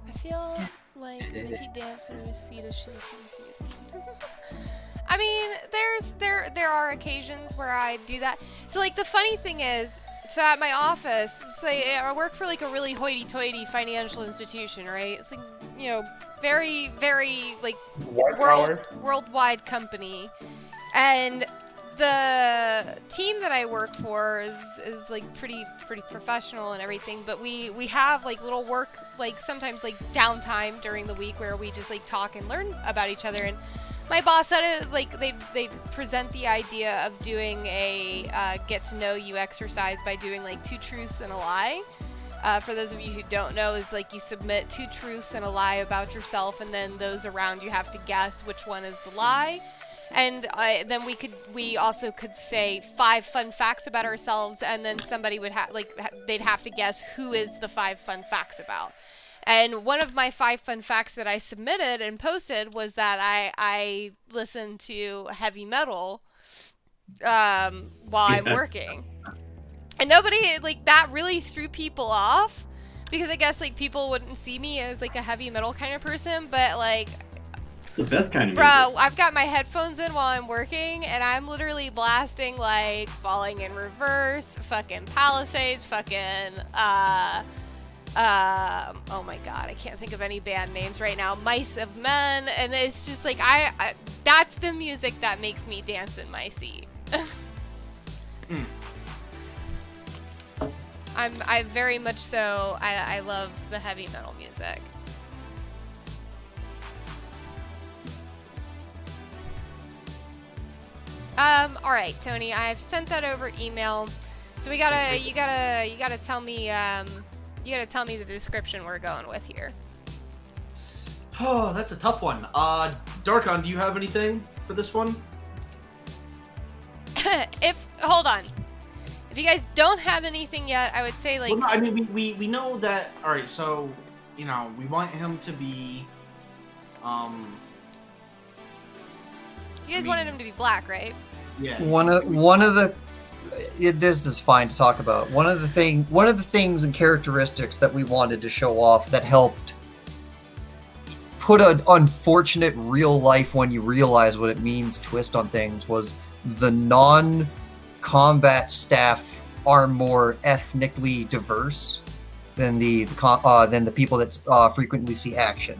S2: I feel like Miki danced in her seat as she listens to music sometimes. I mean, there are occasions where I do that. So like the funny thing is, so at my office, say I work for like a really hoity-toity financial institution, right? It's like, you know, very, very like worldwide company, and the team that I work for is like pretty professional and everything, but we have like little work, like sometimes like downtime during the week where we just like talk and learn about each other. And my boss said it like they present the idea of doing a get to know you exercise by doing like 2 truths and a lie. For those of you who don't know, is like you submit 2 truths and a lie about yourself, and then those around you have to guess which one is the lie. And then we also could say 5 fun facts about ourselves, and then somebody would they'd have to guess who is the 5 fun facts about. And one of my 5 fun facts that I submitted and posted was that I listen to heavy metal while I'm working. And nobody, like, that really threw people off because I guess, like, people wouldn't see me as, like, a heavy metal kind of person, but, like,
S8: It's the best kind of
S2: bro,
S8: music.
S2: I've got my headphones in while I'm working, and I'm literally blasting, like, Falling in Reverse, fucking Palisades, fucking, oh my god, I can't think of any band names right now, Mice of Men, and it's just, like, I that's the music that makes me dance in my seat. I very much so, I love the heavy metal music. All right, Tony, I've sent that over email. So you gotta tell me, the description we're going with here.
S3: Oh, that's a tough one. Darkon, do you have anything for this one?
S2: Hold on. If you guys don't have anything yet, I would say, like...
S3: Well, no, I mean, we know that... Alright, so, you know, we want him to be...
S2: You guys wanted him to be black, right?
S3: Yeah.
S5: One of the this is fine to talk about. One of the things and characteristics that we wanted to show off that helped put an unfortunate real life when you realize what it means twist on things was the non-combat staff are more ethnically diverse than the people that frequently see action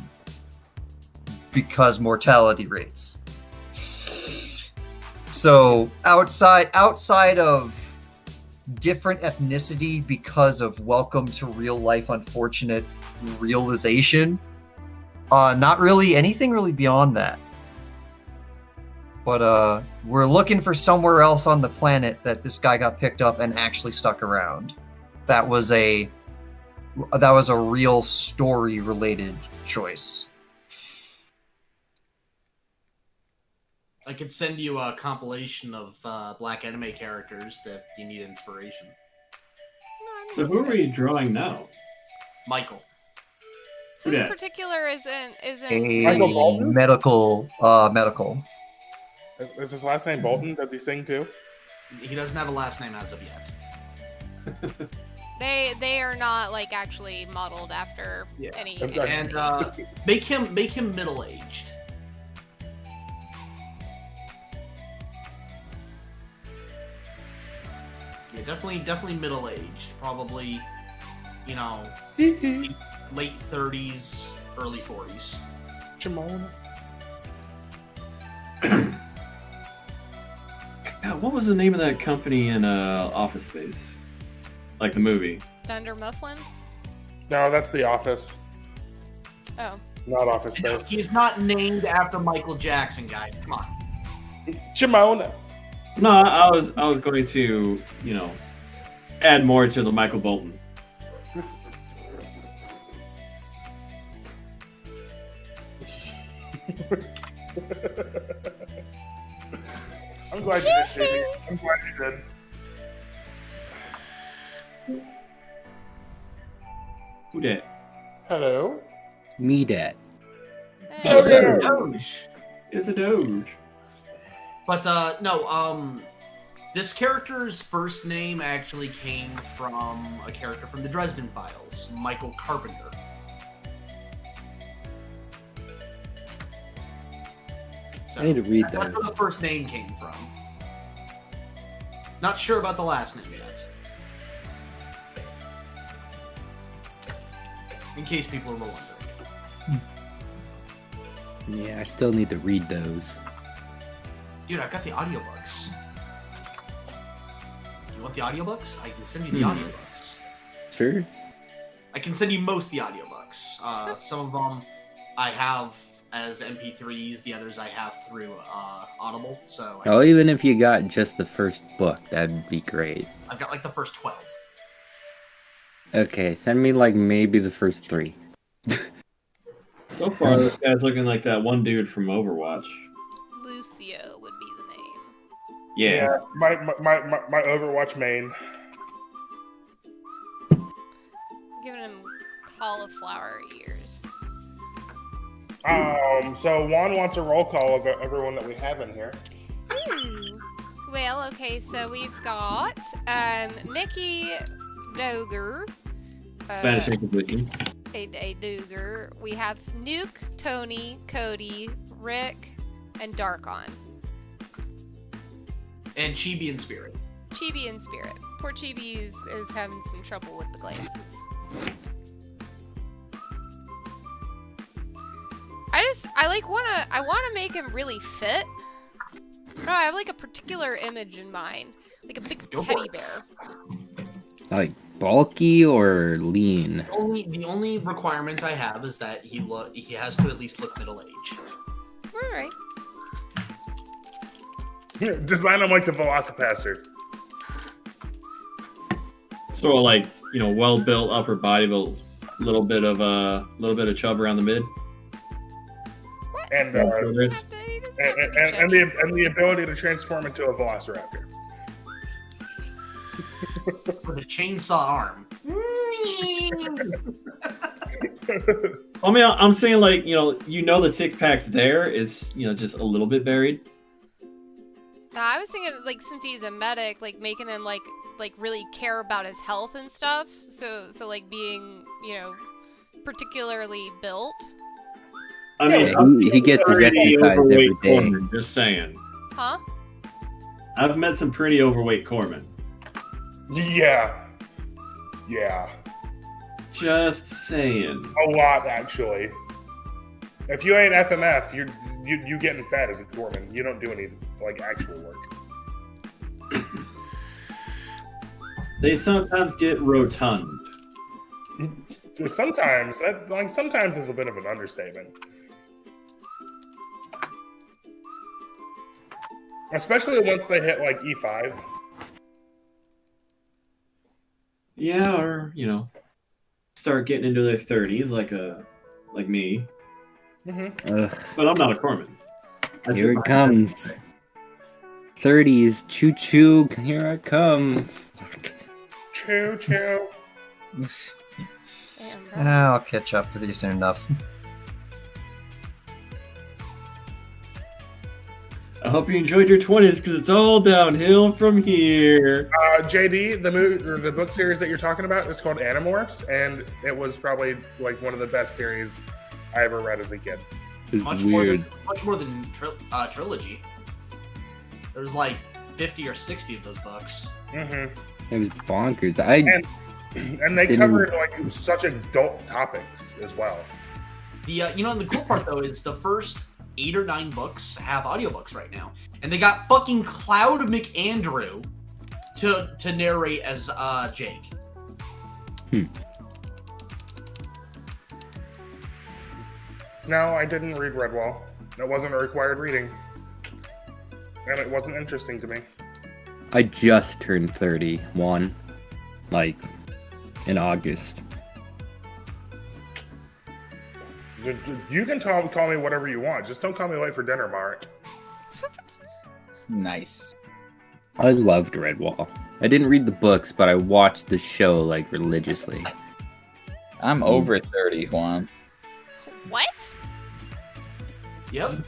S5: because mortality rates. So outside of different ethnicity because of welcome to real life unfortunate realization, not really anything really beyond that. But we're looking for somewhere else on the planet that this guy got picked up and actually stuck around. That was a real story related choice.
S3: I could send you a compilation of black anime characters if you need inspiration.
S2: No, I mean,
S8: So
S2: that's
S8: who are
S2: good.
S8: we drawing now?
S3: Michael.
S2: So this
S8: Yeah.
S2: particular isn't
S5: A
S6: Michael Bolton?
S5: medical.
S6: Is his last name Bolton? Does he sing too?
S3: He doesn't have a last name as of yet.
S2: They are not, like, actually modeled after
S3: Yeah.
S2: any.
S6: Okay.
S3: And make him middle-aged. Yeah, definitely middle-aged. Probably, you know, late 30s, early 40s.
S6: Jamona.
S8: God, what was the name of that company in Office Space? Like the movie.
S2: Dunder Mifflin?
S6: No, that's The Office.
S2: Oh.
S6: Not Office
S3: You know,
S6: Space.
S3: he's not named after Michael Jackson, guys. Come on.
S6: Jamona.
S8: No, I was going to, you know, add more to the Michael Bolton.
S6: I'm glad you did, JD. I'm glad you did.
S8: Who dat?
S6: Hello?
S9: Me dat.
S2: Hey.
S8: Oh, yeah.
S3: Doge.
S8: It's a Doge.
S3: But no, this character's first name actually came from a character from the Dresden Files, Michael Carpenter. So
S9: I need to read
S3: that's
S9: that.
S3: where the first name came from. Not sure about the last name yet. In case people are wondering.
S9: Yeah, I still need to read those.
S3: Dude, I've got the audiobooks. You want the audiobooks? I can send you the audiobooks.
S9: Sure.
S3: I can send you most of the audiobooks. Some of them I have as MP3s, the others I have through Audible. So
S9: Oh, even if you got just the first book, that'd be great.
S3: I've got like the first 12.
S9: Okay, send me like maybe the first 3.
S8: So far, this guy's looking like that one dude from Overwatch.
S2: Lucio would be the name.
S8: Yeah.
S6: My Overwatch main.
S2: Giving him cauliflower ears.
S6: So Juan wants a roll call of everyone that we have in here.
S2: Well, okay, so we've got Mickey Doger.
S8: Spanish completely.
S2: A Dooger. We have Nuke, Tony, Cody, Rick, and Darkon.
S3: And Chibi and Spirit.
S2: Chibi and Spirit. Poor Chibi is having some trouble with the glasses. I wanna make him really fit. No, I have like a particular image in mind. Like a big teddy bear.
S9: Like bulky or lean?
S3: The only requirement I have is that he has to at least look middle aged.
S2: Alright.
S6: Design him like the Velocipaster.
S8: Sort of like, well built upper body, but little bit of chub around the mid.
S6: And the ability to transform into a Velociraptor.
S3: With a chainsaw arm.
S8: I mean, I'm saying like, the six pack's there is, just a little bit buried.
S2: I was thinking like since he's a medic, like making him like really care about his health and stuff. So like being, particularly built.
S8: I mean,
S9: he gets his exercise every day.
S8: Corpsmen, just saying.
S2: Huh?
S8: I've met some pretty overweight corpsmen.
S6: Yeah.
S8: Just saying.
S6: A lot, actually. If you ain't FMF, you getting fat as a corpsman. You don't do any like actual work.
S8: They sometimes get rotund.
S6: Sometimes is a bit of an understatement. Especially once they hit like E5.
S8: Yeah, or start getting into their 30s, like me.
S6: Mm-hmm.
S8: But I'm not a corpsman.
S9: Here it comes. 30s, choo choo. Here I come. Fuck.
S6: Choo choo.
S5: I'll catch up with you soon enough.
S8: I hope you enjoyed your 20s because it's all downhill from here.
S6: JD, the book series that you're talking about is called Animorphs, and it was probably like one of the best series I ever read as a kid.
S9: It's
S3: Much
S9: weird.
S3: more than trilogy. There's like 50 or 60 of those books.
S6: Mm-hmm.
S9: It was bonkers.
S6: And they covered like such adult topics as well.
S3: The cool part though is the first 8 or 9 books have audiobooks right now, and they got fucking Cloud McAndrew to narrate as Jake.
S6: No, I didn't read Redwall. It wasn't a required reading, and it wasn't interesting to me.
S9: I just turned 31, like in August.
S6: You can call me whatever you want. Just don't call me late for dinner, Mark.
S1: Nice.
S9: I loved Redwall. I didn't read the books, but I watched the show like religiously.
S1: I'm over 30, Juan.
S2: What?
S3: Yep.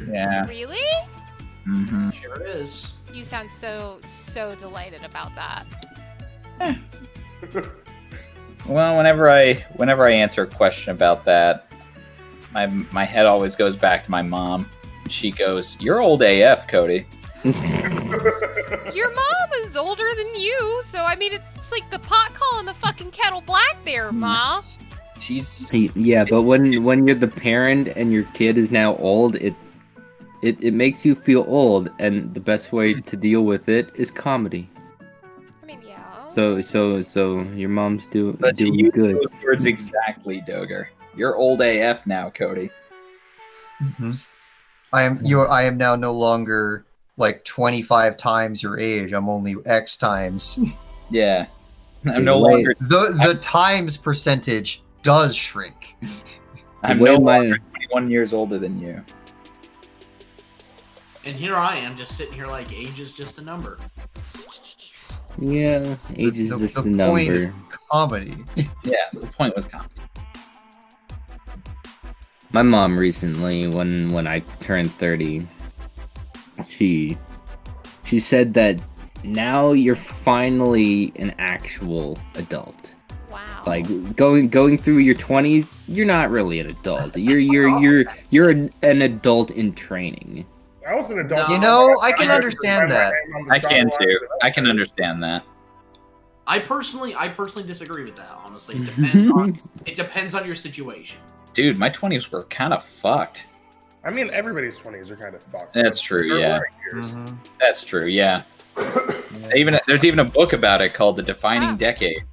S1: Yeah.
S2: Really?
S1: Mm-hmm.
S3: Sure is.
S2: You sound so delighted about that.
S1: Well, whenever I answer a question about that, my head always goes back to my mom. She goes, "You're old AF, Cody."
S2: Your mom is older than you, so I mean it's like the pot calling the fucking kettle black there, Ma.
S1: She's
S9: Yeah, but when you're the parent and your kid is now old, it makes you feel old, and the best way to deal with it is comedy.
S2: I mean, yeah.
S9: So your mom's doing
S1: but she
S9: good.
S1: used those words exactly, Doger. You're old AF now, Cody.
S5: Mm-hmm. I am now no longer like 25 times your age. I'm only X times.
S1: Yeah. I'm no longer
S5: The times percentage does shrink.
S1: I'm no longer 21 years older than you.
S3: And here I am, just sitting here like age is just a number.
S9: Yeah, age is just a
S5: the point is
S9: number.
S5: comedy.
S1: Yeah, the point was comedy.
S9: My mom recently, when I turned 30, she said that now you're finally an actual adult.
S2: Wow.
S9: Like going through your 20s, you're not really an adult. You're an adult in training.
S6: I was an adult.
S5: You know, I can understand that.
S1: I can too. I can understand that.
S3: I personally disagree with that. Honestly, it depends on your situation.
S1: Dude, my 20s were kind of fucked.
S6: I mean, everybody's 20s are kind of fucked.
S1: That's true, yeah.
S5: Mhm.
S1: That's true, yeah. There's even a book about it called The Defining Decade.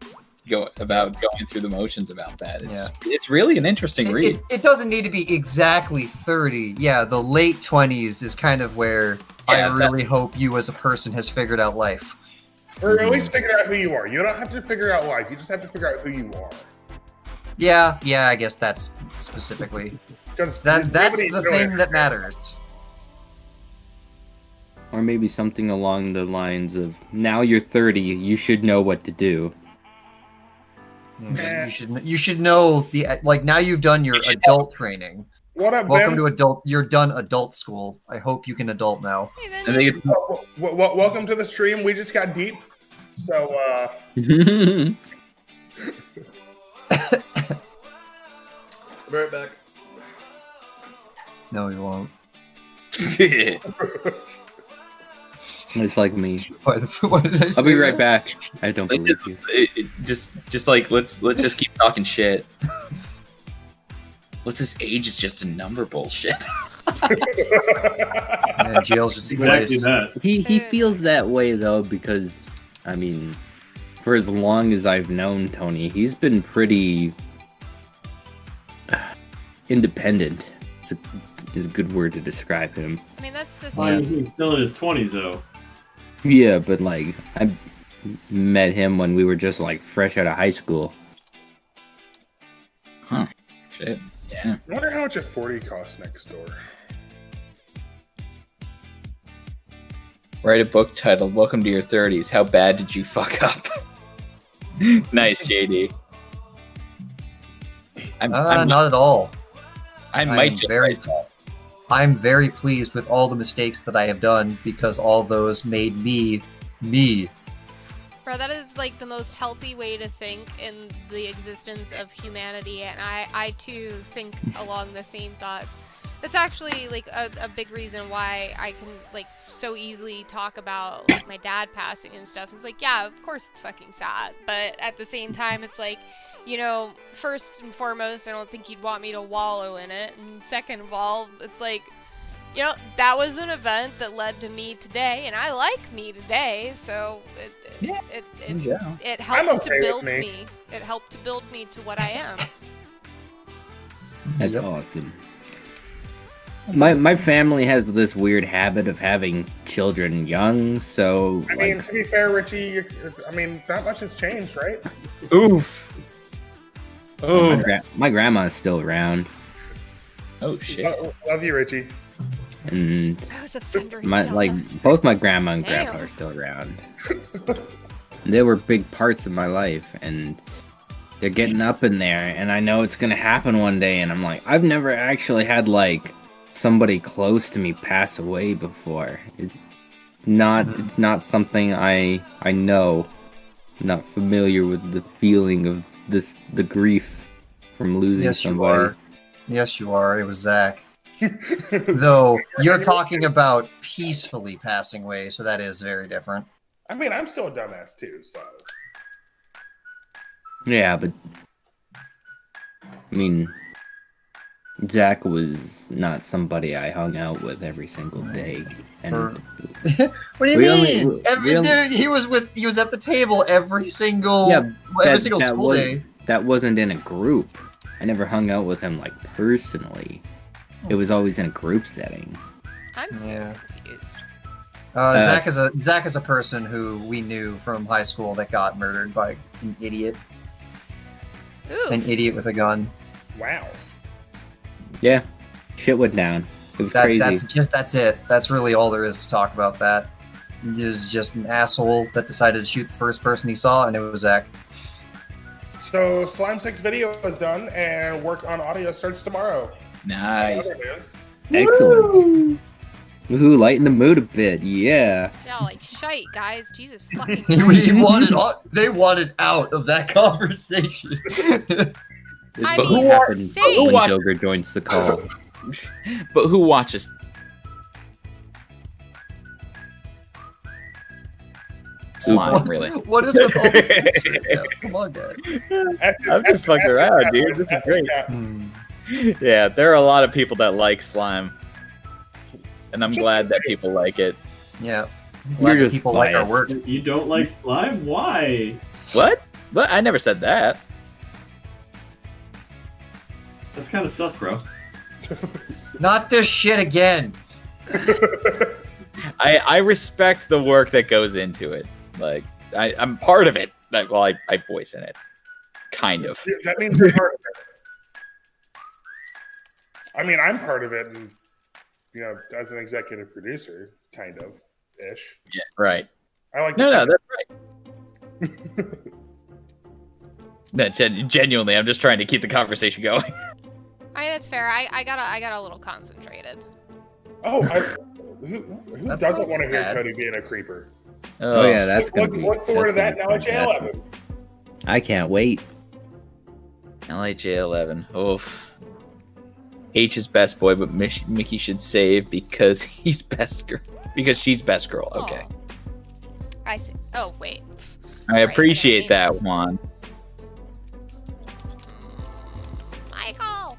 S1: About going through the motions about that. It's really an interesting read.
S5: It doesn't need to be exactly 30. Yeah, the late 20s is kind of where I really hope you as a person has figured out life.
S6: Or at least figure out who you are. You don't have to figure out life. You just have to figure out who you are.
S5: Yeah, I guess that's specifically.
S6: Because
S5: that's the thing that matters.
S9: Or maybe something along the lines of, now you're 30, you should know what to do.
S5: You should know now you've done your adult training.
S6: What up,
S5: Welcome
S6: Ben?
S5: to adult. You're done adult school. I hope you can adult now.
S2: Hey,
S1: I think it's
S6: Welcome to the stream. We just got deep. So,
S3: Be right back.
S5: No, you won't.
S9: It's like me.
S5: What did I say?
S9: I'll be right back. I don't believe you.
S1: Just like let's just keep talking shit. What's this age is just a number bullshit.
S5: And jail's just a
S8: Exactly
S5: place.
S8: that.
S9: He feels that way though because, I mean, for as long as I've known Tony, he's been pretty independent. Is a good word to describe him.
S2: I mean, that's the
S8: He's
S2: same.
S8: still in his 20s, though.
S9: Yeah, but like I met him when we were just like fresh out of high school.
S1: Huh. Shit. Yeah.
S6: I wonder how much a 40 costs next door.
S1: Write a book titled "Welcome to Your 30s. How bad did you fuck up?" Nice, JD.
S5: Not at all.
S1: I might just write that.
S5: I'm very pleased with all the mistakes that I have done because all those made me me.
S2: Bro, that is like the most healthy way to think in the existence of humanity, and I too think along the same thoughts. That's actually like a big reason why I can like so easily talk about like my dad passing and stuff. Is like, yeah, of course it's fucking sad, but at the same time it's like, you know, first and foremost, I don't think you'd want me to wallow in it, and second of all, it's like, you know, that was an event that led to me today, and I like me today, so it helped to build me. It helped to build me to what I am.
S9: That's awesome. My family has this weird habit of having children young, so
S6: I mean, to be fair, Richie, not much has changed, right?
S1: Oof. Oh.
S9: My grandma's still around,
S1: Oh shit.
S6: Love you, Richie.
S9: and
S2: That was a thundering
S9: both my grandma and
S2: Damn.
S9: grandpa are still around. They were big parts of my life, and they're getting up in there, and I know it's gonna happen one day, and I'm like, I've never actually had like somebody close to me pass away before. It's not something I know. I'm not familiar with the feeling of the grief from losing somebody.
S5: Yes, you are. It was Zach. Though you're talking about peacefully passing away, so that is very different.
S6: I mean, I'm still a dumbass too, so.
S9: Yeah, but I mean, Zach was not somebody I hung out with every single day. And
S5: What do you
S9: We
S5: mean?
S9: only-
S5: Dude, he was at the table every single school day.
S9: That wasn't in a group. I never hung out with him like personally. It was always in a group setting.
S2: I'm so
S5: Yeah.
S2: confused.
S5: Zach is a person who we knew from high school that got murdered by an idiot.
S2: Ooh.
S5: An idiot with a gun.
S6: Wow.
S9: Yeah, shit went down. It was crazy.
S5: That's it. That's really all there is to talk about that. There's just an asshole that decided to shoot the first person he saw, and it was Zach.
S6: So Slime 6 video is done, and work on audio starts tomorrow.
S1: Nice.
S6: Other news.
S9: Excellent. Woohoo, lighten the mood a bit. Yeah.
S2: Yeah, like shite, guys. Jesus fucking.
S5: They wanted out of that conversation.
S9: This
S2: I
S9: is what
S2: mean,
S9: happens
S2: same.
S9: when Joker joins the call.
S1: But who watches? Slime, really.
S5: What is with all this bullshit? Yeah, come on, guys.
S1: I'm just fucking around, dude. This is great. Yeah, there are a lot of people that like slime, and I'm glad that people like it.
S5: Yeah. Glad that
S9: just
S5: people like our
S9: biased.
S5: work.
S8: You don't like slime? Why?
S1: What? What? I never said that.
S8: That's kind of sus, bro.
S5: Not this shit again.
S1: I respect the work that goes into it. Like I'm part of it. Well, I voice in it, kind of.
S6: That means you're part of it. I mean, I'm part of it, and as an executive producer, kind of ish.
S1: Yeah, right.
S6: I like.
S1: No, that's right. No, genuinely, I'm just trying to keep the conversation going.
S2: I mean, that's fair. I got a little concentrated.
S6: Oh, who
S5: That's
S6: doesn't
S5: not
S6: want to hear
S5: bad.
S6: Cody being a creeper?
S9: Oh yeah, that's gonna be.
S6: Look forward to
S9: that's
S6: that
S9: gonna
S6: now
S9: be
S6: at
S9: fantastic.
S6: J11.
S9: I can't wait.
S1: LAJ11. Oof. H is best boy, but Miki should save because he's best girl. Because she's best girl. Okay.
S2: Oh. I see. Oh wait.
S1: I
S2: Right,
S1: appreciate that,
S2: names.
S1: Juan.
S2: Michael.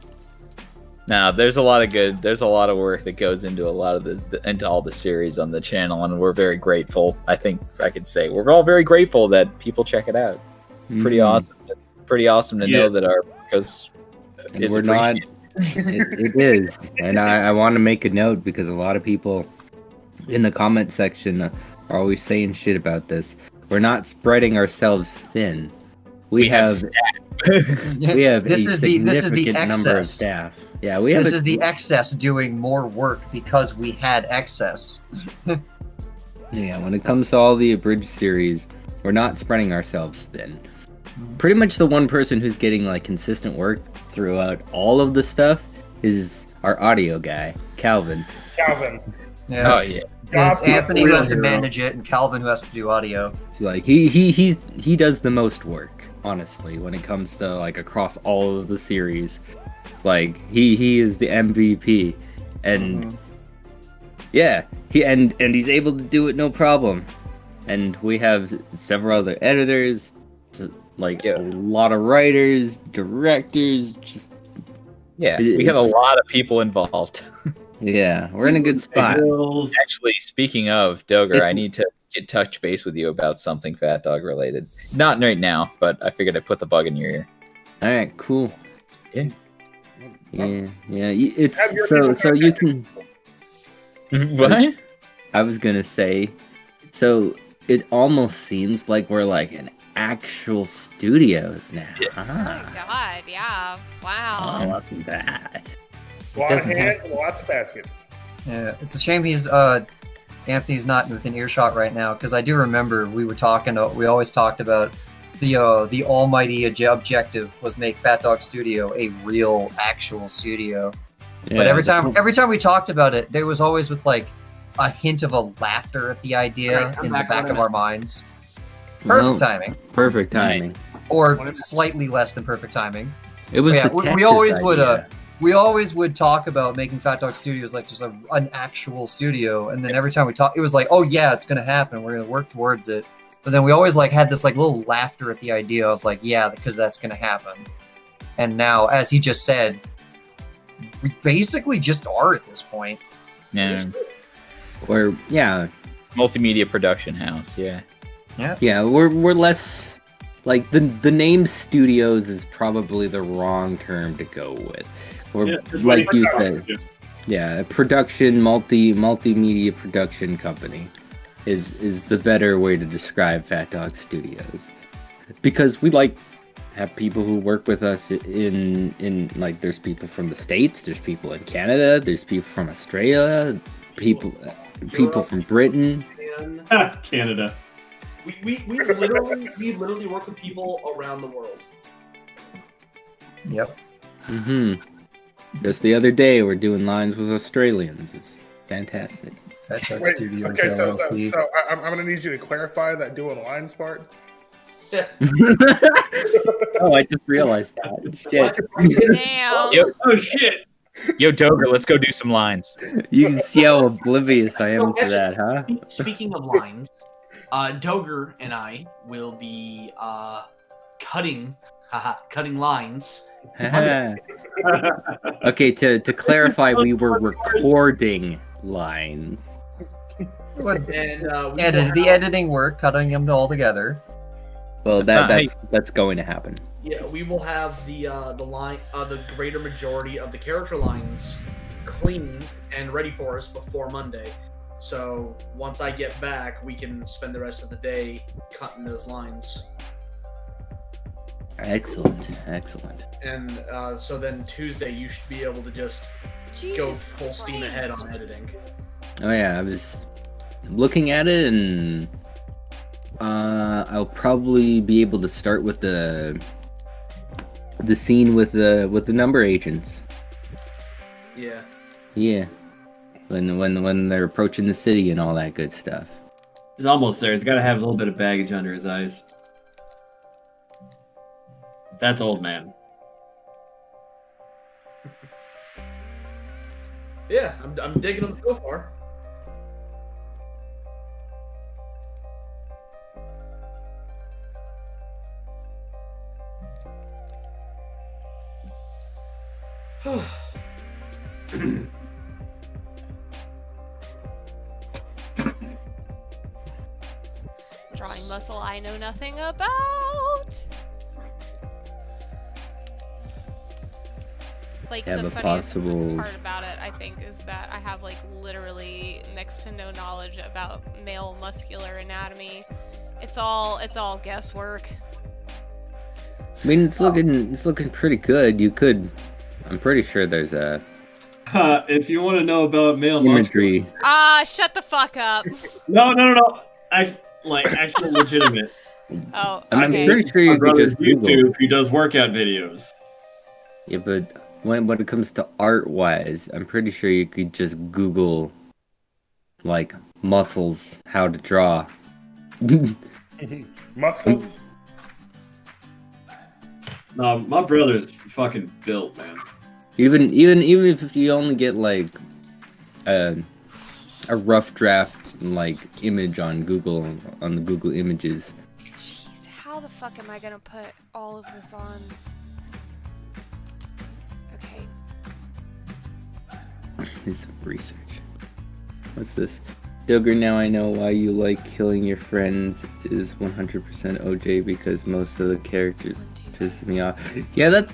S1: Now, there's a lot of work that goes into a lot of into all the series on the channel, and we're very grateful. I think I could say we're all very grateful that people check it out. Pretty awesome. Pretty awesome to know that our because
S9: And we're not. It is, and I want to make a note because a lot of people in the comment section are always saying shit about this. We're not spreading ourselves thin. We have we have
S5: This
S9: a
S5: is the
S9: significant number of
S5: excess.
S9: staff. Yeah, we have.
S5: This is the excess doing more work because we had excess.
S9: Yeah, when it comes to all the abridged series, we're not spreading ourselves thin. Pretty much the one person who's getting like consistent work throughout all of the stuff is our audio guy, Calvin.
S6: Calvin.
S5: Yeah.
S1: Oh yeah.
S5: It's Anthony who has to
S9: Hero.
S5: manage it and Calvin who has to do audio.
S9: Like he does the most work, honestly, when it comes to like across all of the series. It's like he is the MVP, and yeah, he's able to do it no problem. And we have several other editors, like a lot of writers, directors, just
S1: we have a lot of people involved.
S9: yeah, we're in a good spot.
S1: Actually, speaking of Doger, I need to touch base with you about something Fat Dog related. Not right now, but I figured I'd put the bug in your ear.
S9: All right, cool.
S1: Yeah.
S9: Yeah. It's so you can.
S1: What?
S9: I was gonna say, so it almost seems like we're like an actual studios now.
S2: Oh my god, yeah. Wow.
S9: Oh, look at that.
S6: A lot of hands and lots of baskets.
S5: Yeah, it's a shame Anthony's not within earshot right now because I do remember we always talked about the almighty objective was make PhatDogStudio a real actual studio.
S9: Yeah,
S5: But every time we talked about it, there was always with like a hint of a laughter at the idea in the back of our minds. Perfect timing.
S9: Perfect timing.
S5: Or slightly less than perfect timing.
S9: It was.
S5: Yeah,
S9: the
S5: we
S9: Texas
S5: always would.
S9: idea.
S5: We always would talk about making PhatDogStudios like just an actual studio, and then every time we talk, it was like, oh yeah, it's gonna happen. We're gonna work towards it. But then we always like had this like little laughter at the idea of like, yeah, because that's gonna happen. And now, as he just said, we basically just are at this point.
S1: Yeah.
S9: Or
S1: Multimedia production house. Yeah.
S9: yeah, we're less like the name studios is probably the wrong term to go with. We're like you said, yeah, production multimedia production company is the better way to describe PhatDogStudios, because we like have people who work with us in like there's people from the States, there's people in Canada, there's people from Australia, people from Britain.
S8: Canada.
S3: We literally work with people around the world.
S5: Yep.
S9: Just the other day, we're doing lines with Australians. It's fantastic.
S6: Wait, okay, so I'm gonna need you to clarify that doing lines part.
S9: Oh, I just realized that. Shit.
S2: Damn.
S8: Oh shit!
S1: Yo, Doger, let's go do some lines.
S9: You can see how oblivious I am to that, huh?
S3: Speaking of lines, Doger and I will be cutting lines.
S9: Okay, to clarify, we were recording lines.
S3: And
S5: The editing work, cutting them all together.
S9: Well,
S1: That's
S9: that's going to happen.
S3: Yeah, we will have the greater majority of the character lines clean and ready for us before Monday. So once I get back, we can spend the rest of the day cutting those lines.
S9: Excellent.
S3: And so then Tuesday, you should be able to just go full steam ahead on editing.
S9: Oh yeah, I was looking at it, and I'll probably be able to start with the scene with the number agents.
S3: Yeah.
S9: Yeah. When they're approaching the city and all that good stuff.
S8: He's almost there. He's got to have a little bit of baggage under his eyes. That's old man.
S3: Yeah, I'm digging them so far.
S2: Drawing muscle I know nothing about. Like
S9: Have
S2: the
S9: a
S2: funniest
S9: possible-
S2: part about it, I think, is that I have like literally next to no knowledge about male muscular anatomy. It's all guesswork.
S9: I mean, it's looking pretty good. You could, I'm pretty sure there's a
S8: If you want to know about male
S9: imagery.
S2: Shut the fuck up.
S8: No. Actually legitimate.
S2: Oh,
S9: I'm
S2: okay.
S9: pretty sure
S8: My
S9: you could
S8: brother's
S9: just Google.
S8: YouTube. He does workout videos.
S9: Yeah, but when it comes to art-wise, I'm pretty sure you could just Google, like, muscles, how to draw.
S6: Muscles.
S8: No, my brother's fucking built, man.
S9: Even if you only get like a rough draft like image on Google, on the Google Images.
S2: Jeez, how the fuck am I gonna put all of this on? Okay.
S9: Do some research. What's this? Doger, now I know why you like killing your friends is 100% OJ because most of the characters piss me off. Yeah, that's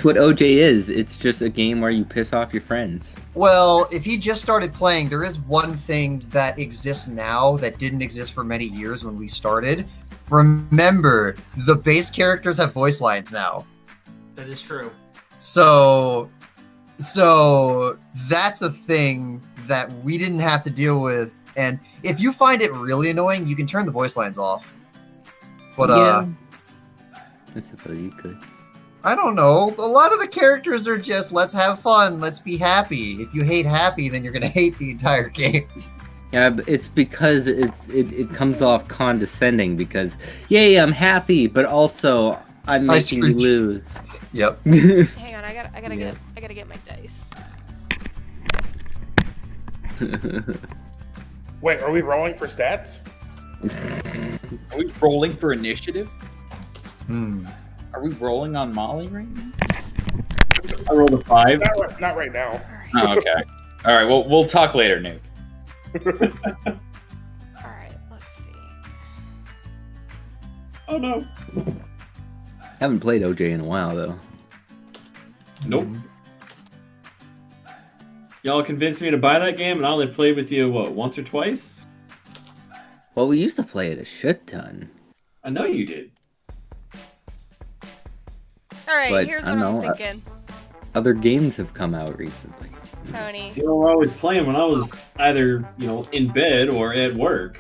S9: what OJ is. It's just a game where you piss off your friends.
S5: Well, if he just started playing, there is one thing that exists now that didn't exist for many years when we started. Remember, the base characters have voice lines now.
S3: That is true.
S5: So that's a thing that we didn't have to deal with. And if you find it really annoying, you can turn the voice lines off. But
S9: yeah. I suppose you could.
S5: I don't know. A lot of the characters are just, let's have fun, let's be happy. If you hate happy, then you're gonna hate the entire game.
S9: Yeah, but it's because it comes off condescending because, yay, I'm happy, but also I'm making you lose.
S5: Yep.
S2: Hang on, I gotta get my dice.
S6: Wait, are we rolling for stats?
S1: Are we rolling for initiative?
S5: Hmm.
S1: Are we rolling on Molly right now?
S8: I rolled a 5.
S6: Not right now.
S1: Oh, okay. All right. Well, we'll talk later, Nick.
S2: Alright, let's see.
S8: Oh no.
S9: Haven't played OJ in a while though.
S8: Nope. Y'all convinced me to buy that game, and I only played with you once or twice.
S9: Well, we used to play it a shit ton.
S8: I know you did.
S2: Alright,
S9: But,
S2: here's
S9: I
S2: what
S9: know,
S2: I'm thinking.
S9: Other games have come out recently.
S2: Tony.
S8: You know, I was playing when I was either in bed or at work.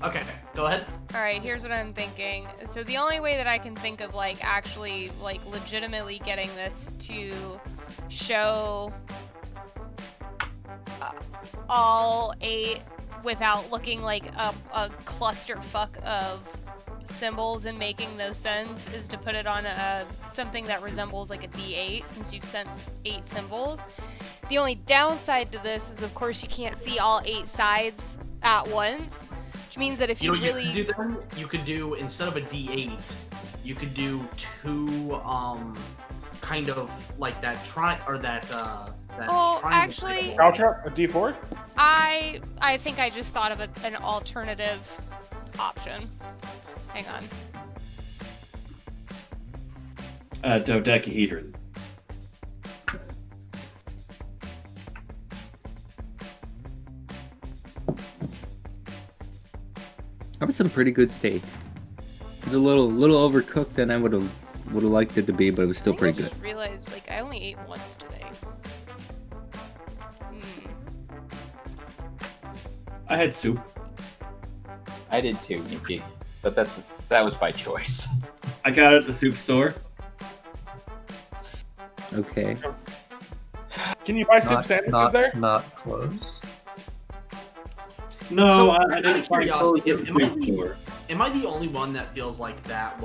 S3: Okay, go ahead.
S2: Alright, here's what I'm thinking. So the only way that I can think of, like, actually, like, legitimately getting this to show all 8 without looking like a clusterfuck of symbols and making no sense is to put it on something that resembles like a D8, since you've sent 8 symbols. The only downside to this is, of course, you can't see all 8 sides at once, which means that if you really...
S3: You could do, instead of a D8, you could do 2, kind of like that
S2: Oh,
S3: triangle.
S2: actually...
S6: Caltrap, a D4?
S2: I think I just thought of an alternative option. Hang on.
S8: Dodecahedron.
S9: That was some pretty good steak. It was a little overcooked than I would have liked it to be, but it was still pretty good.
S2: I just realized, like, I only ate once today.
S8: I had soup.
S1: I did too, Miki, but that was by choice.
S8: I got it at the soup store.
S9: Okay.
S6: Can you buy soup sandwiches there?
S5: Not close.
S8: No,
S3: So,
S8: I didn't find clothes at the soup store.
S3: Am I the only one that feels like that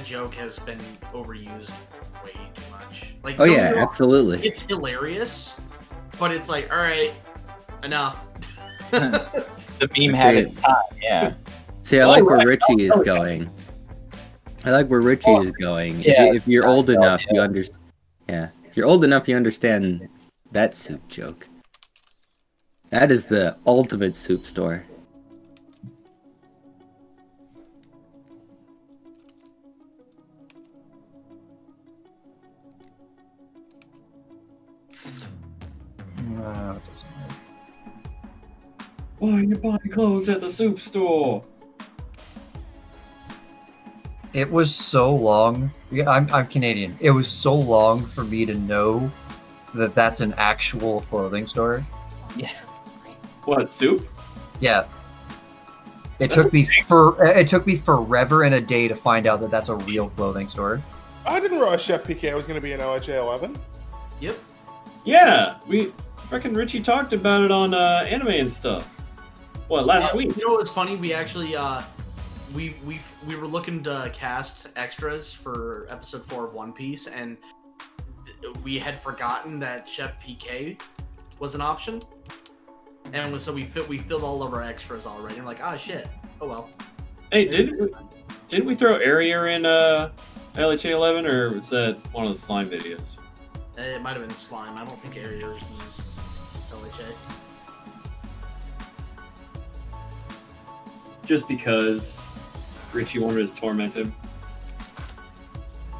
S3: joke has been overused way too much? Like,
S9: Oh yeah, absolutely.
S3: it's hilarious, but it's like, all right, enough.
S1: The meme had its time, yeah.
S9: See, I like where Richie is going. I like where Richie is going.
S1: Yeah.
S9: If you're old enough, you understand. Yeah, if you're old enough, you understand that soup joke. That is the ultimate soup store.
S5: No, it doesn't work.
S8: Why are you buying clothes at the soup store?
S5: It was so long. Yeah, I'm Canadian. It was so long for me to know that that's an actual clothing store.
S1: Yeah.
S8: What, soup?
S5: Yeah. It took me forever and a day to find out that that's a real clothing store.
S6: I didn't realize Chef PK was going to be in OHA 11.
S3: Yep.
S8: Yeah, freaking Richie talked about it on anime and stuff. What, last week?
S3: You know what's funny? We actually we were looking to cast extras for episode 4 of One Piece, and we had forgotten that Chef PK was an option, and so we filled all of our extras already. I'm like, ah, shit. Oh well.
S8: Hey, didn't we throw Arier in LHA 11, or was that one of the slime videos?
S3: It might have been slime. I don't think Ariers in LHA.
S8: Just because Richie wanted to torment him.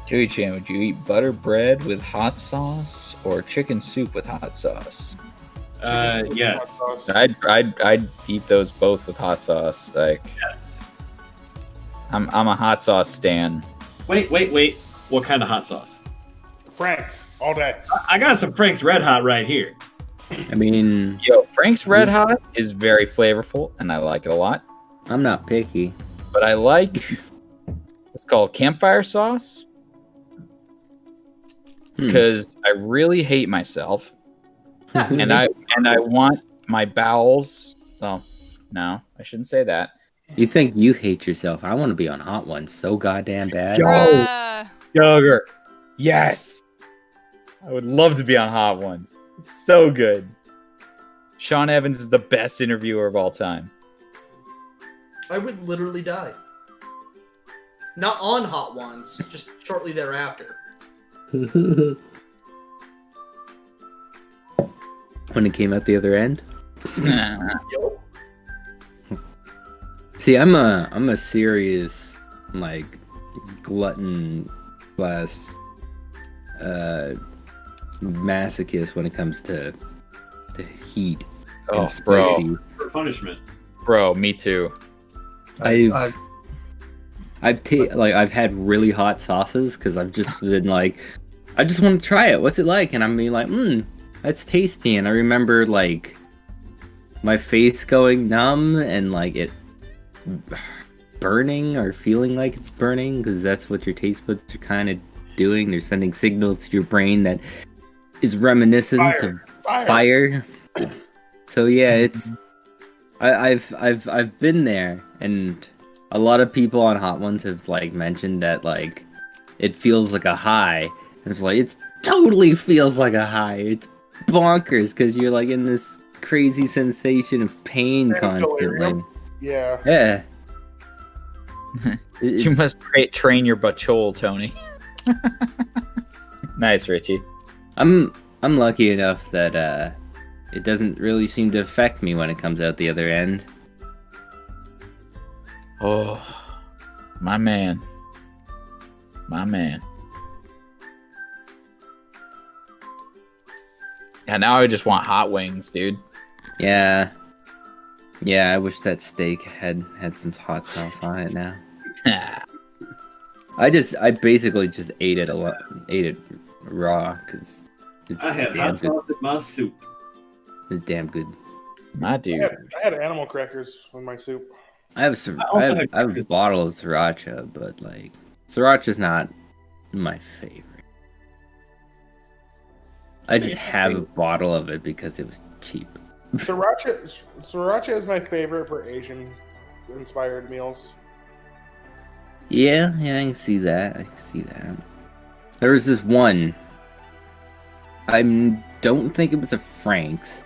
S1: Chewy-chan, would you eat butter bread with hot sauce or chicken soup with hot sauce?
S8: Yes.
S1: I'd eat those both with hot sauce. Like,
S8: Yes.
S1: I'm a hot sauce stan.
S8: Wait. What kind of hot sauce?
S6: Frank's, all day.
S8: I got some Frank's Red Hot right here.
S9: I mean,
S1: Yo, Frank's Red Hot is very flavorful, and I like it a lot.
S9: I'm not picky.
S1: But I like what's called campfire sauce because I really hate myself, and I want my bowels. Oh, no, I shouldn't say that.
S9: You think you hate yourself? I want to be on Hot Ones so goddamn bad.
S1: Yo. Sugar, yes, I would love to be on Hot Ones. It's so good. Sean Evans is the best interviewer of all time.
S3: I would literally die. Not on Hot Ones, just shortly thereafter.
S9: When it came out the other end.
S3: Yo.
S9: See, I'm a serious like glutton plus masochist when it comes to heat and spicy.
S8: For punishment.
S1: Bro, me too.
S9: I've had really hot sauces because I've just been like, I just want to try it. What's it like? And I'm being like, that's tasty. And I remember like my face going numb and like it burning or feeling like it's burning, because that's what your taste buds are kind of doing. They're sending signals to your brain that is reminiscent of fire. So yeah, it's I've been there, and a lot of people on Hot Ones have like mentioned that like it feels like a high. And it's like it totally feels like a high. It's bonkers because you're like in this crazy sensation of pain constantly.
S6: Yeah.
S9: Yeah.
S1: You must train your bachol, Tony. Nice, Richie.
S9: I'm lucky enough that it doesn't really seem to affect me when it comes out the other end.
S1: Oh, my man. My man. Yeah, now I just want hot wings, dude.
S9: Yeah. Yeah, I wish that steak had some hot sauce on it now. I basically just ate it raw because
S8: I had hot sauce in my soup.
S9: It's damn good.
S1: My dude.
S6: I had animal crackers in my soup.
S9: I have a bottle of sriracha, but like sriracha's not my favorite. I just have a bottle of it because it was cheap.
S6: Sriracha is my favorite for Asian inspired meals.
S9: Yeah, I can see that. There was this one. I don't think it was a Frank's,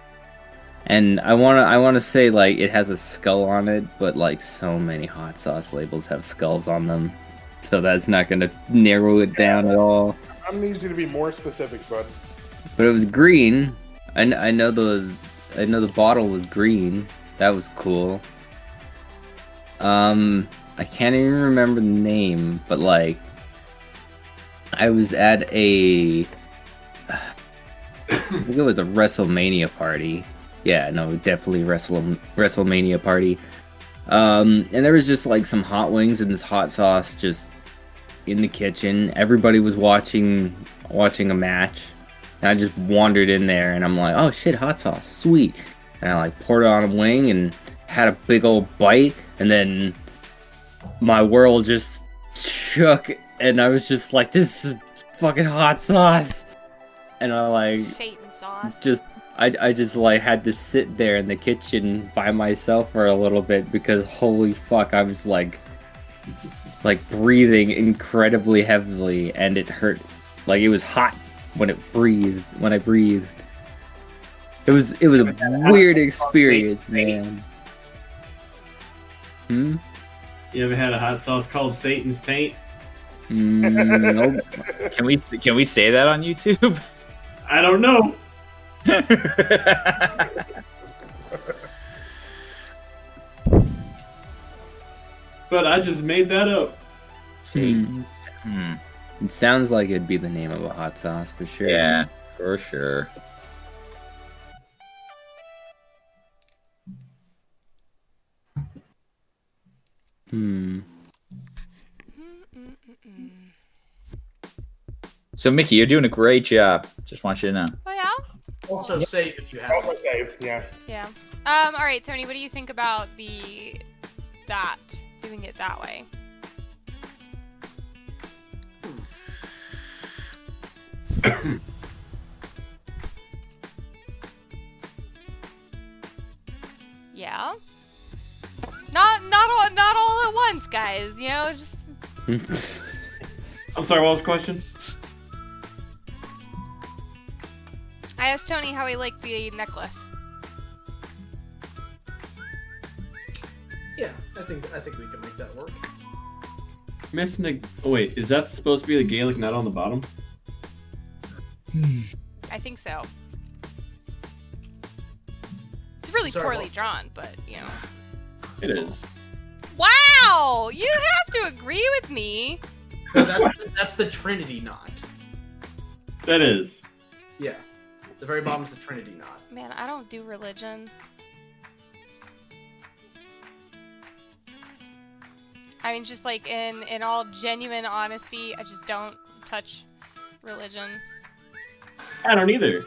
S9: and I wanna say like it has a skull on it, but like so many hot sauce labels have skulls on them, so that's not gonna narrow it down at all.
S6: I'm gonna need you to be more specific, bud.
S9: But it was green. I know the bottle was green. That was cool. I can't even remember the name, but like I was at I think it was a WrestleMania party. Yeah, no, definitely WrestleMania party. And there was just like some hot wings and this hot sauce just in the kitchen. Everybody was watching a match. And I just wandered in there and I'm like, oh shit, hot sauce, sweet. And I like poured it on a wing and had a big old bite, and then my world just shook and I was just like, this is fucking hot sauce. And I like
S2: Satan sauce.
S9: I just like had to sit there in the kitchen by myself for a little bit because holy fuck, I was like breathing incredibly heavily and it hurt. Like it was hot when I breathed. It was a weird experience, man.
S8: You ever had a hot sauce called Satan's Taint?
S9: Nope.
S1: Can we say that on YouTube?
S8: I don't know. But I just made that up.
S9: It sounds like it'd be the name of a hot sauce for sure.
S1: Yeah, for sure. So Miki, you're doing a great job. Just want you to know.
S2: Oh yeah?
S3: Also save if you have.
S6: Also save, yeah.
S2: Yeah. All right, Tony, what do you think about doing it that way? Yeah. Not all at once, guys. You know, just.
S8: I'm sorry, what was the question?
S2: I asked Tony how he liked the necklace.
S3: Yeah, I think we can make that work.
S8: Missing the. Oh wait, is that supposed to be the Gaelic nut on the bottom?
S2: I think so. It's really poorly drawn, but you know.
S8: It is.
S2: Wow! You have to agree with me.
S3: No, that's the Trinity knot.
S8: That is.
S3: Yeah. The very bottom's the Trinity knot.
S2: Man, I don't do religion. I mean, just like in all genuine honesty, I just don't touch religion.
S8: I don't either.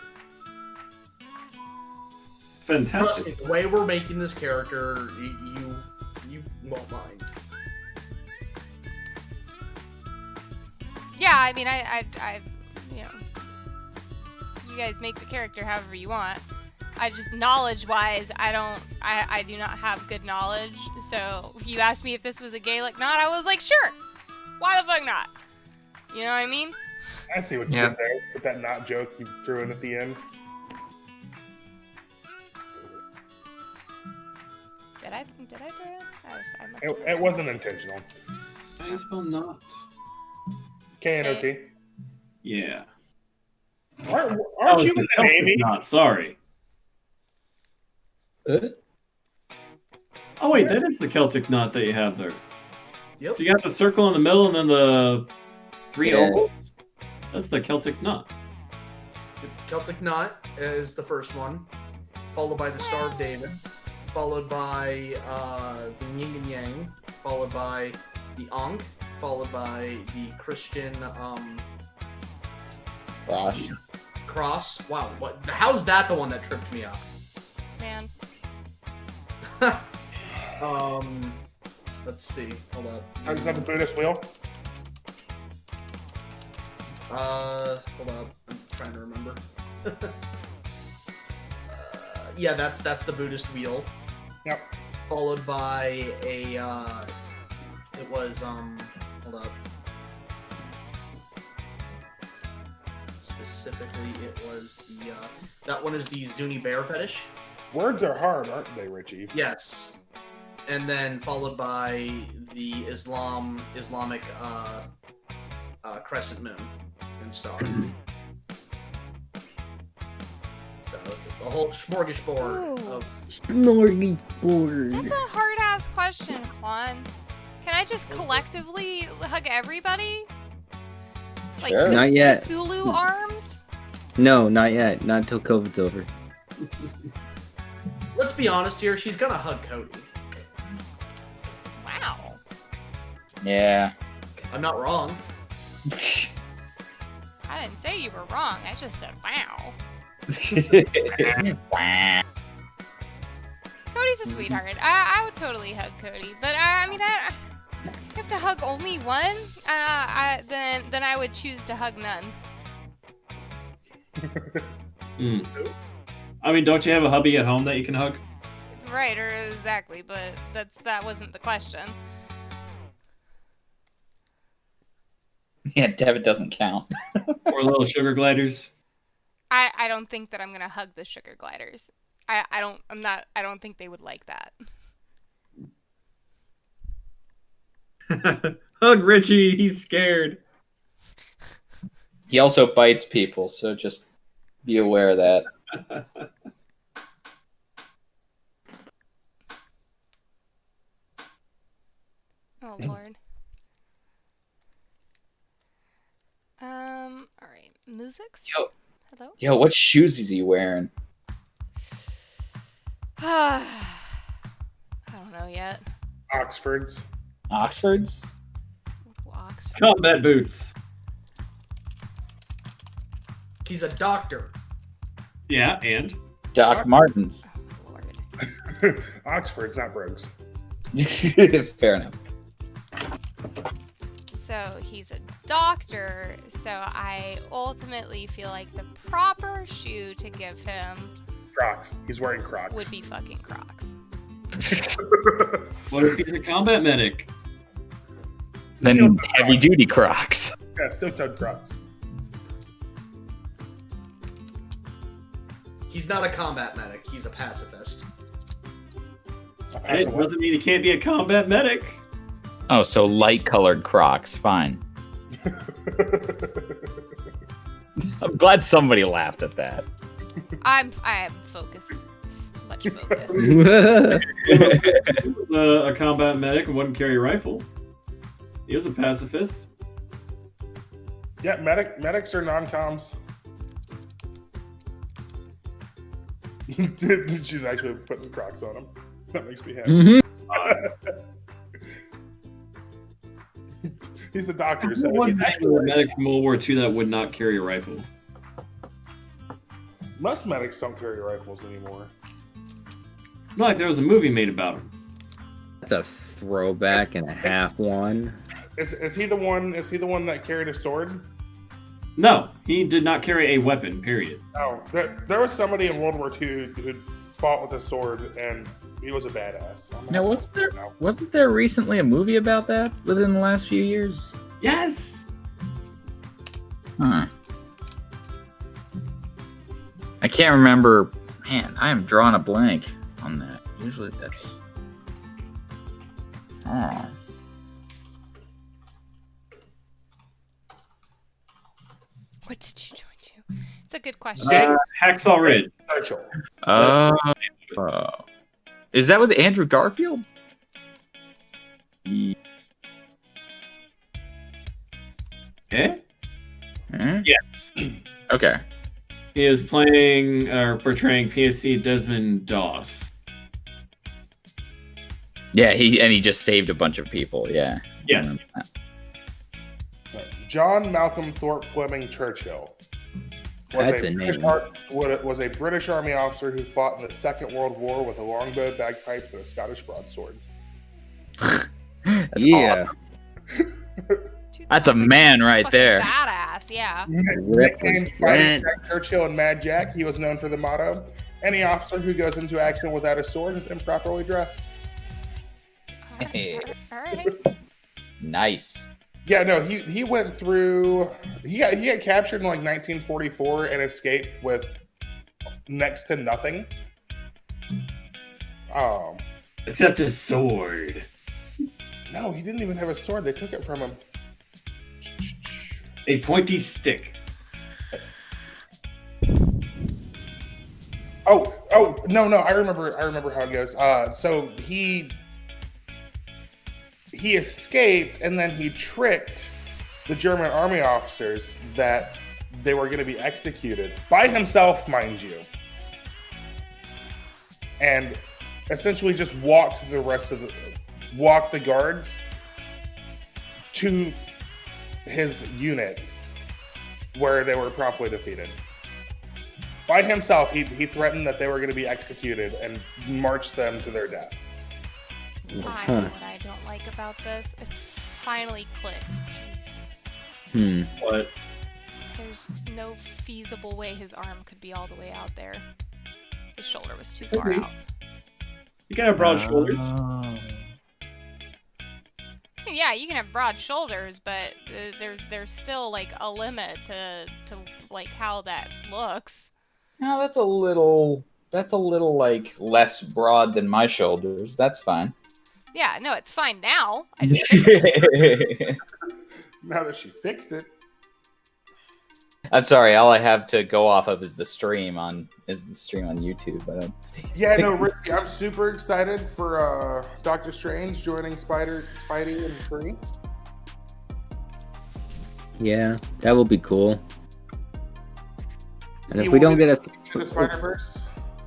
S3: Trust
S8: Fantastic.
S3: me, the way we're making this character, you won't mind.
S2: Yeah, I mean, I, you know, you guys make the character however you want. I just, knowledge-wise, I do not have good knowledge. So if you asked me if this was a Gaelic knot, I was like, sure. Why the fuck not? You know what I mean?
S6: I see what you did there with that knot joke you threw in at the end.
S2: Did I do it? I must
S6: It wasn't intentional.
S8: How do you spell not?
S6: K-N-O-T.
S8: Yeah.
S6: Aren't you in the Navy?
S8: Not sorry. Oh wait, that is the Celtic knot that you have there.
S3: Yep.
S8: So you got the circle in the middle and then the three ovals. That's the Celtic knot.
S3: The Celtic knot is the first one, followed by the Star of David, followed by the Yin and Yang, followed by the Ankh, followed by the Christian cross. Wow, what? How's that the one that tripped me up?
S2: Man.
S3: Let's see. Hold up.
S6: How does that the Buddhist wheel?
S3: Hold up. I'm trying to remember. Yeah, that's the Buddhist wheel.
S6: Yep.
S3: Followed by a it was hold up. Specifically, it was the that one is the Zuni bear fetish.
S6: Words are hard, aren't they, Richie?
S3: Yes. And then followed by the Islamic crescent moon and star. So it's a whole smorgasbord
S2: Ooh.
S3: of
S9: Smorgasbord.
S2: That's a hard-ass question, Juan. Can I just collectively hug everybody? Like
S1: Sure.
S9: Not yet.
S2: Cthulhu arms?
S9: No, not yet. Not until COVID's over.
S3: Let's be honest here, she's gonna hug Cody.
S2: Wow.
S1: Yeah.
S3: I'm not wrong.
S2: I didn't say you were wrong. I just said wow. Cody's a sweetheart. I would totally hug Cody, but I mean, you have to hug only one. Then I would choose to hug none.
S8: I mean, don't you have a hubby at home that you can hug?
S2: Right, or exactly, but that wasn't the question.
S1: Yeah, debit doesn't count.
S8: Or little sugar gliders?
S2: I don't think that I'm gonna hug the sugar gliders. I don't think they would like that.
S8: Hug Richie, he's scared.
S1: He also bites people, so just be aware of that.
S2: Oh Lord. All right, musics. Hello.
S1: Yo, what shoes is he wearing?
S2: I don't know yet.
S6: Oxfords.
S1: Oxfords?
S2: Oxford.
S8: Combat boots.
S3: He's a doctor.
S8: Yeah, and?
S1: Doc Martens.
S2: Oh, Lord.
S6: Oxfords, not Brooks.
S1: Fair enough.
S2: So he's a doctor, so I ultimately feel like the proper shoe to give him
S6: Crocs. He's wearing Crocs.
S2: would be fucking Crocs.
S8: What if he's a combat medic?
S1: Then heavy duty Crocs.
S6: Yeah, steel-toed Crocs.
S3: He's not a combat medic. He's a pacifist.
S8: It doesn't mean he can't be a combat medic.
S1: Oh, so light colored Crocs. Fine. I'm glad somebody laughed at that.
S2: I am focused. Much focused.
S8: He was a combat medic and wouldn't carry a rifle. He was a pacifist.
S6: Yeah, medics are non-coms. She's actually putting Crocs on him. That makes me happy. He's a doctor, so
S8: There was
S6: he's
S8: actually a medic from World War II that would not carry a rifle.
S6: Most medics don't carry rifles anymore.
S8: Not like there was a movie made about him.
S9: That's a throwback and a half one.
S6: Is he the one? Is he the one that carried a sword?
S8: No, he did not carry a weapon. Period.
S6: No, there was somebody in World War II who fought with a sword, and he was a badass.
S1: Now, wasn't there recently a movie about that within the last few years?
S8: Yes.
S1: Huh. I can't remember. Man, I am drawing a blank on that. Usually that's. Oh.
S2: What did you join to? It's a good question.
S8: Hacksaw Ridge.
S1: Is that with Andrew Garfield?
S8: Eh? Yes.
S1: Okay.
S8: He is playing or portraying PSC Desmond Doss.
S1: Yeah, he just saved a bunch of people. Yeah.
S8: Yes.
S6: John Malcolm Thorpe Fleming Churchill
S9: That's a name.
S6: was a British Army officer who fought in the Second World War with a longbow, bagpipes, and a Scottish broadsword.
S1: That's
S9: Yeah.
S1: awesome.
S2: Dude,
S1: That's a man right
S2: fucking
S1: there.
S2: Badass, yeah.
S6: Nicknamed Fighting Jack Churchill and Mad Jack, he was known for the motto, "Any officer who goes into action without a sword is improperly dressed."
S2: All right.
S1: Nice.
S6: Yeah, no, he went through. He got captured in like 1944 and escaped with next to nothing.
S8: Except his sword.
S6: No, he didn't even have a sword. They took it from him.
S8: A pointy stick.
S6: Oh, no, I remember how it goes. So he escaped, and then he tricked the German army officers that they were going to be executed by himself, mind you, and essentially just walked the guards to his unit where they were promptly defeated. By himself, he threatened that they were going to be executed and marched them to their death.
S2: I know what I don't like about this. It finally clicked. Jeez.
S8: What?
S2: There's no feasible way his arm could be all the way out there. His shoulder was too far out.
S8: You can have broad shoulders.
S2: Yeah, you can have broad shoulders, but there's still like a limit to like how that looks.
S1: No, that's a little like less broad than my shoulders. That's fine.
S2: Yeah, no, it's fine now. I just fixed it.
S6: Now that she fixed it.
S1: I'm sorry. All I have to go off of is the stream on YouTube. I don't see.
S6: Yeah, no, Ricky, I'm super excited for Doctor Strange joining Spidey and Free.
S9: Yeah, that will be cool. And if we don't get
S6: the Spider-Verse,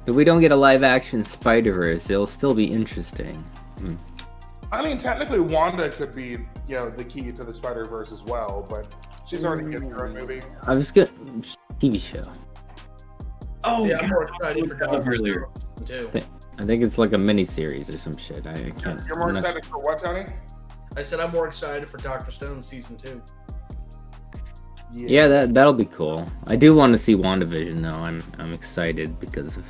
S9: if we don't get a live action Spider-Verse, it'll still be interesting.
S6: I mean, technically, Wanda could be, the key to the Spider-Verse as well, but she's already getting her own movie.
S9: I was good. TV show.
S8: Oh,
S3: yeah, I'm more excited for Doctor
S8: earlier
S3: too.
S9: I think it's like a mini series or some shit. I can't.
S6: You're more excited for what, Tony?
S3: I said I'm more excited for Doctor Stone season 2.
S9: Yeah, that'll be cool. I do want to see WandaVision though. I'm excited because of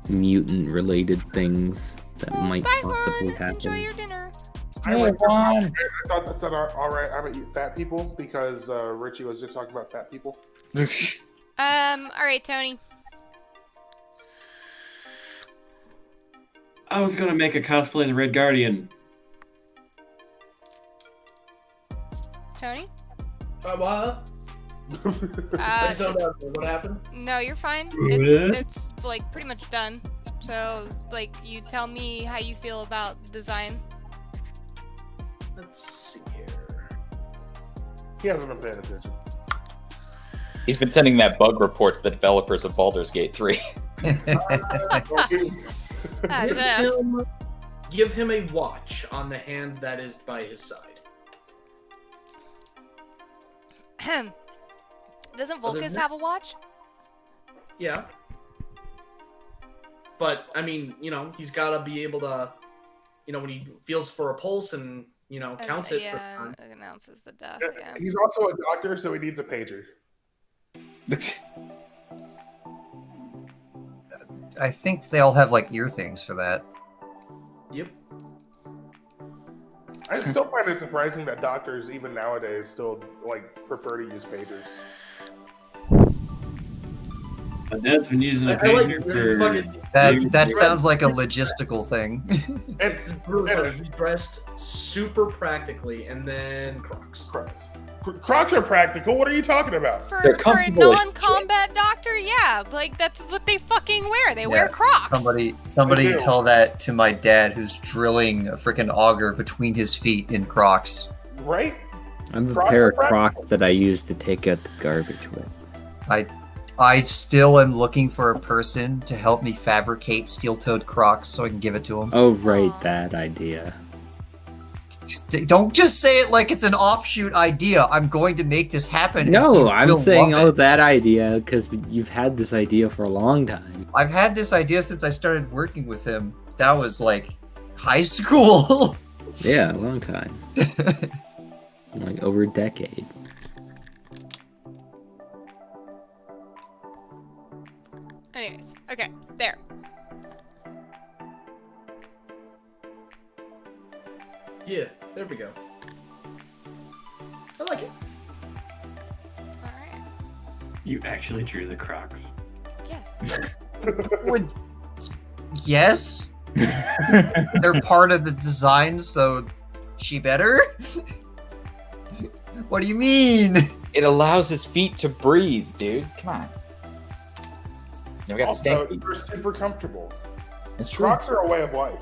S9: mutant related things that might
S2: Bye,
S9: possibly
S2: Juan.
S9: happen.
S2: Enjoy your dinner.
S6: I thought that said all right. I'm gonna eat fat people because Richie was just talking about fat people.
S2: All right, Tony.
S8: I was gonna make a cosplay of the Red Guardian.
S3: What?
S2: So,
S3: what happened?
S2: no, you're fine. It's like pretty much done. So, like, you tell me how you feel about the design.
S3: Let's see here.
S6: He hasn't been paying attention.
S1: He's been sending that bug report to the developers of Baldur's Gate 3.
S3: Give him a watch on the hand that is by his side.
S2: Doesn't Volcus have a watch?
S3: Yeah. But, I mean, he's got to be able to when he feels for a pulse and counts it.
S2: Yeah, it announces the death. Yeah.
S6: He's also a doctor, so he needs a pager.
S5: I think they all have like ear things for that.
S3: Yep.
S6: I still find it surprising that doctors, even nowadays, still like prefer to use pagers.
S8: My dad's been using a
S3: I like
S8: pager
S3: really
S8: for
S3: fucking-
S5: That sounds like a logistical thing.
S3: It's really funny. He's dressed super practically, and then Crocs.
S6: Crocs are practical. What are you talking about?
S1: They're
S2: For a
S1: comfortable as
S2: non-combat doctor, yeah, like that's what they fucking wear. They wear
S5: Yeah,
S2: Crocs.
S5: Somebody
S6: They do.
S5: tell that to my dad, who's drilling a freaking auger between his feet in Crocs.
S6: Right?
S9: I have a
S6: Crocs
S9: pair
S6: are
S9: of Crocs that I use to take out the garbage with.
S5: I still am looking for a person to help me fabricate steel-toed Crocs so I can give it to him.
S9: Oh, right, that idea.
S5: Don't just say it like it's an offshoot idea. I'm going to make this happen. and
S9: No,
S5: he
S9: I'm
S5: will
S9: saying,
S5: love
S9: oh,
S5: it.
S9: that idea, because you've had this idea for a long time.
S5: I've had this idea since I started working with him. That was like high school.
S9: Yeah, a long time. Like over a decade.
S2: Anyways, okay, there.
S3: Yeah, there we go. I like it.
S2: All right.
S8: You actually drew the Crocs.
S2: Yes.
S5: Would yes, they're part of the design, so she better. What do you mean?
S1: It allows his feet to breathe, dude. Come on. We got
S6: Also,
S1: stank feet.
S6: they're super comfortable.
S1: It's true.
S6: Crocs are a way of life.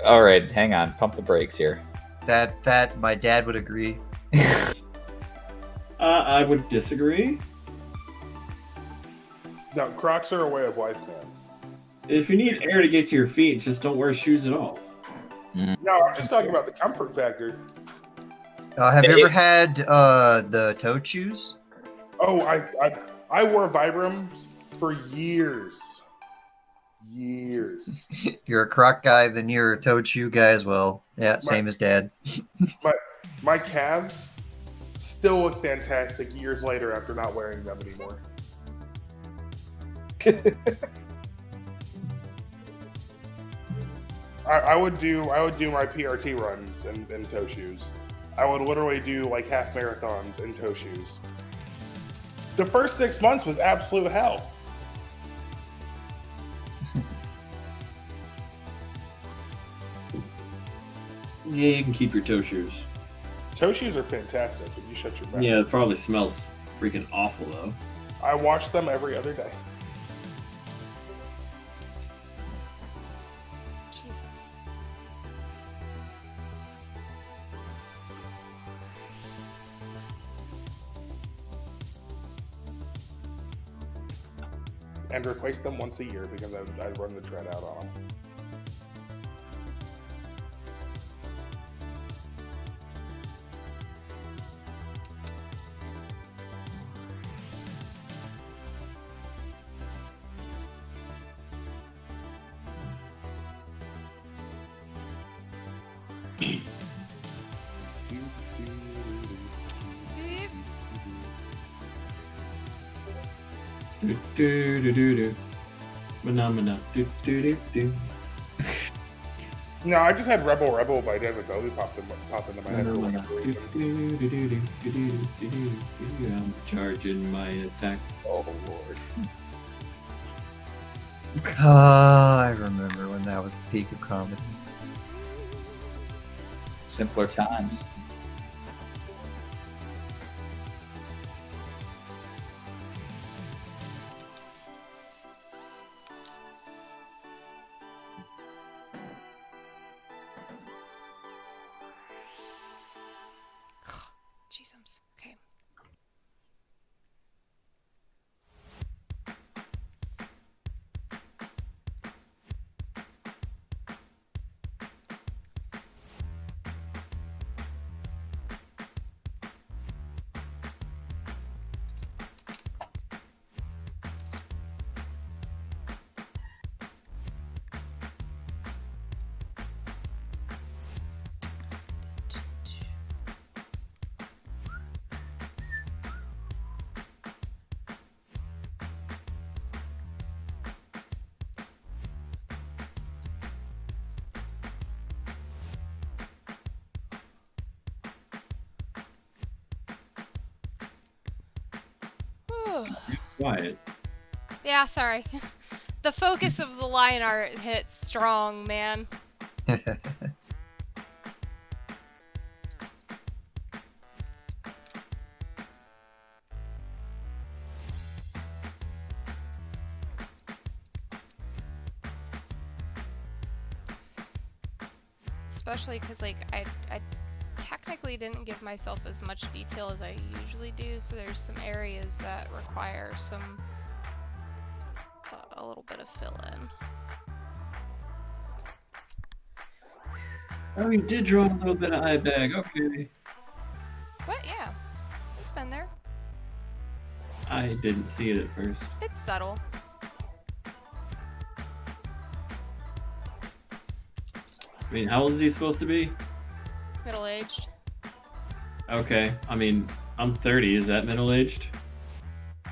S1: All right, hang on. Pump the brakes here.
S5: That my dad would agree.
S8: I would disagree.
S6: No, Crocs are a way of life, man.
S8: If you need air to get to your feet, just don't wear shoes at all.
S6: No, I'm just talking about the comfort factor.
S5: Have you ever had the toad shoes?
S6: Oh, I wore Vibrams for years. Years.
S5: If you're a Croc guy, then you're a toad shoe guy as well. Yeah, same as dad.
S6: My calves still look fantastic years later after not wearing them anymore. I would do my PRT runs in toe shoes. I would literally do like half marathons in toe shoes. The first 6 months was absolute hell.
S8: Yeah, you can keep your toe shoes.
S6: Toe shoes are fantastic, but you shut your mouth.
S8: Yeah, it probably smells freaking awful though.
S6: I wash them every other day.
S2: Jesus.
S6: And replace them once a year because I run the tread out on them.
S2: Beep.
S8: Do do do do. Phenomena. Do do do do.
S6: No, I just had Rebel Rebel by David Bowie pop into my head for like a
S8: Do, do, do, do, do, do, do, do, do, do. I'm charging my attack.
S6: Oh lord.
S5: I remember when that was the peak of comedy.
S1: Simpler times.
S2: Jesus. Okay.
S8: Quiet.
S2: Yeah, sorry. The focus of the line art hits strong, man. Especially because, like, I technically didn't give myself as much detail as I usually do, so there's some areas that require some a little bit of fill-in.
S8: Oh, you did draw a little bit of eye bag. Okay.
S2: What? Yeah. It's been there.
S8: I didn't see it at first.
S2: It's subtle.
S8: I mean, how old is he supposed to be?
S2: Middle-aged.
S8: Okay. I mean, I'm 30. Is that middle-aged?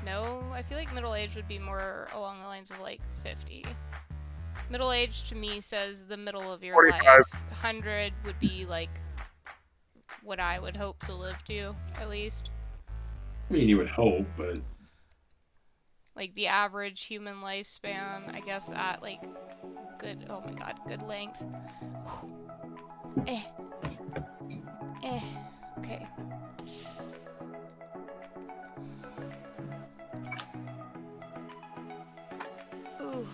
S2: No, I feel like middle-aged would be more along the lines of, like, 50. Middle-aged to me says the middle of your
S6: 45.
S2: life. 100 would be, like, what I would hope to live to, at least.
S8: I mean, you would hope, but...
S2: Like, the average human lifespan, I guess, at, like, good, oh my god, good length. Okay. Ooh.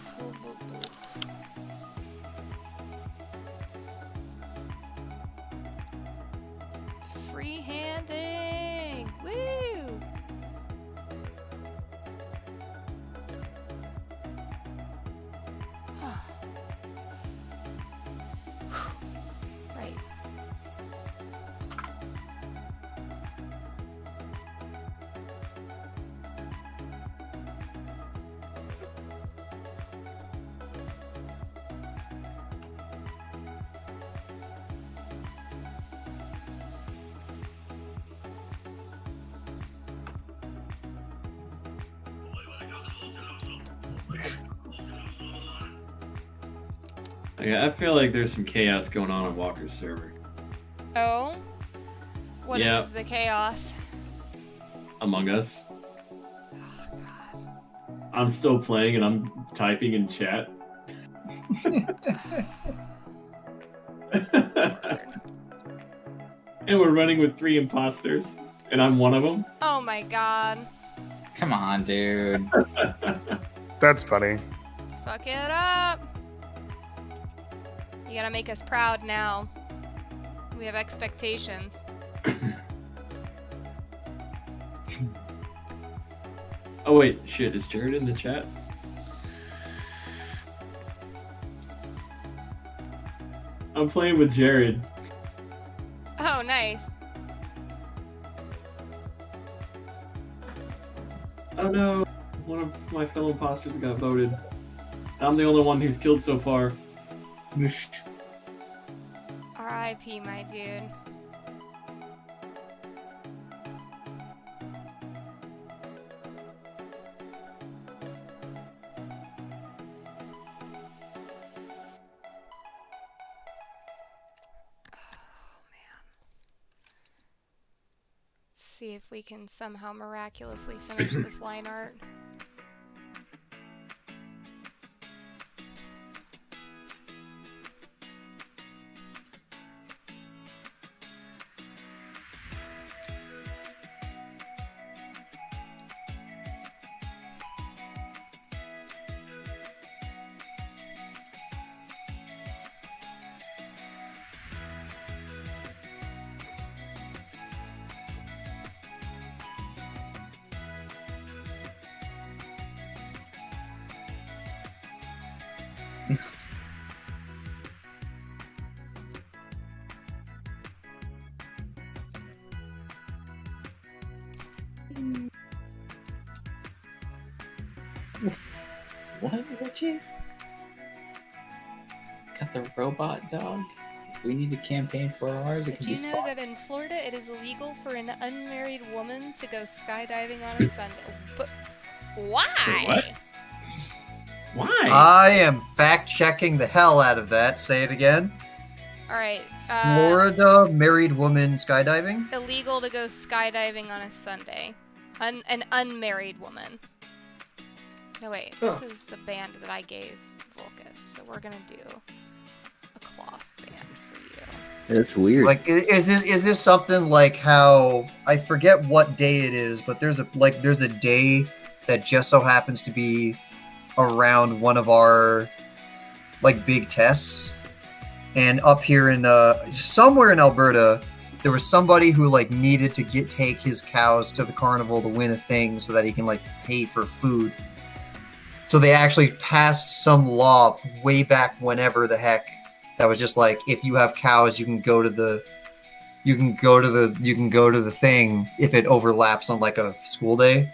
S2: Freehanding! Woo! Right.
S8: Yeah, I feel like there's some chaos going on Walker's server.
S2: Oh? What
S8: Yeah.
S2: is the chaos?
S8: Among Us.
S2: Oh, God.
S8: I'm still playing and I'm typing in chat. And we're running with 3 imposters. And I'm one of them.
S2: Oh my god.
S1: Come on, dude.
S6: That's funny.
S2: Fuck it up. You gotta make us proud now. We have expectations.
S8: Oh wait, shit, is Jared in the chat? I'm playing with Jared.
S2: Oh, nice.
S8: Oh no, one of my fellow imposters got voted. I'm the only one who's killed so far.
S2: R.I.P. my dude. See if we can somehow miraculously finish this line art.
S1: What you? Got the robot dog? If we need to campaign for ours, it
S2: Did
S1: can
S2: you
S1: be
S2: know
S1: spot.
S2: that in Florida it is illegal for an unmarried woman to go skydiving on a Sunday? But why?
S8: Wait, what? Why?
S5: I am fact checking the hell out of that. Say it again.
S2: Alright,
S5: Florida married woman skydiving.
S2: illegal to go skydiving on a Sunday. An unmarried woman. No, wait. This is the band that I gave Volcus, so we're gonna do a cloth band for you.
S9: That's weird.
S5: Like, is this something like how I forget what day it is, but there's a day that just so happens to be around one of our like big tests, and up here in somewhere in Alberta, there was somebody who like needed to take his cows to the carnival to win a thing so that he can like pay for food. So they actually passed some law way back whenever the heck that was just like, if you have cows, you can go to the thing if it overlaps on like a school day.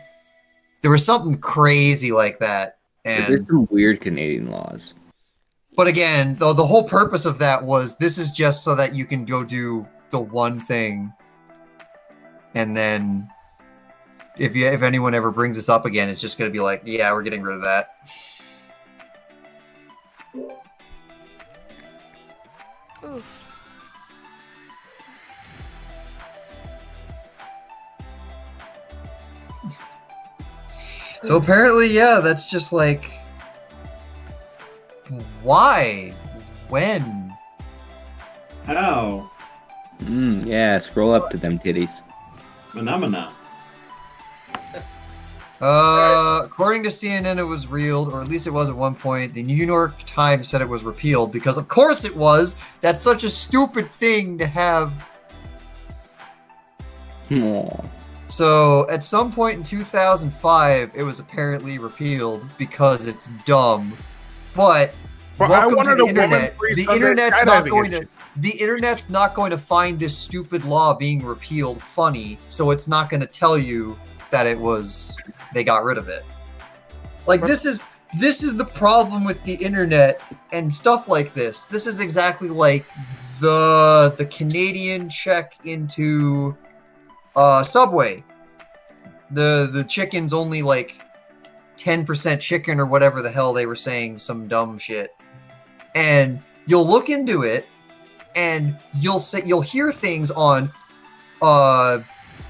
S5: There was something crazy like that. And
S9: there's some weird Canadian laws.
S5: But again, though, the whole purpose of that was this is just so that you can go do the one thing, and then if anyone ever brings this up again, it's just going to be like, yeah, we're getting rid of that.
S2: Oof.
S5: So apparently, yeah, that's just like, why? When?
S8: How?
S9: Yeah, scroll up to them titties.
S8: Phenomena.
S5: According to CNN, it was reeled, or at least it was at one point. The New York Times said it was repealed because, of course, it was. That's such a stupid thing to have.
S9: Aww.
S5: So, at some point in 2005, it was apparently repealed because it's dumb. But welcome to the internet. The internet's not going to find this stupid law being repealed funny, so it's not going to tell you that they got rid of it. Like, this is the problem with the internet and stuff like this. This is exactly like the Canadian check into Subway. The chicken's only like 10% chicken or whatever the hell they were saying, some dumb shit. And you'll look into it and you'll hear things on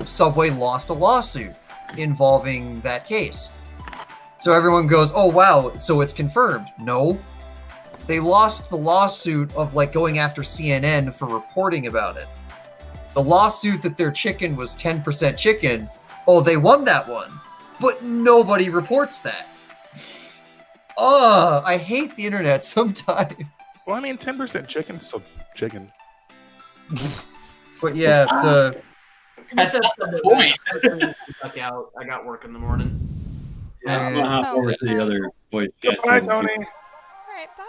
S5: Subway lost a lawsuit involving that case. So everyone goes, oh wow, so it's confirmed. No. They lost the lawsuit of like going after CNN for reporting about it. The lawsuit that their chicken was 10% chicken, oh, they won that one. But nobody reports that. I hate the internet sometimes.
S6: Well, I mean, 10% chicken is still chicken.
S5: But yeah,
S3: That's the point. I got work in the morning.
S8: I'm gonna hop over to the other voice chat.
S6: Bye, Tony.
S2: Alright, bye.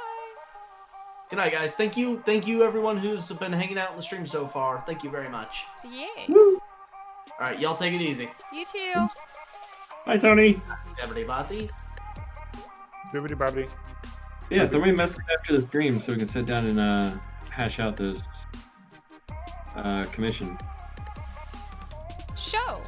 S3: Good night, guys. Thank you, everyone who's been hanging out in the stream so far. Thank you very much.
S2: Yes.
S3: All right, y'all take it easy.
S2: You too.
S8: Hi, Tony.
S3: Everybody.
S6: Bibbidi bobbidi.
S8: Yeah, throw me a message after the stream so we can sit down and hash out those commission.
S2: Show.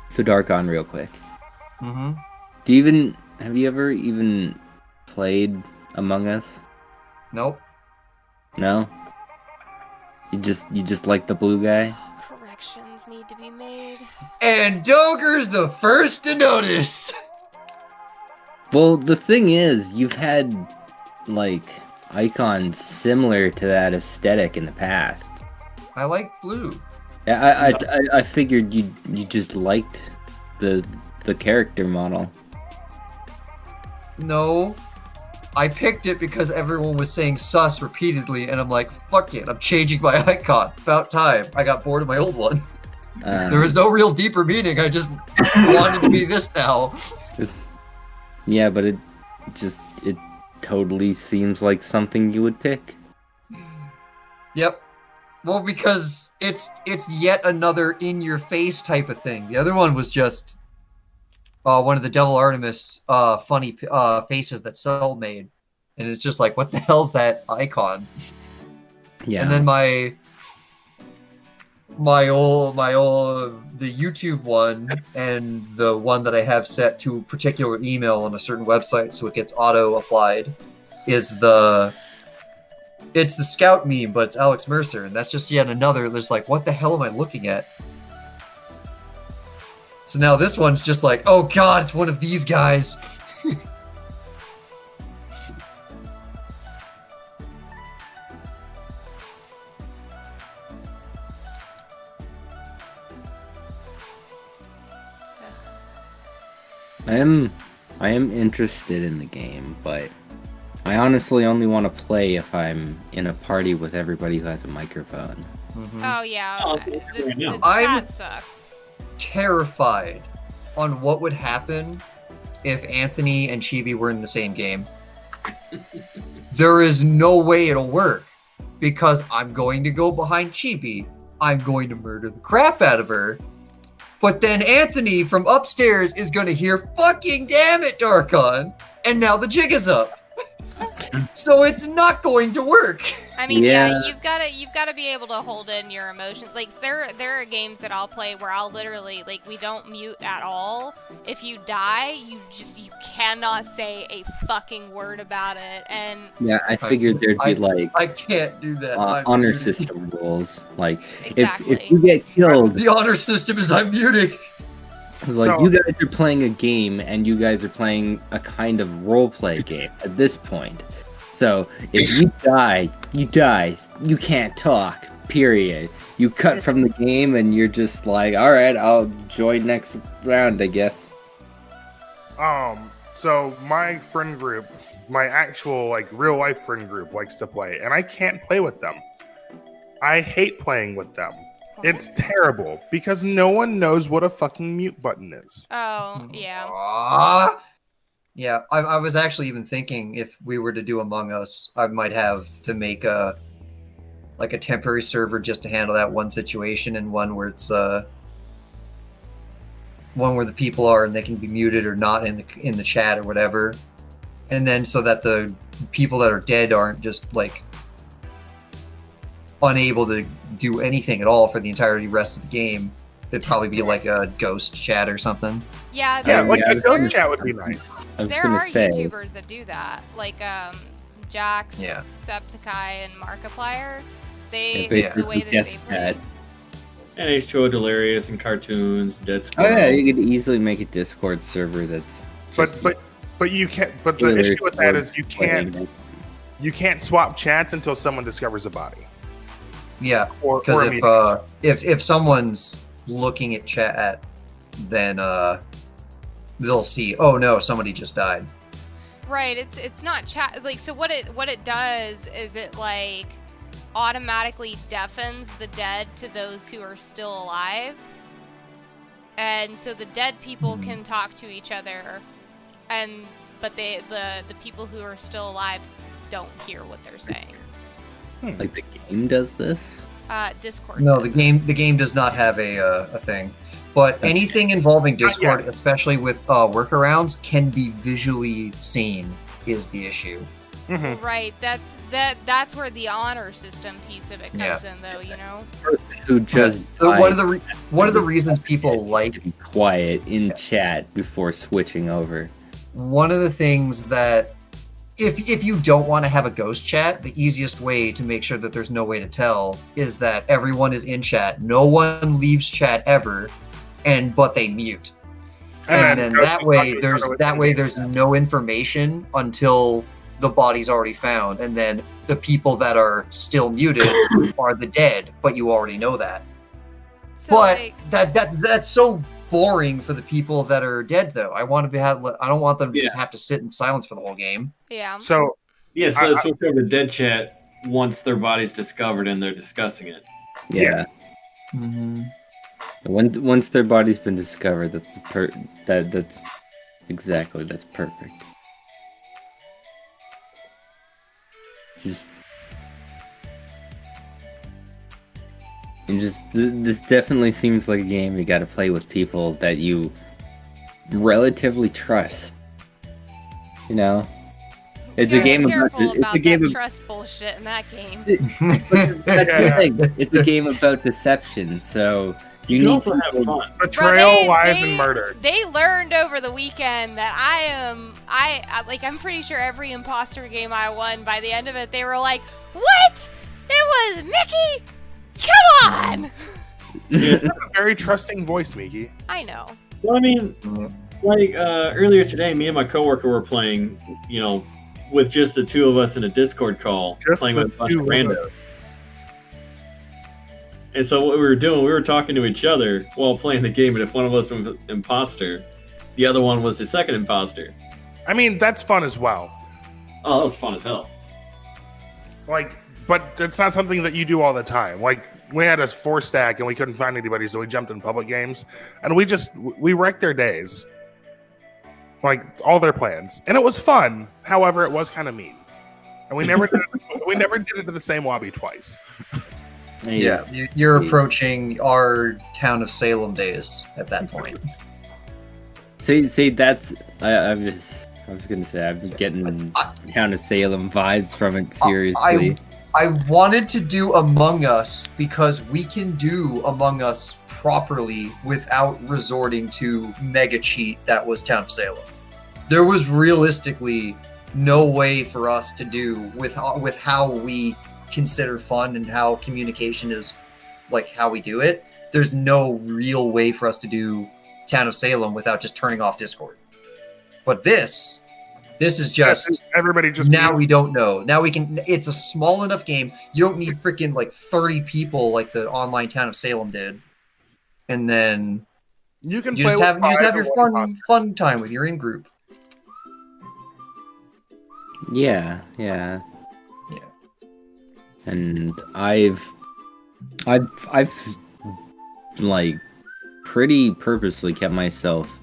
S9: So Dark on real quick.
S5: mm-hmm.
S9: Have you ever even played Among Us?
S5: Nope.
S9: No? You just like the blue guy?
S2: Corrections need to be made.
S5: And Doger's the first to notice.
S9: Well, the thing is, you've had like icons similar to that aesthetic in the past.
S5: I like blue.
S9: I figured you just liked the character model.
S5: No. I picked it because everyone was saying sus repeatedly, and I'm like, fuck it, I'm changing my icon. About time. I got bored of my old one. There was no real deeper meaning, I just wanted to be this now.
S9: Yeah, but it totally seems like something you would pick.
S5: Yep. Well, because it's yet another in-your-face type of thing. The other one was just one of the Devil Artemis funny faces that Cell made. And it's just like, what the hell's that icon?
S9: Yeah.
S5: And then my my old the YouTube one and the one that I have set to a particular email on a certain website so it gets auto applied is it's the Scout meme, but it's Alex Mercer, and that's just yet another. There's like, what the hell am I looking at? So now this one's just like, oh god, it's one of these guys.
S9: I am interested in the game, but I honestly only want to play if I'm in a party with everybody who has a microphone.
S5: Mhm.
S2: Oh yeah,
S8: Oh,
S2: the
S5: I'm-
S2: chat sucks.
S5: Terrified on what would happen if Anthony and Chibi were in the same game. There is no way it'll work because I'm going to go behind Chibi. I'm going to murder the crap out of her. But then Anthony from upstairs is going to hear, fucking damn it, Darkon. And now the jig is up. So it's not going to work.
S2: I mean, yeah,
S9: Yeah.
S2: you've gotta be able to hold in your emotions. Like there are games that I'll play where I'll literally we don't mute at all. If you die, you cannot say a fucking word about it. And
S9: Yeah, I figured there'd be like
S5: I can't do that. I'm
S9: honor
S5: muted.
S9: system rules. Like
S2: Exactly.
S9: if you get killed,
S5: The honor system is I'm muted.
S9: like
S6: So-
S9: you guys are playing a game and you guys are playing a kind of role play game at this point. So if you die, you die. You can't talk. Period. You cut from the game and you're just like, all right, I'll join next round, I guess.
S6: So my friend group, my actual real life friend group likes to play, and I can't play with them. I hate playing with them. It's terrible because no one knows what a fucking mute button is.
S2: oh yeah,
S5: Ah. Yeah, I was actually even thinking if we were to do Among Us, I might have to make a temporary server just to handle that one situation, and one where it's one where the people are and they can be muted or not in the chat or whatever, and then so that the people that are dead aren't just unable to do anything at all for the entirety rest of the game. It'd probably be like a ghost chat or something.
S2: yeah.
S6: Yeah,
S2: There's,
S6: a ghost
S2: there's-
S6: chat would be nice.
S9: I was
S2: there
S9: gonna
S2: are
S9: say,
S2: YouTubers that do that, like Jax,
S5: Yeah.
S2: Septicai, and Markiplier. They
S9: Yeah,
S2: the
S9: basically
S2: way that
S9: guest
S2: they play.
S9: chat.
S8: And H2O Delirious and cartoons, Dead
S9: Oh
S8: Squirrel.
S9: yeah, you could easily make a Discord server that's. just
S6: But you can't. But the
S9: tailored
S6: issue with that
S9: towards
S6: is you
S9: playing.
S6: can't swap chats until someone discovers a body.
S5: Yeah,
S6: Or
S5: because
S6: a meeting.
S5: if someone's looking at chat, then they'll see, oh no, somebody just died.
S2: Right, it's not chat. So what it does is it automatically deafens the dead to those who are still alive, and so the dead people can talk to each other, but the people who are still alive don't hear what they're saying.
S9: Like the game does this.
S2: Discord.
S5: No,
S2: does.
S5: the game does not have a thing. But anything involving Discord, especially with workarounds, can be visually seen. Is the issue?
S6: Mhm.
S2: Right, that's where the honor system piece of it comes in, though. You know.
S9: Who just
S5: So
S9: died
S5: one of the reasons people like
S9: to be quiet in chat before switching over.
S5: one of the things that if you don't want to have a ghost chat, the easiest way to make sure that there's no way to tell is that everyone is in chat. No one leaves chat ever, but they mute. And then that way there's no information until the body's already found, and then the people that are still muted are the dead, but you already know that.
S2: So,
S5: But that's so boring for the people that are dead, though. I don't want them to just have to sit in silence for the whole game.
S2: yeah.
S6: So
S8: Yeah, so switch over to Dead Chat once their body's discovered and they're discussing it.
S9: Yeah.
S5: Mm-hmm.
S9: Once their body's been discovered, that's perfect. This definitely seems like a game you got to play with people that you relatively trust. You know, It's a game about
S2: careful
S9: it's
S2: about
S9: a game
S2: that
S9: of,
S2: trust bullshit in that game.
S9: that's the thing. It's a game about deception. So
S8: You can also have fun.
S6: Betrayal, lies, and murder.
S2: They learned over the weekend that I'm pretty sure every imposter game I won, by the end of it, they were like, "What? It was Miki? Come on!"
S6: You have a very trusting voice, Miki.
S2: I know.
S8: Well, I mean, like earlier today, me and my coworker were playing, with just the two of us in a Discord call, playing with a bunch of randos. And so what we were doing, we were talking to each other while playing the game, and if one of us was an imposter, the other one was the second imposter.
S6: I mean, that's fun as well.
S8: Oh, that was fun as hell.
S6: But it's not something that you do all the time. We had a 4-stack and we couldn't find anybody, so we jumped in public games, and we wrecked their days. All their plans. And it was fun. However, it was kind of mean. And we never did it to the same lobby twice.
S5: Yeah, you're approaching our town of Salem days at that point.
S9: See, that's I was gonna say I'm getting Town of Salem vibes from it. Seriously,
S5: I wanted to do Among Us because we can do Among Us properly without resorting to mega cheat that was Town of Salem. There was realistically no way for us to do with how we consider fun and how communication is, how we do it. There's no real way for us to do Town of Salem without just turning off Discord. But this is just
S6: everybody just
S5: now we don't know. Now we can. It's a small enough game. You don't need freaking 30 people like the online Town of Salem did, and then
S6: you can
S5: just have your fun time with your in group.
S9: Yeah. And I've pretty purposely kept myself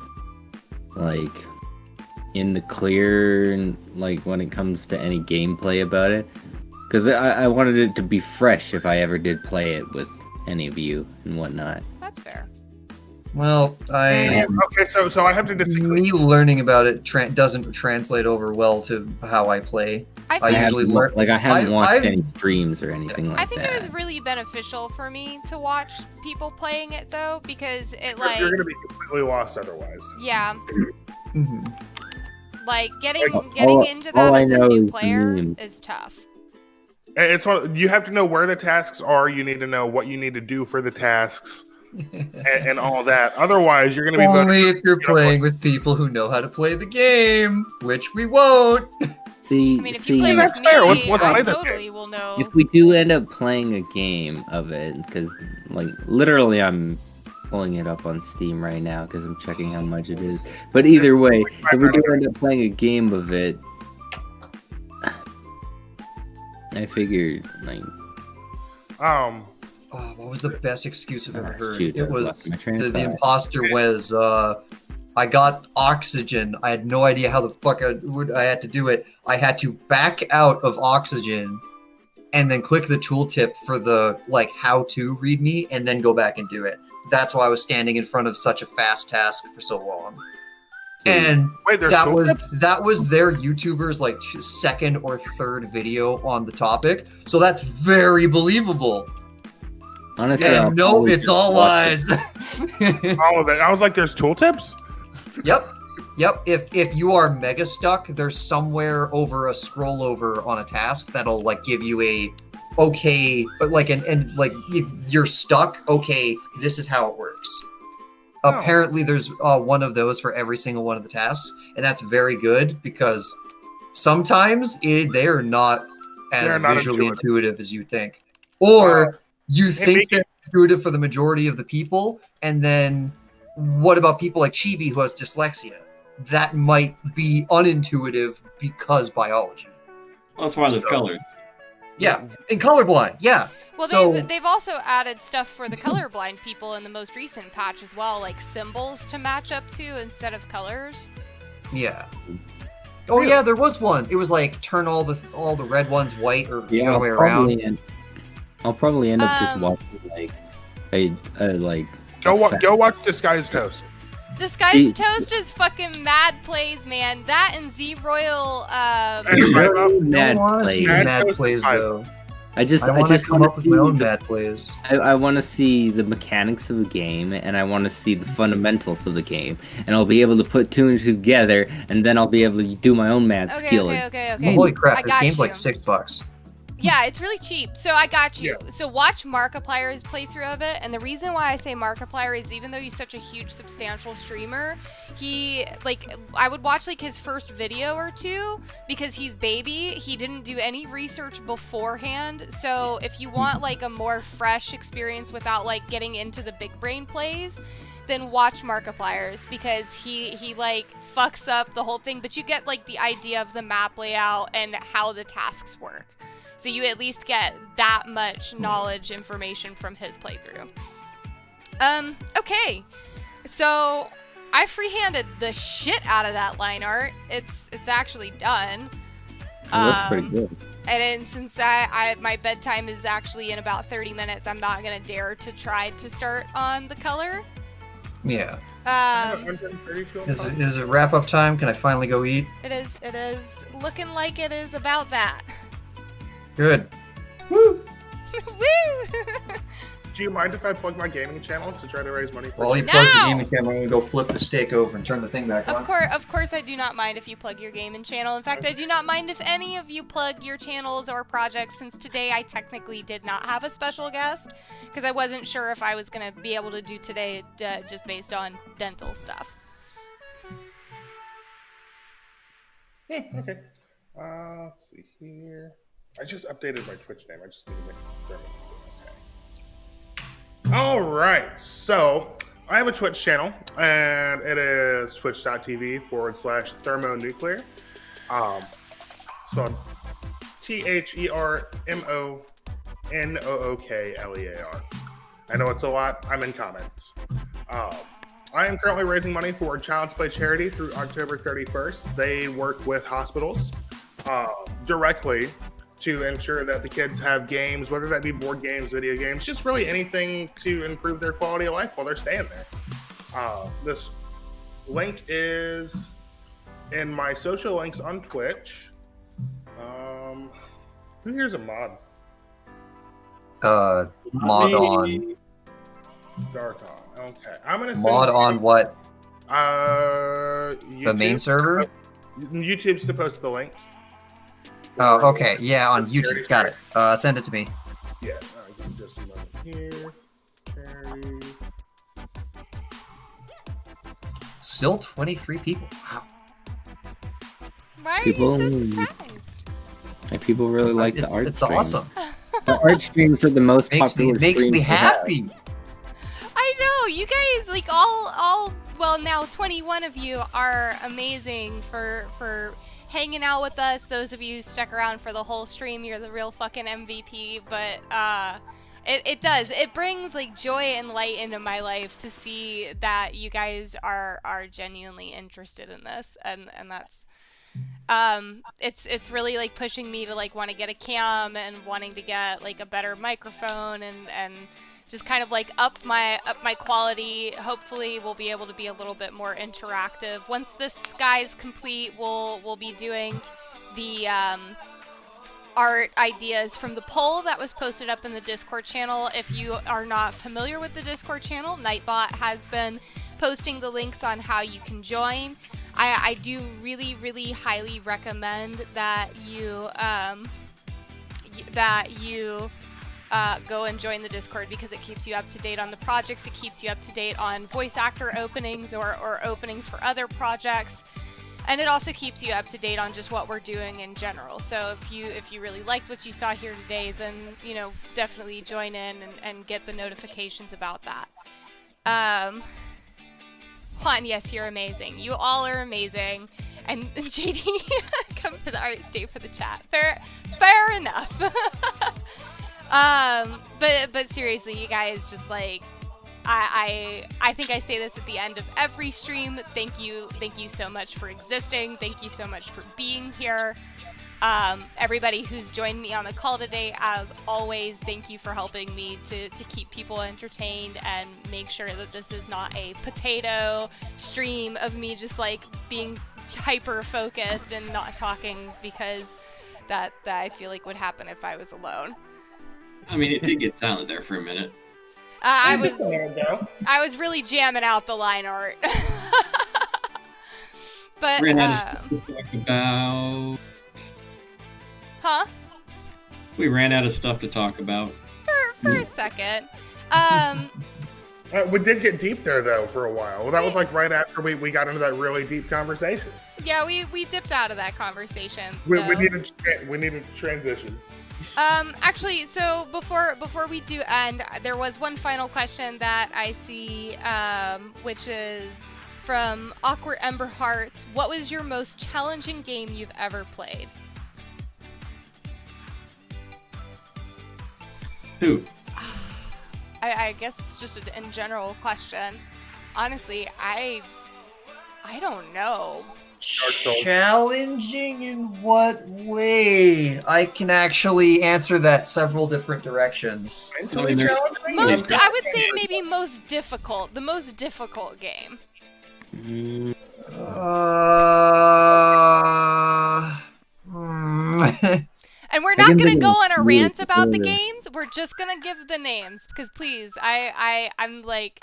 S9: in the clear, when it comes to any gameplay about it, because I wanted it to be fresh if I ever did play it with any of you and whatnot.
S2: That's fair.
S5: Well,
S6: okay, so I have to disagree.
S5: Me learning about it doesn't translate over well to how I play.
S2: I
S5: usually learn.
S9: I haven't watched any streams or anything like that.
S2: I think it was really beneficial for me to watch people playing it though, because it
S6: you're gonna be completely lost otherwise.
S2: Yeah.
S5: Mm-hmm.
S2: Getting into that as a new player is tough.
S6: It's you have to know where the tasks are. You need to know what you need to do for the tasks, and all that. Otherwise, you're going to be
S5: only if you're playing with people who know how to play the game, which we won't.
S9: See,
S2: if you play with me, I totally will know.
S9: If we do end up playing a game of it, because literally I'm pulling it up on Steam right now because I'm checking how much it is. But either way, if we do end up playing a game of it, I figured
S5: what was the best excuse I've ever heard?
S9: Shoot,
S5: it was the imposter was I got oxygen. I had no idea how the fuck I had to do it. I had to back out of oxygen and then click the tooltip for the how to read me and then go back and do it. That's why I was standing in front of such a fast task for so long. And that was their YouTuber's second or third video on the topic. So that's very believable.
S9: Honestly,
S5: no, it's all lies.
S6: All of it. I was like, there's tooltips?
S5: Yep. If you are mega stuck, there's somewhere over a scroll over on a task that'll give you a okay, but if you're stuck, okay, this is how it works. Apparently there's one of those for every single one of the tasks, and that's very good because sometimes they are not as visually intuitive as you think. Or you think they're intuitive for the majority of the people, and then what about people like Chibi who has dyslexia? That might be unintuitive because biology.
S8: That's why there's colors.
S5: Yeah, and colorblind, yeah.
S2: Well, they've also added stuff for the colorblind people in the most recent patch as well, like symbols to match up to instead of colors.
S5: Yeah. Oh yeah, there was one. It was turn all the red ones white or the other way around.
S9: I'll probably end up just watching
S6: Go watch Disguised Toast.
S2: Disguised Toast is fucking mad plays, man. That and Z Royal.
S5: I don't want to see the mad plays though.
S9: I just
S5: want to come up with my own
S9: the-
S5: mad plays.
S9: I want to see the mechanics of the game, and I want to see the fundamentals of the game, and I'll be able to put two and two together, and then I'll be able to do my own mad skilling.
S2: Okay.
S5: Holy crap!
S2: I
S5: This
S2: got
S5: game's
S2: you.
S5: like $6.
S2: Yeah, it's really cheap. So I got you.
S6: Yeah.
S2: So watch Markiplier's playthrough of it. And the reason why I say Markiplier is even though he's such a huge, substantial streamer, he, like, I would watch, like, his first video or two because he's baby. He didn't do any research beforehand. So if you want, like, a more fresh experience without, like, getting into the big brain plays, then watch Markiplier's because he like fucks up the whole thing, but you get like the idea of the map layout and how the tasks work. So you at least get that much knowledge information from his playthrough. Okay. So I freehanded the shit out of that line art. It's actually done.
S9: Well, that's pretty good.
S2: And then since my bedtime is actually in about 30 minutes, I'm not gonna dare to try to start on the color.
S5: Yeah. Is it wrap up time? Can I finally go eat?
S2: It is looking like it is about that.
S5: Good.
S2: Woo!
S6: Do you mind if I plug my gaming channel to try to raise money for
S5: While he
S6: you?
S5: plugs the gaming camera, I'm gonna go flip the steak over and turn the thing back on.
S2: Of course, I do not mind if you plug your gaming channel. In fact, I do not mind if any of you plug your channels or projects, since today I technically did not have a special guest, because I wasn't sure if I was going to be able to do today just based on dental stuff.
S6: Okay. Let's see here. I just updated my Twitch name. I just need to make it. All right, so I have a Twitch channel, and it is twitch.tv/thermonuclear. Spelled THERMONOOKLEAR. I know it's a lot. I'm in comments. I am currently raising money for Child's Play charity through October 31st. They work with hospitals directly to ensure that the kids have games, whether that be board games, video games, just really anything to improve their quality of life while they're staying there. This link is in my social links on Twitch. Who here's a mod?
S5: Mod on.
S6: Dark on. Okay. I'm gonna
S5: Mod on what?
S6: YouTube.
S5: The main server?
S6: YouTube's to post the link.
S5: Oh, okay. Yeah, on YouTube. Got it. Send it to me.
S6: Yeah. Just a moment here. Cherry.
S5: Still 23 people. Wow.
S2: Why are
S9: People-
S2: you so surprised?
S9: And people really like the art
S5: It's
S9: streams.
S5: awesome.
S9: The art streams are the most popular
S5: Makes me
S9: streams to have.
S5: happy.
S2: I know, you guys, like, well, now 21 of you are amazing for hanging out with us. Those of you who stuck around for the whole stream, you're the real fucking MVP. But it brings like joy and light into my life to see that you guys are genuinely interested in this, and that's it's really like pushing me to like want to get a cam and wanting to get like a better microphone and just kind of like up my quality. Hopefully we'll be able to be a little bit more interactive. Once this guy's complete, we'll be doing the art ideas from the poll that was posted up in the Discord channel. If you are not familiar with the Discord channel, Nightbot has been posting the links on how you can join. I do really, really highly recommend that you go and join the Discord, because it keeps you up to date on the projects. It keeps you up to date on voice actor openings or openings for other projects. And it also keeps you up to date on just what we're doing in general. So if you really liked what you saw here today, then, you know, definitely join in and get the notifications about that. Juan, yes, you're amazing. You all are amazing. And JD, come to the art, stay for the chat. Fair enough. But seriously, you guys, just like, I think I say this at the end of every stream. Thank you so much for existing. Thank you so much for being here. Everybody who's joined me on the call today, as always, thank you for helping me to keep people entertained and make sure that this is not a potato stream of me just like being hyper focused and not talking, because that I feel like would happen if I was alone.
S8: I mean, it did get silent there for a minute.
S2: I was really jamming out the line art. But
S8: Ran out of stuff to talk about.
S2: Huh?
S8: We ran out of stuff to talk about.
S2: For a second.
S6: We did get deep there though for a while. Well, that was like right after we got into that really deep conversation.
S2: Yeah, we dipped out of that conversation.
S6: We needed to transition.
S2: Actually, so before we do end, there was one final question that I see, which is from Awkward Ember Hearts. What was your most challenging game you've ever played?
S8: Who?
S2: I guess it's just an in general question. Honestly, I don't know.
S5: Challenging in what way? I can actually answer that several different directions.
S2: I would say maybe most difficult. The most difficult game. And we're not gonna go on a rant about the games. We're just gonna give the names because, please, I'm like.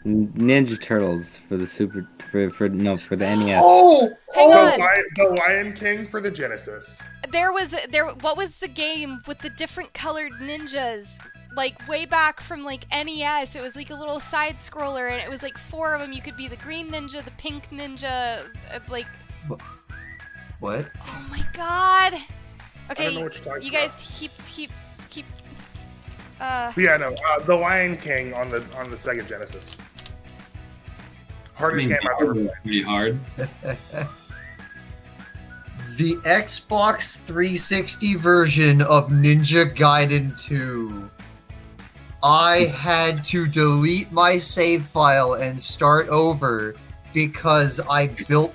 S9: Ninja Turtles for the for the NES.
S5: Oh,
S6: The Lion King for the Genesis.
S2: What was the game with the different colored ninjas? Like way back from like NES, it was like a little side scroller, and it was like 4 of them. You could be the green ninja, the pink ninja, like.
S5: What?
S2: Oh my god. Okay, you guys keep.
S6: Yeah, no, The Lion King on the Sega Genesis. Hardest game I've ever played.
S8: Pretty hard.
S5: The Xbox 360 version of Ninja Gaiden 2. I had to delete my save file and start over because I built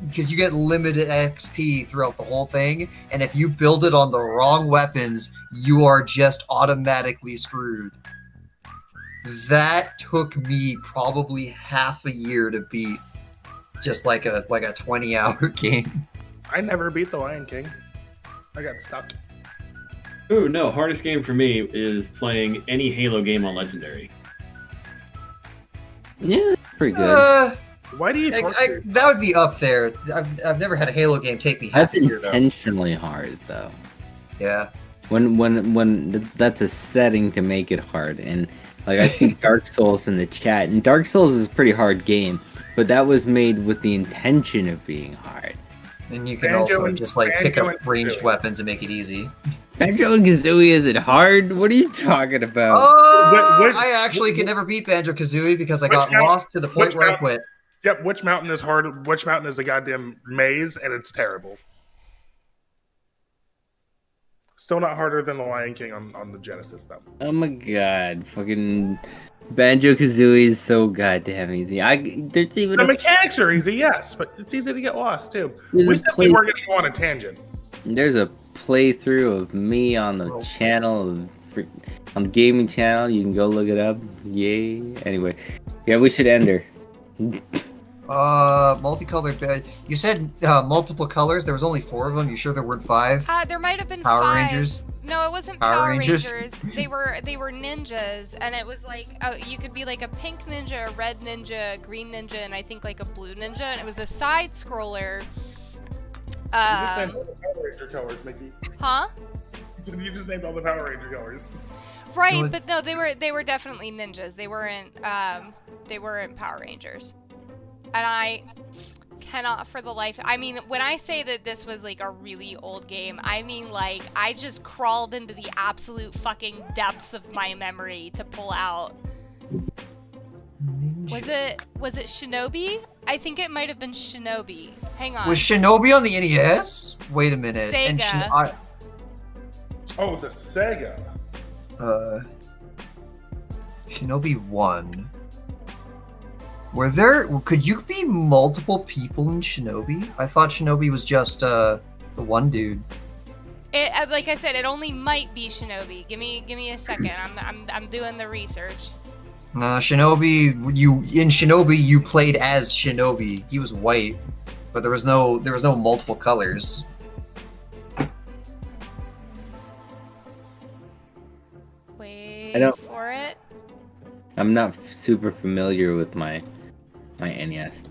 S5: because you get limited XP throughout the whole thing, and if you build it on the wrong weapons, you are just automatically screwed. That took me probably half a year to beat, just like a 20-hour game.
S6: I never beat The Lion King. I got stuck.
S8: Ooh, no, hardest game for me is playing any Halo game on Legendary.
S9: Yeah, pretty good.
S6: Why do you?
S5: That would be up there. I've never had a Halo game take me half
S9: That's
S5: a year though.
S9: intentionally hard though.
S5: Yeah.
S9: When that's a setting to make it hard, and like I see Dark Souls in the chat, and Dark Souls is a pretty hard game, but that was made with the intention of being hard.
S5: And you can also just like pick up ranged weapons and make it easy.
S9: Banjo and Kazooie, is it hard? What are you talking about?
S5: I actually could never beat Banjo Kazooie because I got lost to the point where I quit.
S6: Yep, Witch Mountain is hard. Witch Mountain is a goddamn maze, and it's terrible. Still not harder than The Lion King on the Genesis, though.
S9: Oh my god, fucking Banjo Kazooie is so goddamn easy. There's even
S6: the mechanics are easy, yes, but it's easy to get lost too. We simply were going to go on a tangent.
S9: There's a playthrough of me on the channel, on the gaming channel. You can go look it up. Yay! Anyway, yeah, we should end her.
S5: Multicolored bed. You said multiple colors. There was only 4 of them. You sure there weren't 5?
S2: There might have been
S5: Power
S2: 5.
S5: Rangers.
S2: No, it wasn't Power Rangers. They were ninjas, and it was like you could be like a pink ninja, a red ninja, a green ninja, and I think like a blue ninja. And it was a side scroller.
S6: You just named all the Power Ranger colors, Miki.
S2: Huh?
S6: You just named all the Power Ranger colors.
S2: Right, but no, they were definitely ninjas. They weren't Power Rangers. And I cannot for the life. I mean, when I say that this was like a really old game, I mean like I just crawled into the absolute fucking depths of my memory to pull out.
S5: Ninja.
S2: Was it Shinobi? I think it might have been Shinobi. Hang on.
S5: Was Shinobi on the NES? Wait a minute.
S2: Sega.
S6: Oh, it was a Sega.
S5: Shinobi 1. Could you be multiple people in Shinobi? I thought Shinobi was just The one dude.
S2: It, like I said, it only might be Shinobi. Give me a second. I'm doing the research.
S5: Shinobi. In Shinobi you played as Shinobi. He was white, but there was no multiple colors.
S2: Wait for it.
S9: I'm not super familiar with my NES.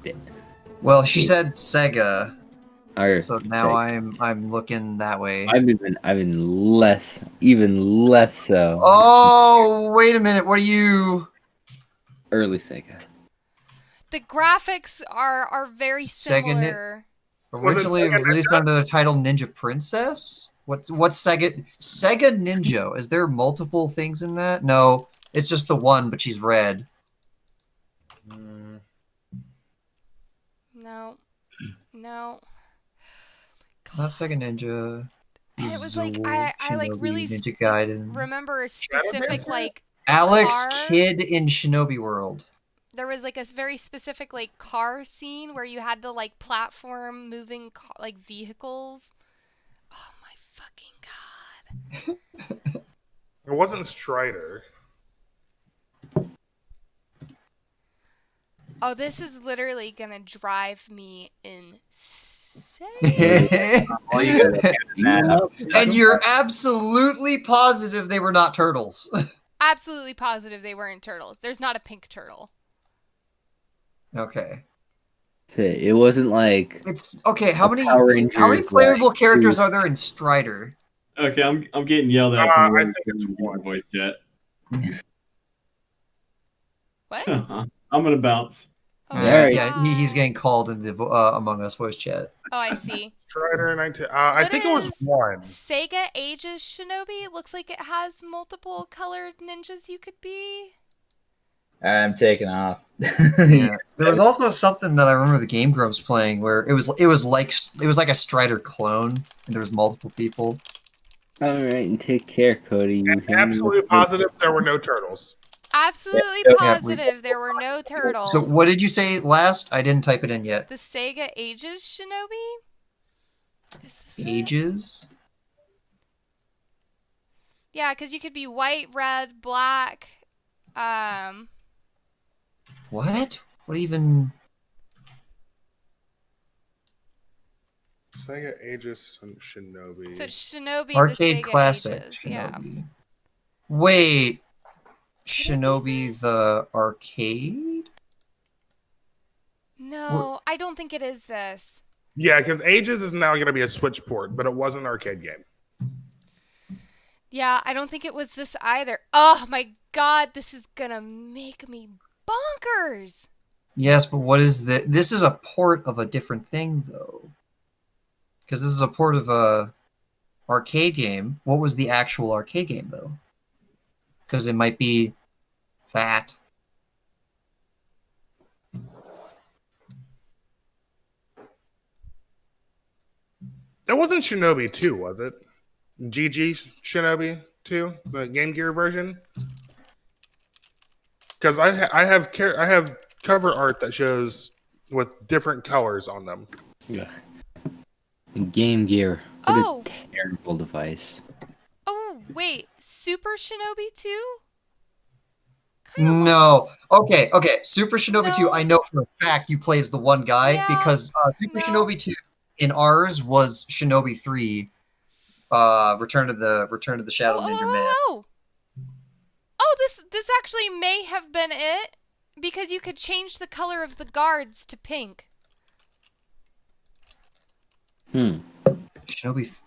S5: Well, she said Sega,
S9: Or
S5: so now
S9: Sega.
S5: I'm looking that way.
S9: I've been even less so.
S5: Oh, wait a minute. What are you?
S9: Early Sega.
S2: The graphics are very similar.
S5: Originally
S6: Sega
S5: released under the title Ninja Princess? What's Sega Ninja? Is there multiple things in that? No, it's just the one, but she's red.
S2: No.
S5: Not Sega Ninja.
S2: It was like I like really
S5: Ninja Gaiden.
S2: remember a specific like
S5: Alex
S2: car.
S5: Kidd in Shinobi World.
S2: There was like a very specific like car scene where you had to like platform moving like vehicles. Oh my fucking god!
S6: It wasn't Strider.
S2: Oh, this is literally gonna drive me insane.
S1: All you gotta do is
S5: And you're absolutely positive they were not turtles.
S2: Absolutely positive they weren't turtles. There's not a pink turtle.
S5: Okay.
S9: It wasn't like
S5: It's okay. How many
S9: Power Rangers,
S5: playable
S9: like,
S5: characters are there in Strider?
S8: Okay, I'm getting yelled at from
S6: I
S8: the
S6: think it's one.
S8: voice chat.
S2: What?
S8: I'm gonna bounce.
S2: Oh,
S9: There
S5: Yeah,
S2: God.
S5: he's getting called in the Among Us voice chat.
S2: Oh, I see.
S6: Strider 19. I
S2: What
S6: think it was
S2: is
S6: one.
S2: Sega Ages Shinobi? It looks like it has multiple colored ninjas you could be.
S1: I'm taking off.
S5: Yeah. There was also something that I remember the Game Grumps playing where it was like a Strider clone, and there was multiple people.
S9: all right, and take care, Cody. You
S6: And
S9: hear me?
S6: absolutely positive there were no turtles.
S2: Absolutely
S1: Yeah,
S2: positive there were no turtles.
S5: So what did you say last? I didn't type it in yet.
S2: The Sega Ages Shinobi? Is this it?
S5: Ages?
S2: Yeah, because you could be white, red, black.
S5: What? What even?
S6: Sega Aegis and Shinobi.
S2: So it's Shinobi
S5: Arcade
S2: the Sega
S5: Classic.
S2: Ages. Yeah.
S5: Shinobi. Wait. Shinobi the arcade?
S2: No, I don't think it is this.
S6: Yeah, because Aegis is now going to be a Switch port, but it was an arcade game.
S2: Yeah, I don't think it was this either. Oh my god, this is gonna make me bonkers!
S5: Yes, but what is the? This is a port of a different thing, though. Because this is a port of a arcade game. What was the actual arcade game, though? Because it might be that.
S6: That wasn't Shinobi 2, was it? GG Shinobi 2, the Game Gear version? Because I have cover art that shows with different colors on them.
S9: Yeah. Game Gear. What
S2: Oh.
S9: a terrible device.
S2: Oh, wait, Super Shinobi 2?
S5: No. Okay. Super Shinobi 2,
S2: No.
S5: I know for a fact you play as the one guy
S2: Yeah,
S5: because Super
S2: no.
S5: Shinobi 2 in ours was Shinobi 3. Return to the Shadow Ninja Man.
S2: Oh, this actually may have been it because you could change the color of the guards to pink.
S5: Shinobi.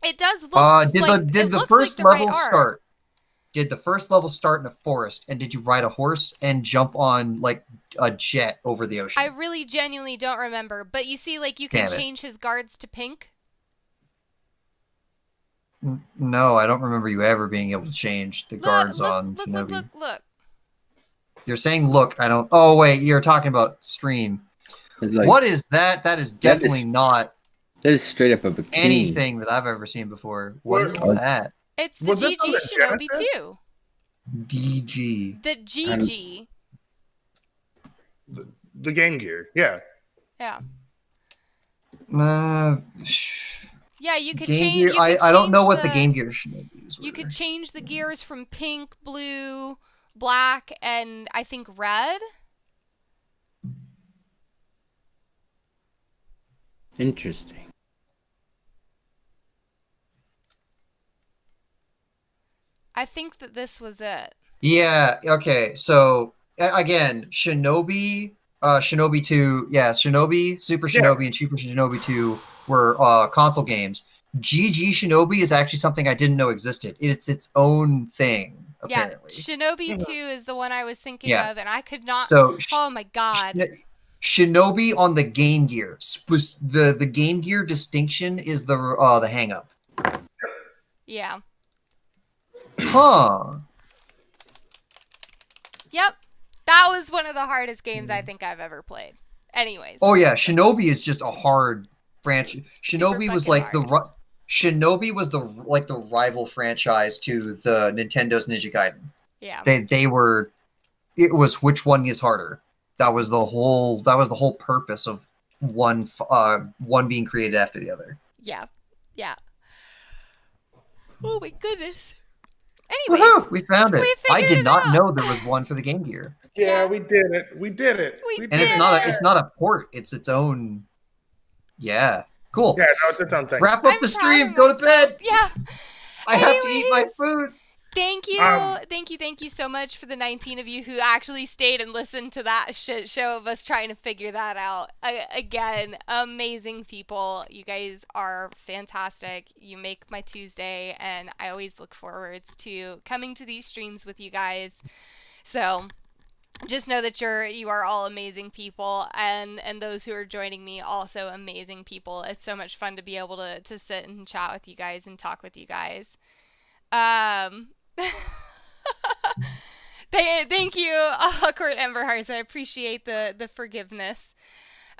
S2: It does look
S5: Did
S2: like
S5: the first level start? Did the first level start in a forest, and did you ride a horse and jump on like a jet over the ocean?
S2: I really genuinely don't remember, but you see, like, you can
S5: Damn it.
S2: change his guards to pink.
S5: No, I don't remember you ever being able to change the guards on Shinobi.
S2: Look.
S5: You're saying look, I don't. Oh wait, you're talking about stream.
S9: Like,
S5: What is that? That is definitely not
S9: that is straight up a bikini.
S5: anything that I've ever seen before. What is that?
S2: It's the
S6: Was it
S2: GG
S6: on the
S2: Shinobi
S6: Genesis?
S2: 2.
S5: DG.
S2: The GG.
S6: The Game Gear, yeah.
S2: Yeah. Yeah, you could
S5: Game
S2: change.
S5: Gear. I don't know what the Game Gear Shinobis were.
S2: You could change the gears from pink, blue, black, and I think red.
S9: Interesting.
S2: I think that this was it.
S5: Yeah. Okay. So again, Shinobi, Shinobi 2, yeah, Shinobi, Super Shinobi, and Super Shinobi 2 were console games. GG Shinobi is actually something I didn't know existed. It's its own thing, apparently.
S2: Yeah, Shinobi 2 is the one I was thinking
S5: Yeah.
S2: of, and I could not.
S5: So,
S2: oh my god.
S5: Shinobi on the Game Gear. The Game Gear distinction is the hang up.
S2: Yeah.
S5: Huh.
S2: Yep. That was one of the hardest games I think I've ever played. Anyways.
S5: Oh yeah, Shinobi is just a hard franchise. Shinobi
S2: Super
S5: was
S2: fucking
S5: like Shinobi was the rival franchise to the Nintendo's Ninja Gaiden.
S2: Yeah.
S5: They were. It was which one is harder. That was the whole purpose of one being created after the other.
S2: Yeah. Yeah. Oh my goodness. Anyways,
S5: Woohoo! We found it. I did not
S2: out.
S5: know there was one for the Game Gear.
S6: Yeah, we did it. We did it.
S5: And it's not a port. It's its own. Yeah. Cool.
S6: Yeah, no, it's its own thing.
S5: Wrap up the stream. Go to bed.
S2: Yeah.
S5: I have to eat my food.
S2: Thank you. Thank you so much for the 19 of you who actually stayed and listened to that shit show of us trying to figure that out. Again, amazing people. You guys are fantastic. You make my Tuesday, and I always look forwards to coming to these streams with you guys. So just know that you are all amazing people, and those who are joining me also amazing people. It's so much fun to be able to sit and chat with you guys and talk with you guys. Thank you, Court Emberhearts. I appreciate the forgiveness.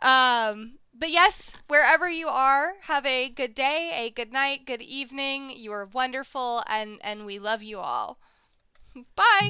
S2: But yes, wherever you are, have a good day, a good night, good evening. You are wonderful, and we love you all. Bye.